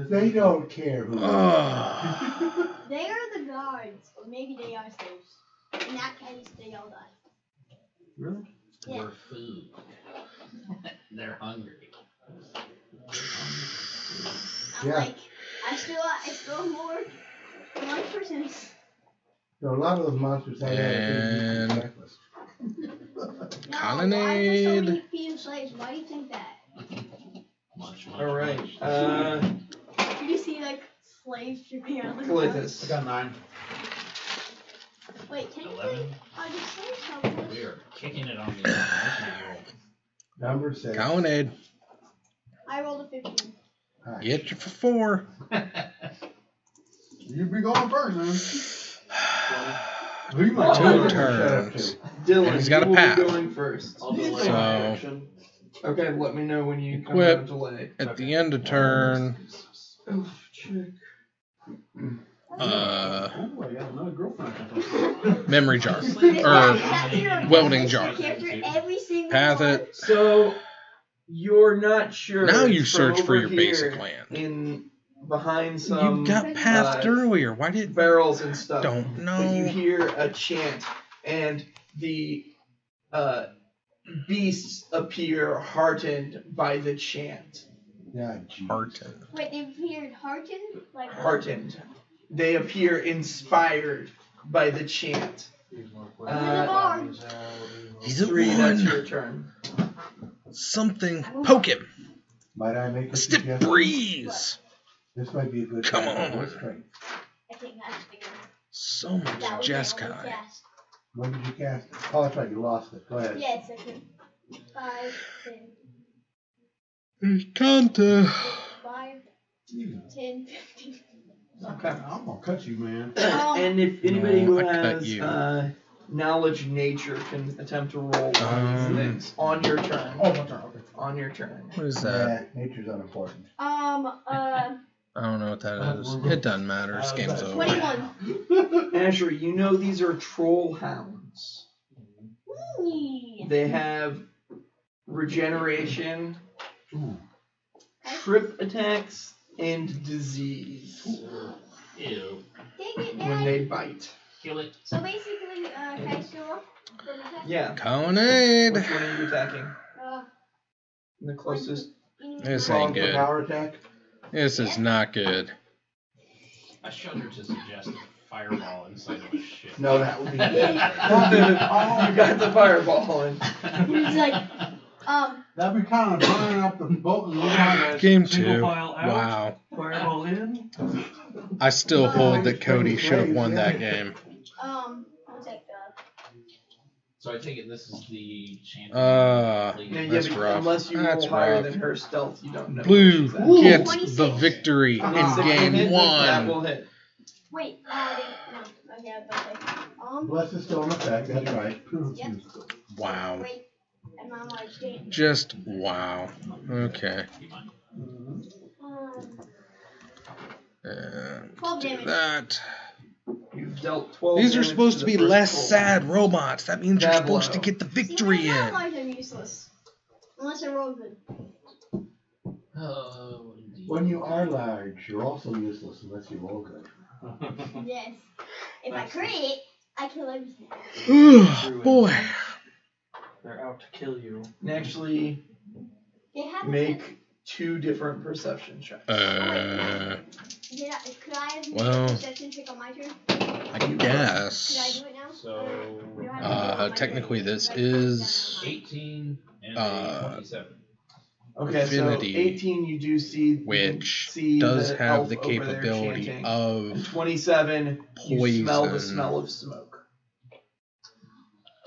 They don't care who. Oh. They are the guards, or maybe they are slaves. In that case, they all die. Really? Yeah. We're food. They're hungry. I'm Yeah. like, I still have more than one person. So a lot of those monsters have And- a breakfast. No, why are there so Colonnade. many female slaves? Why do you think that? Munch, munch, Alright. munch. Did you see like slaves dripping out of the Calitus. I got 9. Wait, technically, 11. are the slaves helpless? We are kicking it on the information roll. Number 6. Colonnade. I rolled a 15. Get you for 4. You be going first, man. We Two might Oh, turns. Dylan, And he's got a you will path. be going first. I'll delay So- my action. Okay, let me know when you come Equip. down to lay. At the end of turn. Oh, check. Oh, I got another girlfriend. Memory jar. Is Or that your welding jar. character every single Path one? it. So you're not sure. Now you from search for over your here basic land. In behind some You got pathed earlier. Why did? barrels and stuff. Don't But you know. hear a chant, and the beasts appear heartened by the chant. Yeah, geez. Barton. Wait, they appeared heartened? Like Heartened. They appear inspired by the chant. He's at 3, that's 1. your turn. Something. Poke him. Might I make A a stiff suggestion? breeze. This might be a good Come time for on. your strength. I think that's bigger. So much That was Jeskai. cast. When did you cast it? Oh, that's right, you lost it. Go ahead. Yeah, it's like 5, 10, Canta. 5, 10, 15. Okay. I'm gonna cut you, man. And if anybody No, who I cut has you. knowledge nature can attempt to roll on these things on your turn. Oh, my turn. Okay. On your turn. What is that? Yeah, nature's unimportant. I don't know what that is. It doesn't matter. This game's over. 21. Asher, you know these are troll hounds. Ooh. They have regeneration, Ooh. trip attacks, and disease Ew. Dang it, when Dad. they bite. Kill it. So basically, can I still roll for the attack? Yeah. Colonnade. Which one are you attacking? Uh, The closest. This Calling ain't for good. power attack? This is not good. I shudder to suggest a fireball inside of a ship. No, that would be. You got the fireball in. He's like, That'd be kind of burning up the boat and leaving Game Single 2. file out. Wow. Fireball in. I still hold that Cody should have won that game. I'll take So I take it this is the champion. Yeah, That's but rough. unless you That's roll higher rough. than her stealth, you don't know. Blue where she's at. gets 26. the victory in 26 will hit, game That will 1. hit. Wait, no. Okay, I was about to say. Bless is still in effect, that's right. Yep. Wow. Wait, and I'm like, damn. Just wow. Okay. Um, And 12 do damage. that. You've dealt 12 These are damage supposed to the be first less troll. sad robots. That means you're Diablo. supposed to get the victory See, my in. lives are useless. Unless I roll good. Oh, indeed. When you are large, you're also useless unless you roll good. Yes. If I crit, I kill everything. Ooh, boy. They're out to kill you. And actually They have make 2 different perception checks. could I have made well, a perception check on my turn? I Could I guess. do it now? So, We don't have to do it on my Technically turn. this Like, write it down is on mine. 18 and Uh, 27. Okay, Affinity, so 18 you do see, which see does the have elf the over there capability chanting. of And 27 you smell the poison. smell of smoke.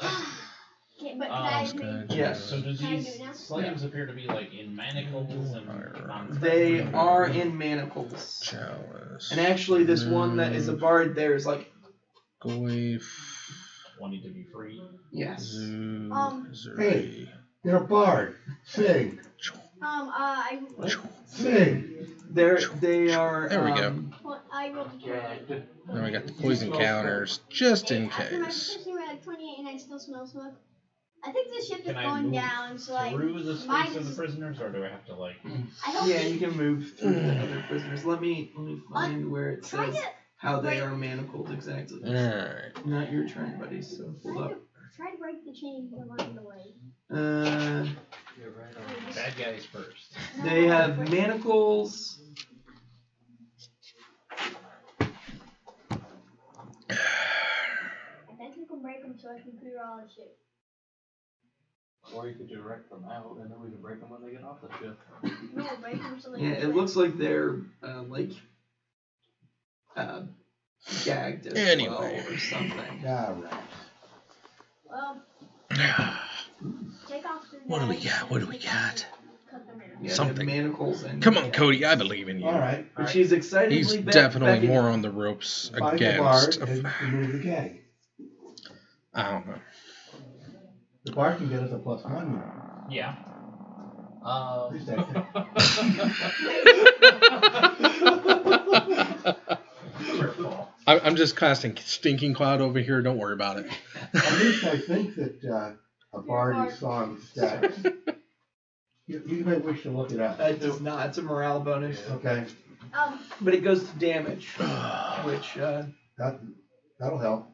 Okay, but could I have made... Yes. So do Can I these do it now? slaves appear to be like in manacles and They are in manacles. Chalice. And actually this one that is a bard there is like, Goyf. wanting to be free. yes. Zuri. You're a bard. Sing. I Sing. They are, There we go. I rolled a 28. Now we got the poison counters, just in After my case. perception, we're like 28 and I still smell smoke. I think the ship is Can I going move down, so like... through the mine space of the is- prisoners, or do I have to like? I don't yeah, think... you can move through the other prisoners. Let me find where it Try says to... how they break- are manacled exactly. Alright. Not your turn, buddy, so hold up. Try to break the chains along the way. You're right on. Bad guys first. They have manacles. I think you can break them so I can clear all the ship. Or you could direct them out, and then we could break them when they get off the ship. No, break them so they Yeah, can it looks like they're gagged as Anyway. well or something. Alright. Well, take off the What do we knives got? and What do we take off got? the- cut them in. Yeah, Something. They have manacles and Come on, Cody, I believe in you. Alright. But she's excitedly He's definitely beckoning. more on the ropes Find the bard against. and remove the gag. I don't know. The bard can get us a +1. Yeah. Please take it. I'm just casting Stinking Cloud over here. Don't worry about it. At least I think that a bard is on stats. You may wish to look it up. It does not. It's a morale bonus. Okay. But it goes to damage, which That'll help.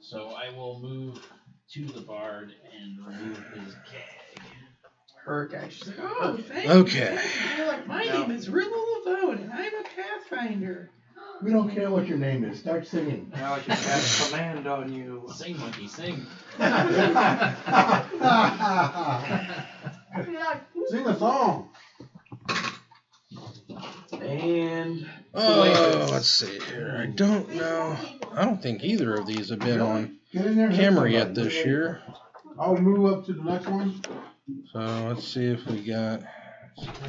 So I will move to the bard and remove his gag. Herc actually. Oh, thank Okay. you. My name is Riddle Lavone, and I'm a Pathfinder. We don't care what your name is. Start singing. Now I can cast command on you. Sing, monkey, sing. Sing a song. And Oh, let's see here. I don't know. I don't think either of these have been on Get in there and hit camera yet somebody. this year. I'll move up to the next one. So let's see if we got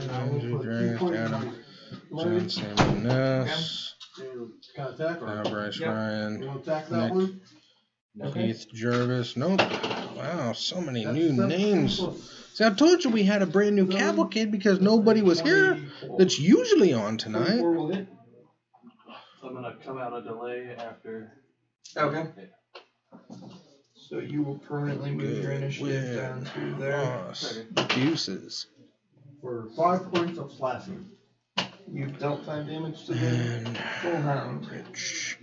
Andrew Dragons, Adam, John Samuel Ness, Can I attack or? Bryce Yep. Ryan, You want to attack that Nick. one? Keith Jervis. Nope. Wow, so many That's new 17 names. plus See, I told you we had a brand new cavalcade because nobody was here. That's usually on tonight. 24 will hit. I'm gonna come out a delay after. Okay. So you will permanently move your initiative down to there. Ross. Deuces. for 5 points of slashing. You've dealt 5 damage to the And full hound. Rich.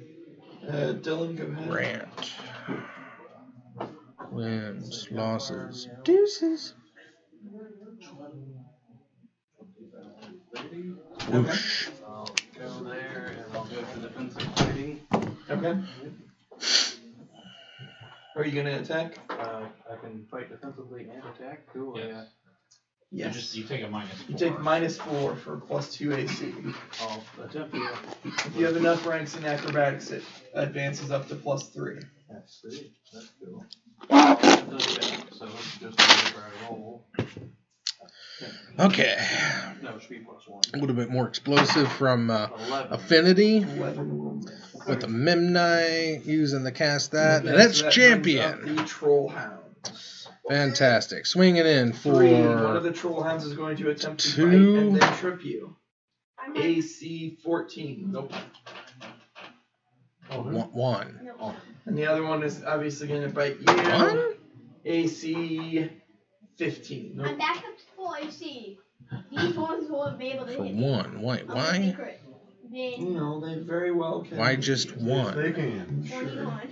Dylan, go ahead. Grant. Wins. Losses. Deuces. Whoosh. I'll go there and I'll go to defensive fighting. Okay. Are you gonna attack? I can fight defensively and attack. Cool. Yes. Yeah. Yes. You take a -4. You take -4 for +2 AC. I'll attempt to. If you have enough ranks in acrobatics, it advances up to +3. That's sweet. That's cool. It does that, so it's just whenever I roll. Okay. No, it should be +1. A little bit more explosive from 11. Affinity 11 will miss. with the Memnite using the cast that. And Okay, that's so that champion. brings up the Troll Hound. Fantastic. Swing it in for 3. One of the troll hounds is going to attempt to 2. bite and then trip you. AC 14. Nope. 1. And the other one is obviously going to bite you. 1? AC 15. Nope. I'm back up to full AC. These ones won't be able to For hit me. 1. Wait, I'm why? a secret. Then No, they very well can. Why just Yes, 1? they can. 21.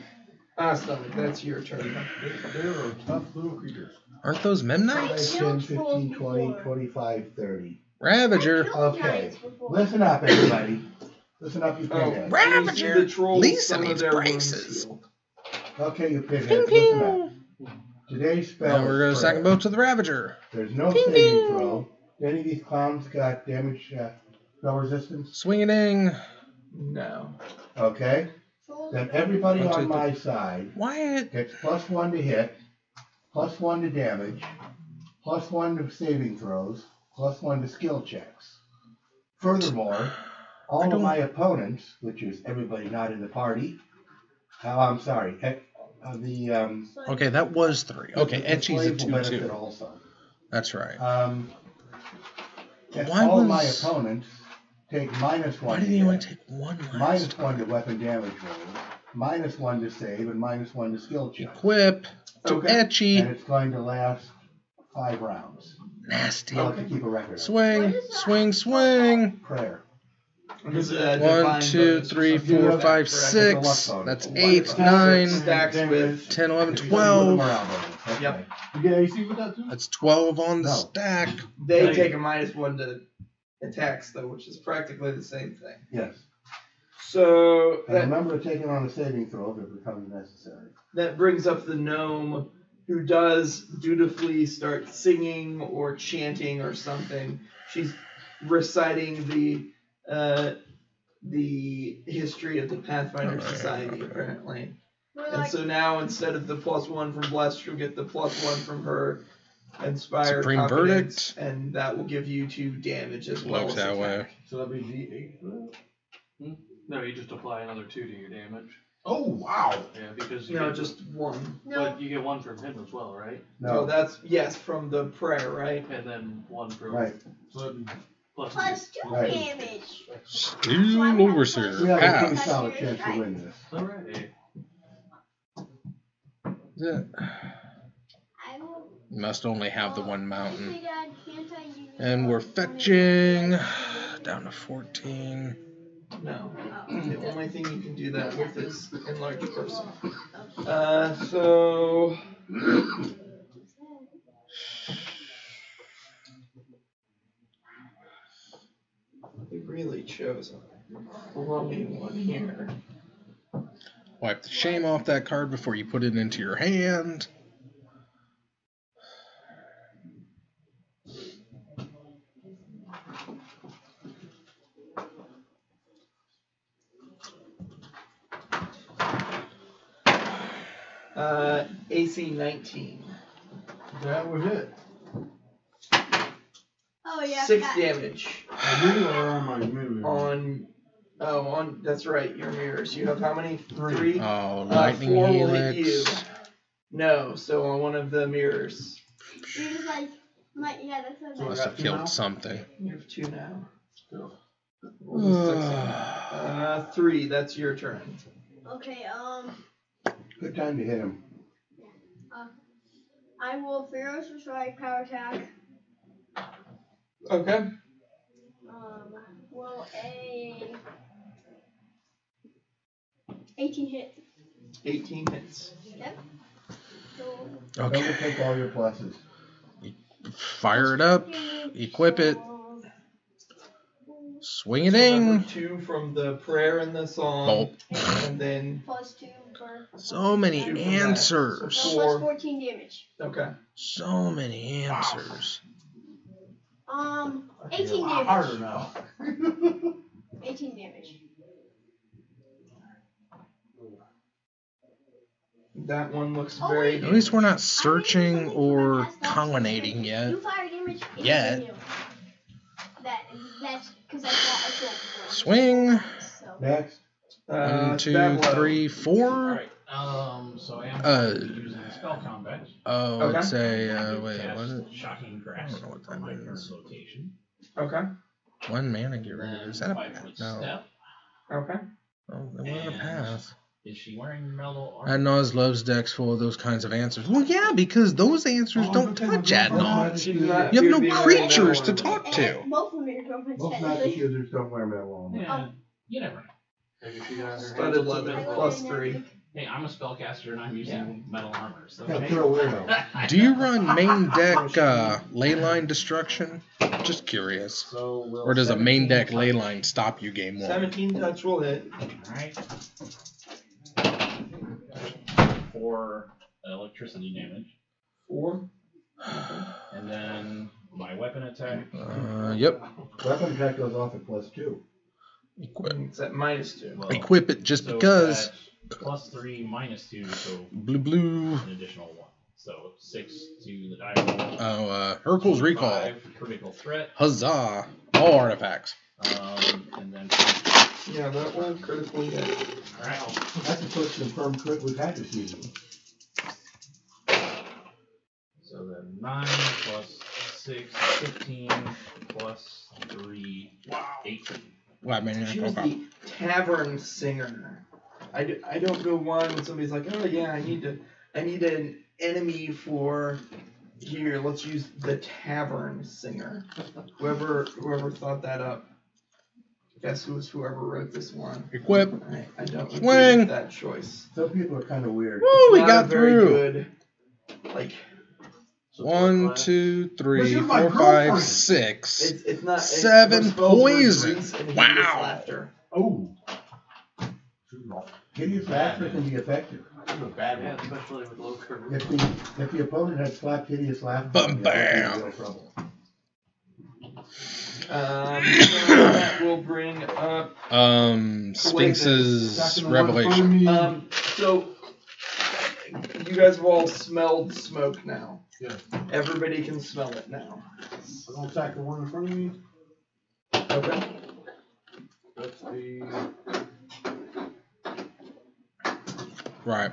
Stomach, that's your turn. They're tough little creatures. Aren't those Memnites? 10, 15, 20, 25, 30. Ravager. Okay. Listen up, everybody. Listen up, you pinheads. Ravager. The trolls, Lisa some of needs their wounds braces. heal. Okay, you pinheads, listen up. Today's spell Now we're going to is second prayer. boat to the Ravager. There's no saving throw. Do any of these clowns got damage spell resistance? Swing-a-ding. No. Okay. Then everybody 1, 2, on my side Wyatt. gets +1 to hit, +1 to damage, +1 to saving throws, +1 to skill checks. Furthermore, all of my opponents, which is everybody not in the party, I'm sorry, Okay, that was 3. Okay, the Etchy's a slaves will benefit 2-2. also. That's right. Why all my opponents take -1. Why did he only take 1 last -1 to weapon damage rolls, -1 to save, and -1 to skill checks. Equip to Okay. Etchy. And it's going to last 5 rounds. Nasty. I'll have to keep a record. Swing, swing, swing. Prayer. 1, 2, 3, 4, 5, 6. That's 8, 9, Stacks with 10, 11, Morale 12. bonus. Okay. Yep. You get AC with that too? That's 12 on the No. stack. They take a -1 to attacks though, which is practically the same thing. Yes. So And that remember taking on a saving throw if it becomes necessary. that brings up the gnome, who does dutifully start singing or chanting or something. She's reciting the history of the Pathfinder Society, apparently. We're And like, so now, instead of the +1 from Bless, she'll get the +1 from her Inspire Supreme Confidence, Verdict. and that will give you 2 damage as well Looks as that way. attack. So that'd be D8 for that? No, you just apply another 2 to your damage. Oh, wow. Yeah, because you No, get, just 1. no. but you get 1 from him as well, right? No, No. that's, yes, from the prayer, right? And then 1 from Right. So that'd be plus +2 Right. damage. Steel Overseer. We have a pretty Pass. solid chance to win this. Alright. Yeah. I will. Must only have the one mountain. Actually, Dad, can't I use And we're fetching down to 14. No. The only thing you can do that with is enlarge person. So they really chose a rummy one here. Wipe the shame off that card before you put it into your hand. AC 19. that would hit. Oh yeah. 6 that- damage On me or on my mirror? on that's right, your mirrors. You have how many? 3? Oh, lightning 4 will hit you. helix. No, so on one of the mirrors. You're just like, yeah, that's what I Must have killed something. You have 2 now. Go. What was 6? 3, that's your turn. Okay, Good time to hit him. I will ferocious strike, power attack. Okay. Will a 18 hit. 18 hits. Yep. So Don't Okay. take all your pluses. Fire it up. Equip it. Swing it Number in. 2 from the prayer and the song. Bolt. And then, +2 for. So many Shoot from that. answers. So Four. +14 damage. okay. So many answers. 18 Harder damage. now. 18 damage. That one looks Oh, very. wait. At least we're not searching or pollinating yet. You fire damage. Yet. That's because I got a kill before. Swing. So. Next. 1, 2, stab blow. 3, 4. Alright, So I am using spell combat. Oh, Okay. it's a I wait, cast what is it? Shocking I Grasp don't know what from that my is. current location. Okay. 1 mana, get rid of it. Is that a 5-foot no? step. Okay. Oh, it wasn't a pass. Is she wearing metal armor? Adnaz loves decks full of those kinds of answers. Well, yeah, because those answers don't touch Adnaz. She's not You have no be wearing creatures metal to armor. talk to. Both of your girlfriends Most magic technically. users don't wear metal armor. Yeah, you never know. Maybe she got her hands Studded on leather something. +3. Hey, I'm a spellcaster and I'm using metal armor. So Yeah, you're a weirdo. Do you run main deck Leyline Destruction? Just curious. So will Or does a main 17 deck touch? Leyline stop you game 1? 17 touch will hit. Alright. For electricity damage. 4. And then my weapon attack. Yep. Weapon attack goes off at +2. Equip. It's at -2. Well, Equip it just so because. that's +3, -2, so Blue, blue. an additional 1. So 6 to the die roll. Oh, Hercule's Recall. 5 critical threat. Huzzah. All artifacts. And then Yeah, that one critically hit. alright. That's the first confirmed crit we've had this season. So then 9 plus 6, 15 plus 3, 18. Wow, man. She was the tavern singer. I don't know why when somebody's like, oh yeah, I need an enemy for here. Let's use the tavern singer. Whoever thought that up. Guess whoever wrote this one. Equip. I don't agree Swing. with that choice. Some people are kind of weird. Woo, we Not got a very through. good, like, So 1, class. 2, 3, This is my 4, 5, girlfriend. 6. it's not. 7 her spells were poison. grease and hideous Wow. laughter. Oh. Hideous laughter can be effective. Yeah, especially with low curve. If the opponent had slapped hideous laughter, Bam, that would be bam. real trouble. So that will bring up. Sphinx's Back in the Revelation. one So you guys have all smelled smoke now. Yeah. Everybody can smell it now. I'm gonna attack the one in front of me. Okay. That's the Right.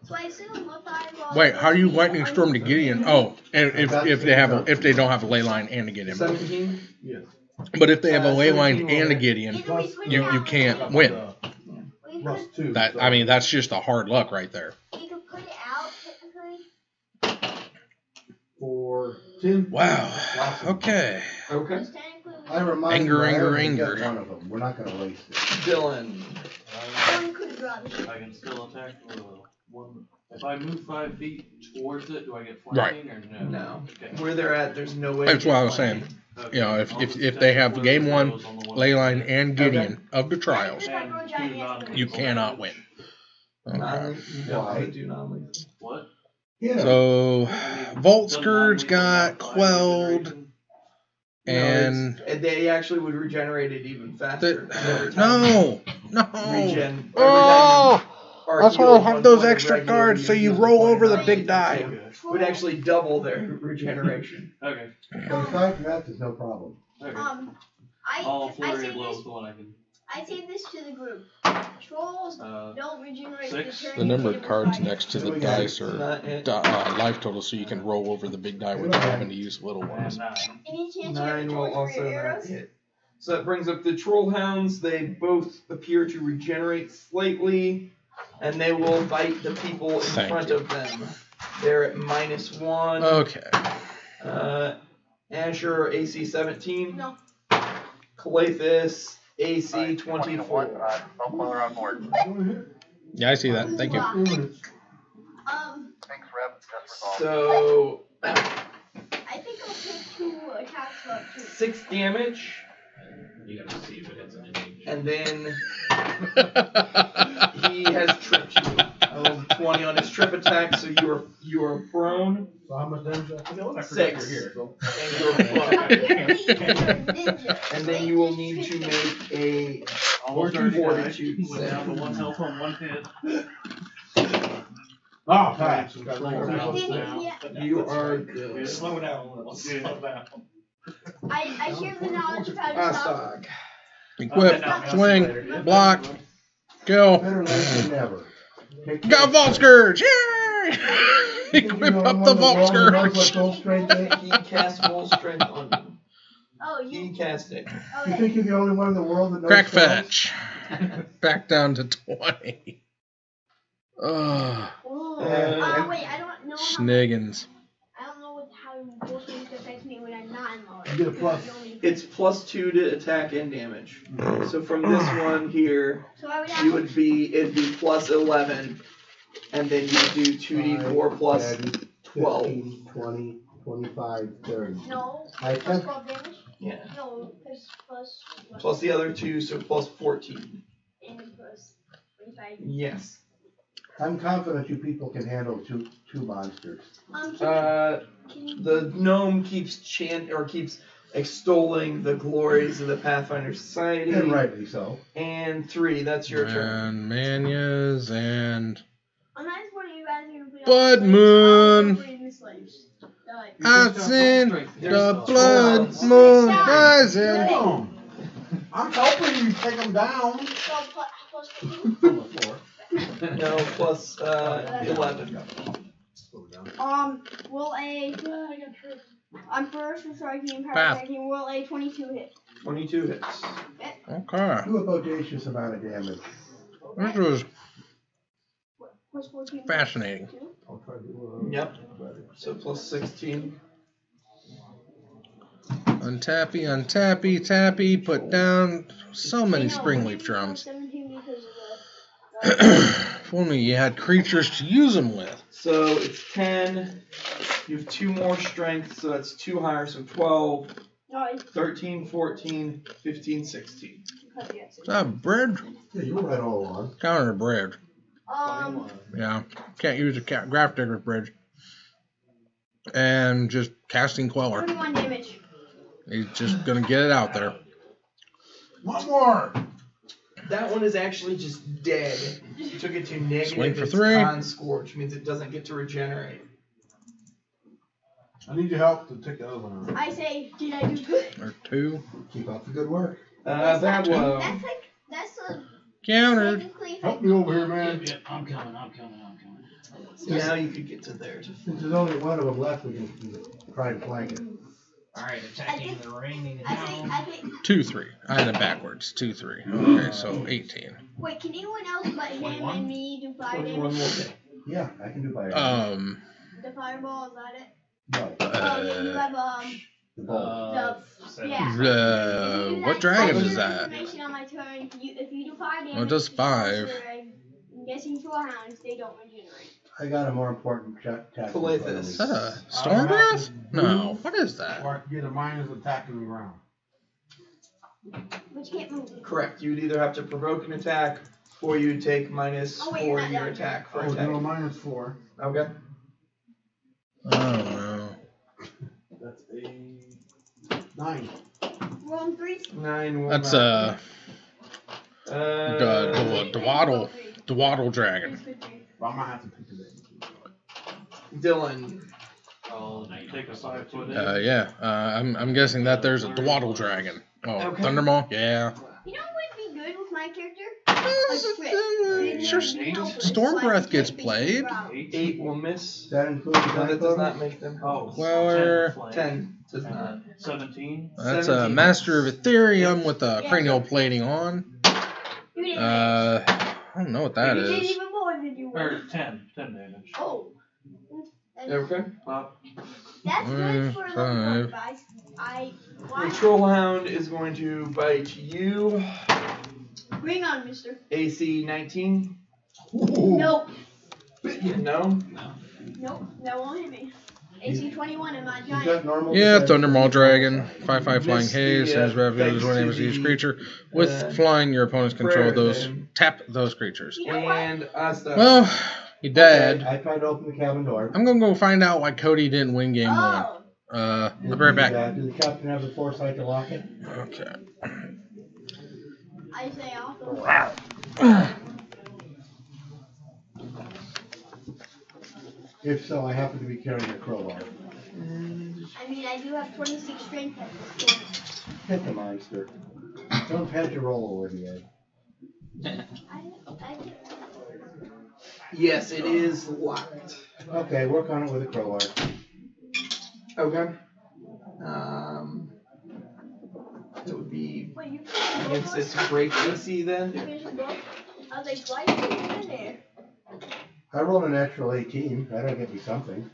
So I assume what I Wait, how do you lightning storm to Gideon? Oh, and if they don't have a ley line and a Gideon. 17. yes. But if they have a ley line 17 and a will Gideon, Either we swing you it out, can't win. +2. That I mean, that's just a hard luck right there. You can put it out technically. For 10. Wow. Okay. Okay. Because technically I remind Anger, you, I anger, already get anger. one of them. We're not going to waste it. Dylan. one could draw the I can still attack with a one. If I move 5 feet towards it, do I get flanking or no? No. Okay. Where they're at, there's no way. That's to what get I was saying. flanking. Okay. You know, I'll just if they attack have with game the one, arrows on the ley line and Gideon of the trials, Technically, you cannot win. Okay. You don't want to do non-lethal. What? Yeah. So I mean, Vault doesn't Scourge non-lethal got have 5 quelled, regeneration? and They actually would regenerate it even faster. Every time no. Regen. Every Oh, time you are that's why I healed have one those point of extra regular, cards so you heal roll one over the point big of die. Okay. would actually double their regeneration. Okay. But aside from that, there's no problem. Okay. I I'll flurry say of blows this. the one I can. I say this to the group. Trolls don't regenerate 6. the turn. The number of hit cards with next to the Yeah. dice are Not it. life total, so you can roll over the big die without having to use little And ones. 9. Any chance you have 9 will torch for also your not arrows? hit. So that brings up the Troll Hounds. They both appear to regenerate slightly, and they will bite the people in Thank front you. of them. They're at -1. Okay. Asher AC 17. No. Calathus AC 24. Smoke while they're on board. Yeah, I see that. Thank you. Thanks, Rev. Just resolved. So I think I'll take 2 attacks about 2. 6 damage, You gotta see if it hits an image. and then he has tripped you. I rolled a 20 on his trip attack, so you are prone. So how much damage? I 6. here. So. And you're prone. Apparently, you're a ninja. And then you will need to make a Almost Fortitude went down to save. 1 health on 1 hit. Oh, pass. Some Got troll right hounds Didn't now. he- You are Yeah, good. slow down a little. Slow down. I share the knowledge of how to stop. Astog. Equip, swing, block, kill. Better late than never. Got Vault Scourge! Yay! Equip up the Vault Scourge! He cast Full Strength on you. Oh, He you. cast it. Oh, You yeah. think you're the only one in the world that knows Crack spells? Fetch. Back down to 20. Ugh. Ooh. And- Wait, I don't know how. Schniggins. I don't know how Full Strength affects me when I'm not in mode. You get a plus. It's +2 to attack and damage. So from this one here, So I would it'd have. be +11, and then you do 2d4 plus 12. 15, 20, 25, 30. No. I Plus think 12 damage? Yeah. No, plus. Plus the other two, so +14. And plus 25. Yes. I'm confident you people can handle two monsters. Can The gnome keeps keeps extolling the glories of the Pathfinder Society. And rightly so. And 3, that's your turn. And Manias and I'm not just wondering you guys are gonna put Blood slaves. Moon. I'm put in the slaves. I've seen There's the 12 blood rounds. moon Stop. rising. Boom. I'm helping you take them down. So plus 15. From the floor. No, plus 11. Will a. I'm first for striking and power Path. attacking. Will a 22 hit? 22 hits. Okay. Do a bodacious amount of damage. This was Plus 14. fascinating. I'll try to Yep. So +16. Untappy, tappy, put down so many springleaf drums. 17 because of If only you had creatures to use them with. So it's 10. You have 2 more strength, so that's 2 higher, so 12, no, it's 13, 14, 15, 16. because yes. Is that a bridge? Yeah, you were right all along. Counter bridge. Yeah. Can't use a graph digger's bridge. And just casting Queller. 21 damage. He's just gonna get it out there. One more. That one is actually just dead. You took it to negative. Swing for its 3. con score, which means it doesn't get to regenerate. I need your help to take the other one out. I say, did I do good? Or 2. Keep up the good work. That low. That's a Countered. technically. Help me over here, man. Yep, I'm coming. Now you could get to there. Since there's only one of them left, we can try and flank it. Alright, attacking the remaining I now. think. 2, 3. I had it backwards. 2, 3. Okay, so 18. Wait, can anyone else but him 21? and me do fire 21 will damage? hit. Yeah, I can do by The fireball, is that it? no, Oh, yeah, you have the ball. yeah. What dragon is I that? information on my turn. If you do fire damage, Well, it does 5. I'm guessing 4 hounds, they don't regenerate. I got a more important task. in front of Calithus. me. Is that a storm breath? No. What is that? Or get a minus attack in the ground. But you can't move. Correct. You'd either have to provoke an attack, or you take minus Oh, wait, 4 you're your not done. attack for Oh, do a attack. -4. Okay. I don't know. That's a 9. Roll 3. 9 will That's not. Dwaddle dragon. Well, I might have to pick it up. Dylan. I'll take a 5-foot in. Yeah. I'm guessing that there's a Dwaddle dragon. Oh, Okay. Thundermaw? Yeah. You know what would be good with my character? Sure, Storm Breath gets played. 8 will miss. Does that include the No, that flank does bonus? not make them. Oh, Queller. 10 flank. 10 does not. 17. That's a 17. Master of Ethereum with a cranial plating on. You didn't I don't know what that you did is. even more than you Or were. 10 damage. Oh. Okay. That's good for a little 5. part, guys. The Trollhound is going to bite you. Bring on, mister. AC 19. Nope. No. Nope. That won't hit me. AC 21 and my You've got giant. normal Yeah, defense. Thundermaw dragon. 5/5 flying Missed haze. the, As revenue is one thanks damage to to each the, creature. With flying, your opponents control prayer those. thing. Tap those creatures. You know what? And Asta. Well, he dead. I tried to open the cabin door. I'm gonna go find out why Cody didn't win game 1. Oh. I'll be right back. Did the captain have the foresight to lock it? Okay. I say awesome. If so, I happen to be carrying a crowbar. I mean, I do have 26 strength at this point. Hit the monster. Don't pat your roll over the edge. Yes, it is locked. Okay, work on it with a crowbar. Okay. It would be Wait, you against its break DC then. finished the book? I was like, why did you put it in there? I rolled a natural 18. That'll get me something.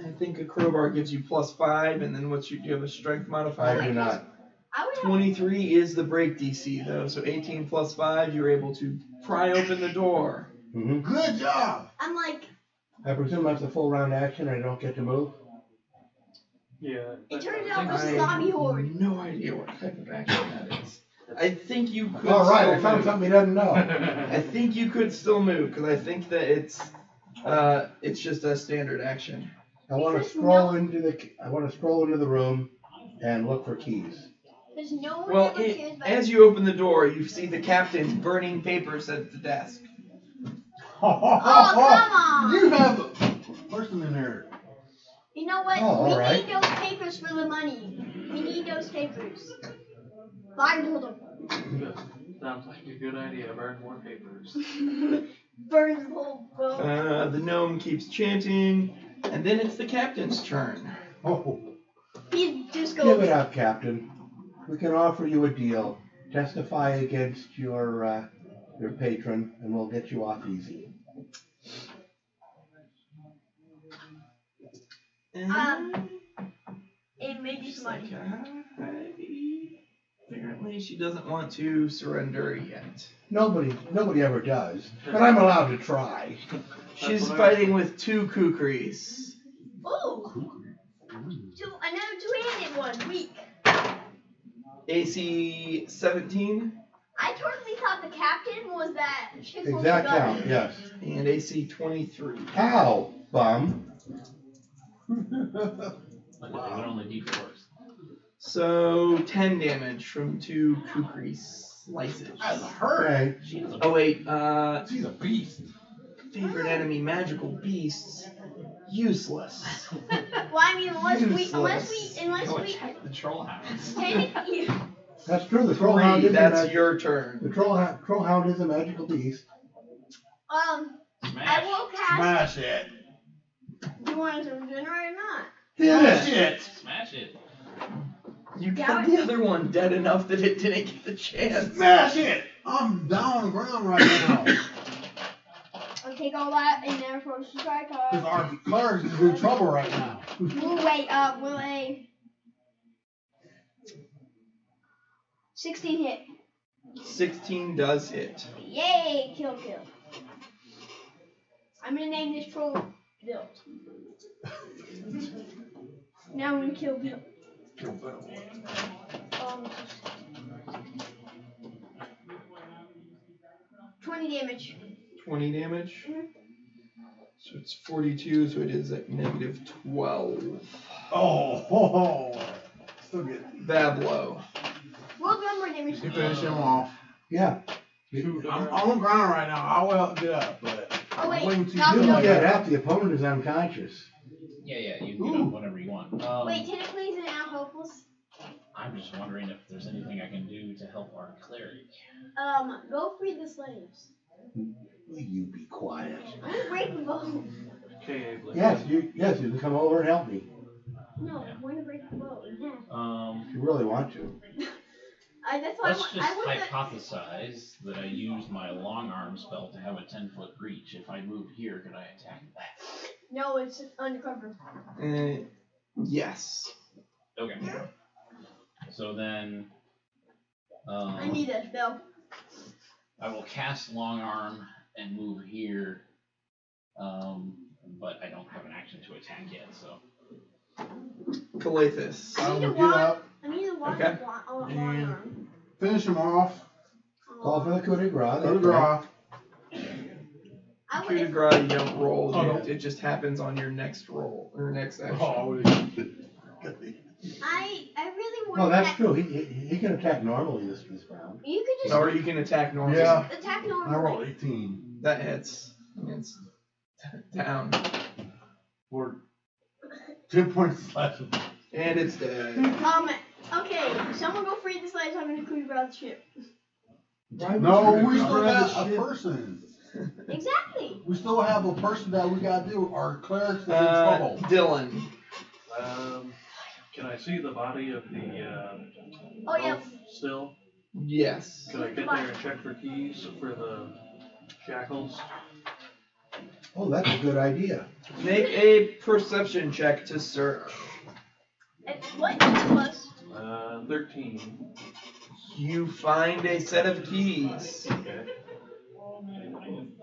I think a crowbar gives you +5, and then do you have a strength modifier? I do not. I would have 23 is the break DC though, so 18 + 5, you're able to pry open the door. Mm-hmm. Good job. I'm like, I presume that's a full round action. I don't get to move. Yeah. it turns out I it was a zombie have horde. no idea what type of action that is. I think you could. All right, still I found move. something he doesn't know. I think you could still move because I think that it's just a standard action. I want to scroll into the room and look for keys. There's no one Well, ever cares about as you open the door, you see the captain burning papers at the desk. Oh, come on! You have a person in there. You know what? Oh, we all right. need those papers for the money. We need those papers. Fire them. Good. Sounds like a good idea. Burn more papers. Burn the whole boat. The gnome keeps chanting, and then it's the captain's turn. Oh, He just Give goes. it up, Captain. We can offer you a deal. Testify against your patron, and we'll get you off easy. It made you some money. Apparently, she doesn't want to surrender yet. Nobody ever does. But I'm allowed to try. She's fighting with 2 kukris. Ooh! Another two-handed one. Weak. AC 17 I totally thought the captain was that chick with the Exact gun. count, yes. and AC 23. Ow, bum. They're only D4s. So 10 damage from 2 kukri slices. that's hurt. Okay. Oh wait, She's a beast. favorite enemy magical beasts. Useless. Well, I mean, unless we, Go attack the troll house. technically, That's true. The trollhound 3, is that's your turn. the trollhound is a magical beast. I Smash. will cast. Smash it. Do you want to regenerate or not? Smash it. Smash it. You got the other one dead enough that it didn't get the chance. Smash it. I'm down on the ground right now. I'll take all that and then for strike. Because our clerk is in trouble right now. We'll wait. Will a 16 hit? 16 does hit. Yay! Kill. I'm gonna name this troll Bill. Now I'm gonna kill Bill. 20 damage. 20 damage. Mhm. So it's 42, so it is at negative 12. Oh, still good. Bablo. We'll do one more damage. You finish him off. Yeah. I'm on the ground right now. I will get up, but Oh wait, I'm waiting to Tom, do no. it. Get up. The opponent is unconscious. Yeah, you can get up whenever you want. Wait, technically he's now helpless. I'm just wondering if there's anything I can do to help our cleric. Go free the slaves. Will you be quiet? I'm gonna break the boat. KA Blade. Yes, you can come over and help me No, I'm going to break the boat in half. if you really want to. That's why Let's just I want the. hypothesize that I used my long arm spell to have a 10-foot reach. If I move here, could I attack that? No, it's undercover. Yes. Okay. So then, I need that spell. I will cast long arm and move here, but I don't have an action to attack yet. So Calathus. I will to get walk. up, I need to walk Okay. on And- arm. finish him off, Call for the coup de grace. let it that's right. draw. I Coup de would. grace, you don't roll. Oh, you- no. It just happens on your next roll, or next action. Oh, I really want. No, that's true. He can attack normally this round. You could just Or you can attack normally. Yeah. attack I normally. rolled 18 That hits. It's down. for 10 points less. And it's dead. Okay, someone go free the slaves. I'm gonna coup de grace the ship. Why would No, you we still grab got the a ship? person. Exactly. We still have a person that we gotta do. Our cleric's in trouble. Dylan. Can I see the body of the Oh yeah. elf still? Yes. Could I get there and check for keys for the shackles? Oh, that's a good idea. Make a perception check to search. What plus? 13. You find a set of keys. Okay.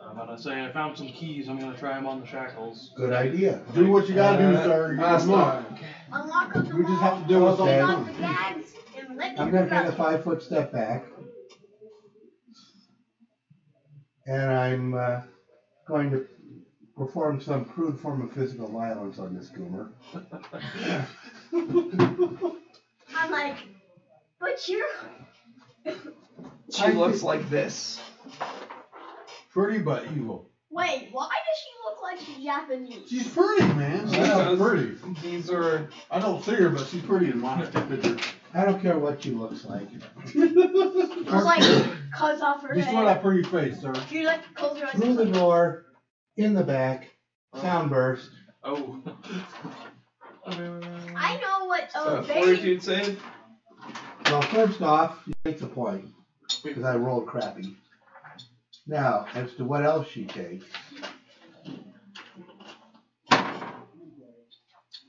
I'm gonna say I found some keys. I'm gonna try them on the shackles. Good idea. Do what you gotta do, sir. You can look. Unlock up the We just have wall, to do what's Okay. on unlock the gags, and let me I'm gonna move take a out. 5-foot step back. And I'm going to perform some crude form of physical violence on this goober. I'm like, but you're. She looks like this. Pretty but evil. Wait, why does she look like she's Japanese? She's pretty, man. She's Because pretty. These are. I don't see her, but she's pretty in my picture. I don't care what she looks like. She's like cuts off her Just want that head. pretty face, sir. She like closes her eyes. Through the door, in the back, sound burst. Oh. I know what So baby. fortitude save. Well, first off, she takes a point, because I rolled crappy. Now, as to what else she takes,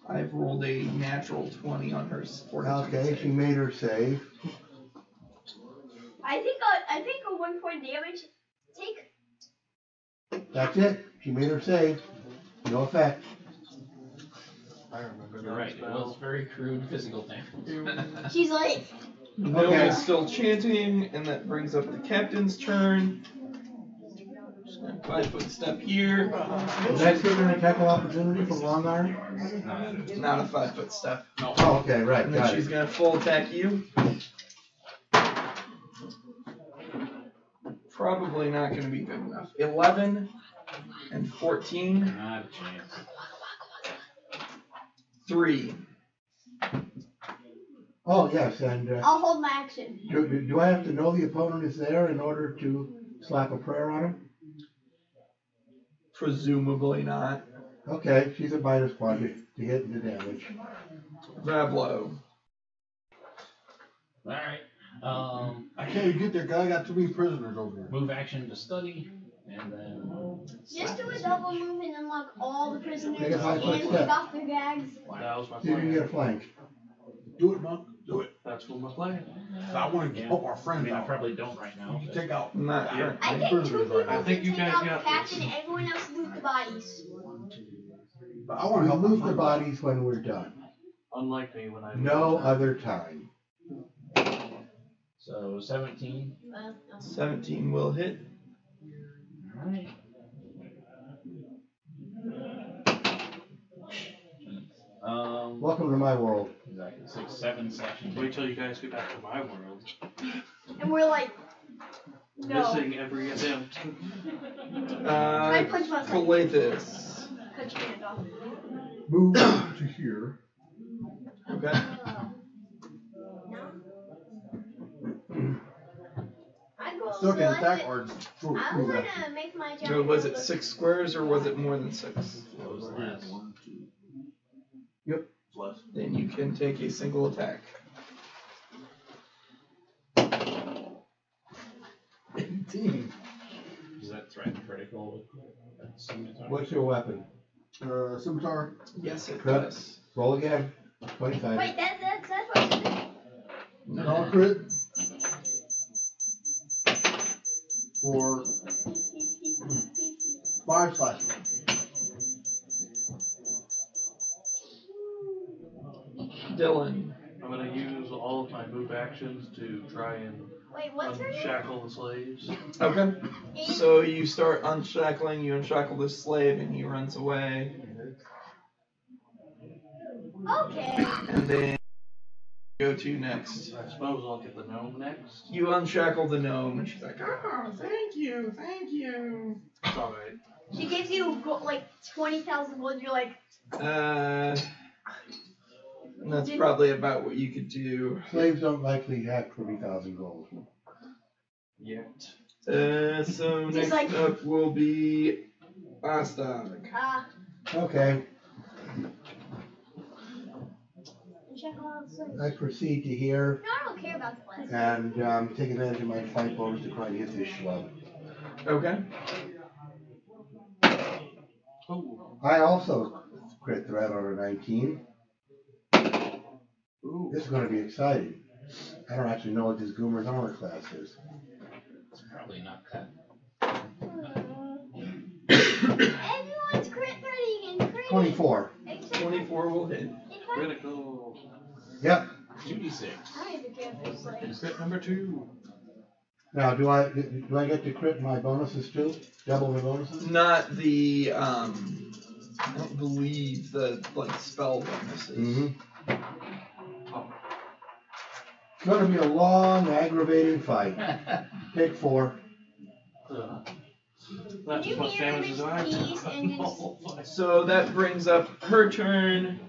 I've rolled a natural 20 on her fortitude okay, save. she made her save. I think a 1 point damage. Take. That's it. She made her save. No effect. I remember You're right, it was very crude physical damage. She's like. Gnome Okay. is still chanting, and that brings up the captain's turn. Just gonna 5-foot step here. Is that still an attack of opportunity from long arm? Not a 5-foot step. Oh, okay, right, And then got she's it. gonna full attack you. Probably not gonna be good enough. 11 and 14. Not a chance. 3. Oh, yes, and I'll hold my action. do I have to know the opponent is there in order to slap a prayer on him? Presumably not. Okay, she's a -1 to hit the damage. Vablo. Alright. I can't even get there, guy. I got too many prisoners over here. Move action to study, and then. Just do a double move and unlock all the prisoners Take a and 5-foot take step. off their gags. That was my See if you can get a plan. flank. Do it, Monk. Do it. That's what my plan. I want to Yeah. help our I friends mean, I out. probably don't right now. but- Take out. Not Yeah. currently. I think 2 people I think you can guys take out got the captain this. and everyone else loot the bodies. But I want to We'll help move my the friends bodies when we're done. Unlike me when I. No other time. So 17. 17 will hit. Alright. Welcome to my world. Exactly. 6, 7 slashing. Wait till you guys get back to my world. And we're like, no. Missing every attempt. I punch myself. Calathus. Cut your hand off. Move to here. Okay. I go Still can attack select or it. move I'm that. gonna make my giant. So was it 6 squares or was it more than 6? What was the last? 1, 2. Yep. Plus. Then you can take a single attack. 18. Does that threaten critical with that scimitar? What's your weapon? Scimitar. Yes, it Cut. does. Roll again. 25. Wait, that's what I said. No crit. For 5 slashing. Dylan. I'm gonna use all of my move actions to try and Wait, what's her name? unshackle the slaves. Okay. So you start unshackling, you unshackle this slave, and he runs away. Okay. And then go to next. I suppose I'll get the gnome next. You unshackle the gnome, and she's like, "Oh, thank you, thank you." It's alright. She gives you like 20,000 gold. You're like, And that's probably about what you could do. Slaves don't likely have 20,000 gold. Yet. So next up will be Astag. Okay. Check all the slaves. I proceed to here No, I don't care about the class. and take advantage of my fight bonus to try and hit this schlub. Okay. I also crit threat on a 19. Ooh. This is going to be exciting. I don't actually know what this Goomer's armor class is. It's probably not that. Everyone's crit 30 and crit. 24. 24 will hit. Critical. Yep. 2d6. I don't even care if it's like. Crit number 2. Now, do I get to crit my bonuses too? Double the bonuses? Not the I don't believe the spell bonuses. Mm-hmm. It's going to be a long, aggravating fight. Take 4. Not as much damage as I Please, and just So that brings up her turn.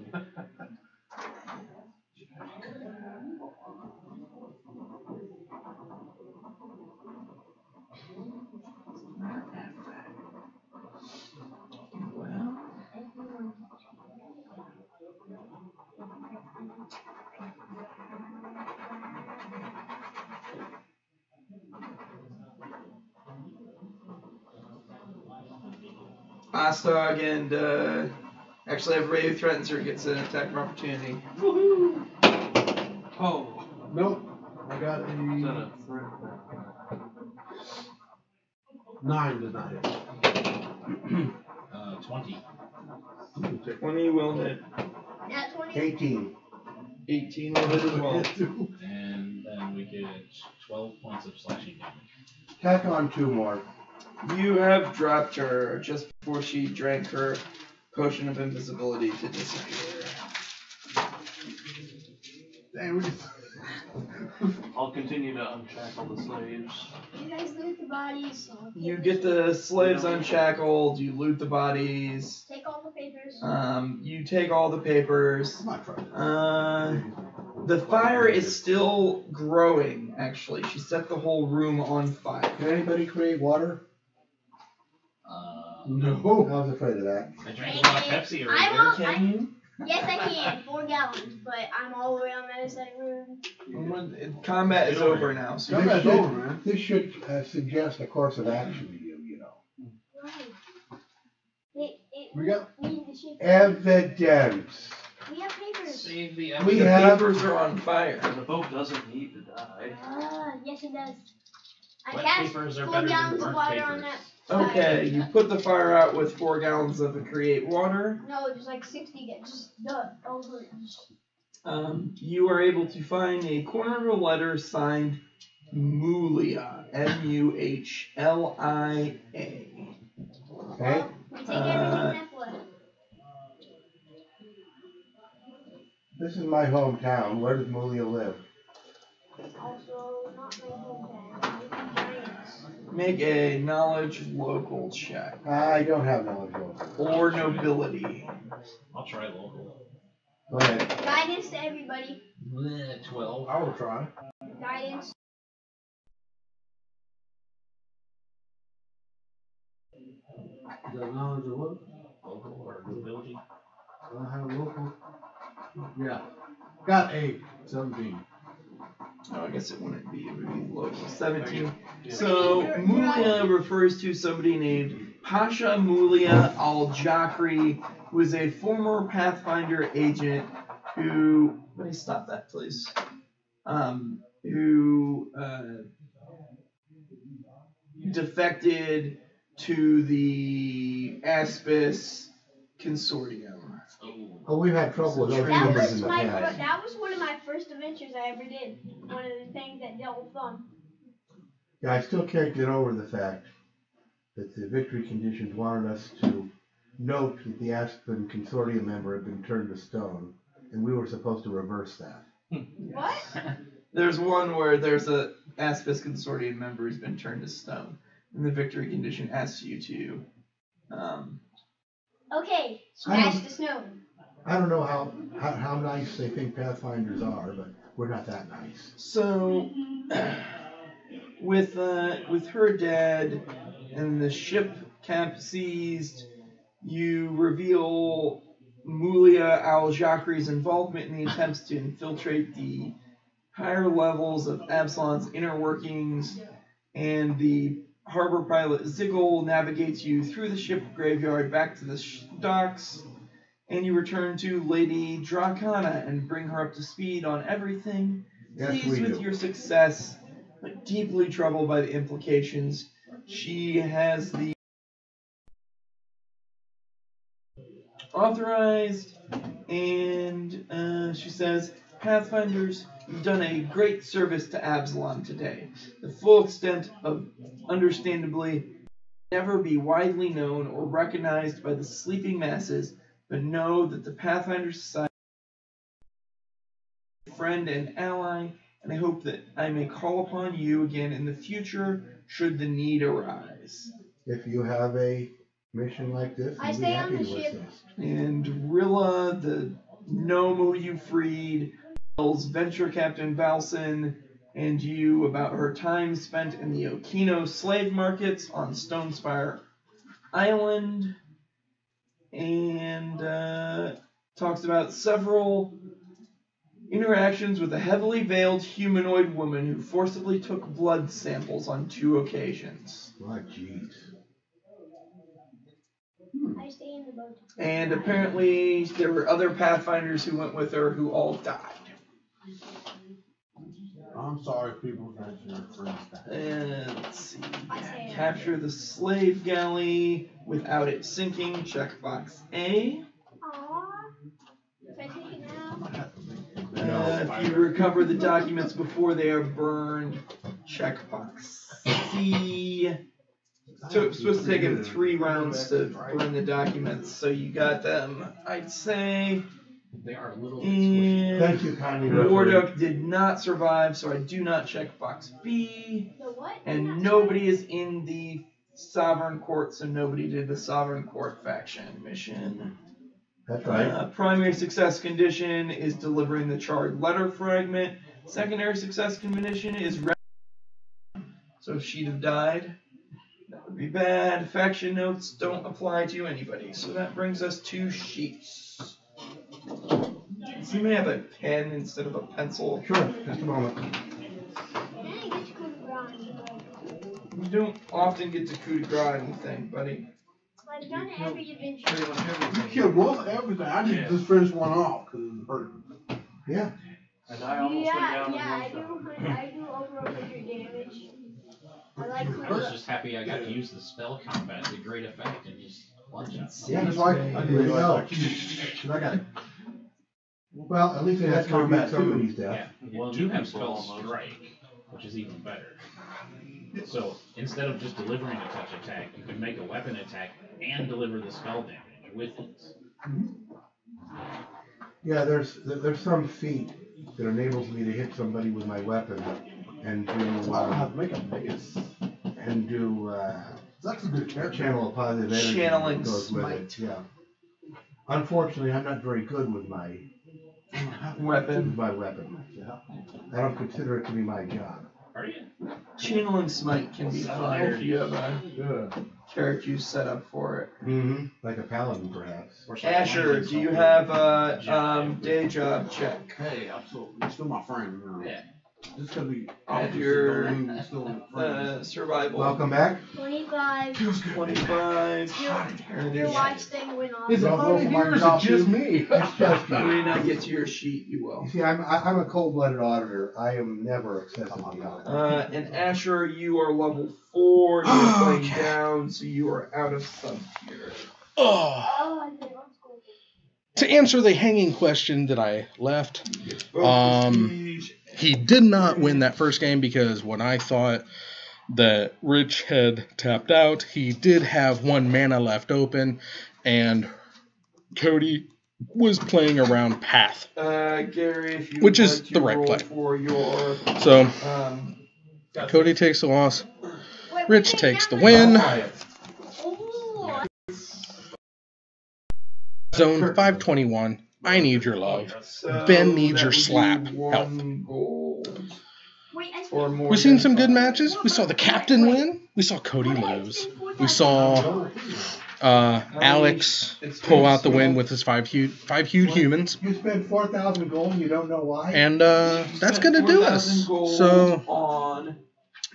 Astag and actually everybody who threatens her gets an attack of opportunity. Woohoo! Oh. Nope. I got Is that a a threat? 9 does not hit. 20. 20 will hit. yeah, 20. 18. 18 will hit as well. And then we get 12 points of slashing damage. Tack on 2 more. You have dropped her just before she drank her potion of invisibility to disappear. Dang, we just... I'll continue to unshackle the slaves. You guys loot the bodies. You get the slaves unshackled, you loot the bodies, Take all the papers. you take all the papers. I'm not trying. The fire is still growing, actually. She set the whole room on fire. Can anybody create water? No. I was afraid of that. I drank a lot of Pepsi earlier. Can you? Yes, I can. 4 gallons, but I'm all the way on the other side of the room. Combat is over now. So Combat's over, man. This should suggest a course of action to you, you know. Right. We got... We need to shoot. Evidence. We have papers. Save the We the have- papers are on fire. The boat doesn't need to die. Yes, it does. I Wet cast papers are 4 better than gallons of burnt water on papers. that. Okay, you put the fire out with 4 gallons of the create water. No, just like 60. Just over it. You are able to find a corner of a letter signed Mulia. M-U-H-L-I-A. Okay? We take everything that's left. This is my hometown. Where does Mulia live? Also, not my hometown. We have giants. Make a knowledge local check. I don't have knowledge of it. Or nobility. I'll try local. Go ahead. Guidance to everybody. 12. I will try. Guidance. Is that knowledge of what? Local or nobility. I have local. Yeah. Got 8. 17. Oh, I guess it wouldn't be. It would be local. 17. Yeah. So, Mulia refers to somebody named Pasha Mulia al-Jakri, who is a former Pathfinder agent who... Let me stop that, please. Who defected to the Aspis Consortium. Oh, we've had trouble with those That numbers in was the past. that was one of my first adventures I ever did. One of the things that dealt with them. Yeah, I still can't get over the fact that the victory conditions wanted us to note that the Aspen Consortium member had been turned to stone, and we were supposed to reverse that. What? There's one where there's a Aspis Consortium member who's been turned to stone, and the victory condition asks you to Okay, smash the snow. I don't know how nice they think Pathfinders are, but we're not that nice. So, with her dead and the ship capsized, you reveal Mulia al-Jakri's involvement in the attempts to infiltrate the higher levels of Absalon's inner workings, and the harbor pilot Ziggle navigates you through the ship graveyard back to the docks, and you return to Lady Dracana and bring her up to speed on everything. Yes, Pleased with your success, but deeply troubled by the implications. She has the authorized, and she says, Pathfinders, you've done a great service to Absalom today. The full extent of understandably never be widely known or recognized by the sleeping masses, but know that the Pathfinder Society is a friend and ally, and I hope that I may call upon you again in the future should the need arise. If you have a mission like this, I we'd be stay happy on the to ship. assist. And Rilla, the gnome who you freed, tells Venture Captain Valson and you about her time spent in the Okino slave markets on Stonespire Island, and talks about several interactions with a heavily veiled humanoid woman who forcibly took blood samples on 2 occasions. Oh, jeez. I stay in the boat. And apparently there were other Pathfinders who went with her who all died. I'm sorry, people, that your friends died. And let's see. I stay Capture the slave galley without it sinking. Checkbox A. Aww. If I take it now. If you recover the documents before they are burned. Checkbox C. So it's supposed to take him 3 rounds to burn the documents, so you got them, I'd say. They are a little bit squishy. Thank you kindly, referee. Morduk did not survive, so I do not check box B. The what? And nobody is in the Sovereign Court, so nobody did the Sovereign Court faction mission. That's right. Primary success condition is delivering the charred letter fragment. Secondary success condition is so if she'd have died, that would be bad. Faction notes don't apply to anybody, so that brings us to sheets. So you may have a pen instead of a pencil. Sure, just a moment. You don't often get to coup de grace anything, buddy. I've done every adventure. You killed most everything. I just finished one off because it was hurting. Yeah. And I almost went down I in one shot. I do over 100 damage. I like I was just happy I got to use the spell combat to great effect and just lunge up. Yeah, that's why I didn't know. I got it. Well, at least it has combat somebody's death. Yeah, you do have spell strike, which is even better. So instead of just delivering a touch attack, you can make a weapon attack and deliver the spell damage with it. Yeah, there's some feat that enables me to hit somebody with my weapon and do That's a good character. channel a positive energy Channeling that goes with smite. it. Yeah. Unfortunately, I'm not very good with my Weapon. Yeah. I don't consider it to be my job. Are you? Channeling smite can be fun if you have a character you set up for it. Mm-hmm. Like a paladin, perhaps. Asher, do you have a day job check? Hey, absolutely. You're still my friend. You know. Yeah. Just because we And your still friends. survival. Welcome back. 25. 25. Your watch thing went off. Is it Don't go funny for here or my is job, it just dude. me? It's just You me. may not get to your sheet, you will. You see, I'm a cold-blooded auditor. I am never excessively honest. And Asher, you are level 4. You're playing down, so you are out of sub tier. Oh. Oh, I think let's go. To answer the hanging question that I left, Prestige. he did not win that first game because when I thought that Rich had tapped out, he did have 1 mana left open, and Cody was playing around Path. Gary, if you Which would is like to the right roll play. for your So, Cody takes the loss. Wait, Rich wait, takes the down win. Oh, Zone 521. I need your love. Ben needs your slap. Help. Gold. Wait, I or more. We've seen than some good 5. matches. We saw the captain win. We saw Cody lose. We saw Alex pull out the win with his five huge humans. You spend 4,000 gold and you don't know why? And that's going to do us. 4,000 gold So on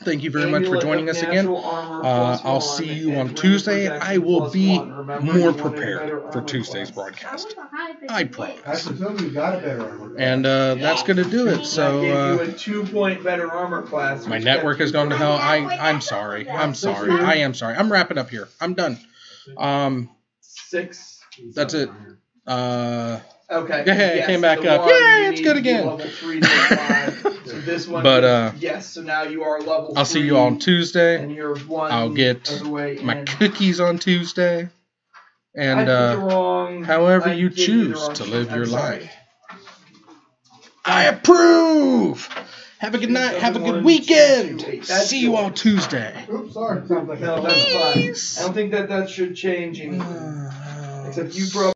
thank you very much for Amulet joining of us again. Natural Armor plus I'll 1 see you and on Ring Tuesday. Protection I will plus be 1. Remember, more you wanted better prepared for armor Tuesday's class. broadcast. I I promise. presume you got a better armor. And that's going to do it. I So gave you a 2-point better armor class. my which network kept has you gone to from- hell. I'm sorry. I'm sorry. I am sorry. I'm wrapping up here. I'm done. 6. That's it. Okay. Yeah, it yes, came back the up. one Yay, you it's need good to be again. Level 3 to 5. So this one. But, yes. So now you are level. I'll see 3, you all on Tuesday. And you're one. I'll get of the way my in. cookies on Tuesday. And I picked the wrong. however I you gave the choose wrong to sheet. live I'm your sorry. life. I approve. Have a good night. Have a good weekend. See you all Tuesday. Oops, sorry. Sounds like No, that's fine. I don't think that should change anything. Except you broke.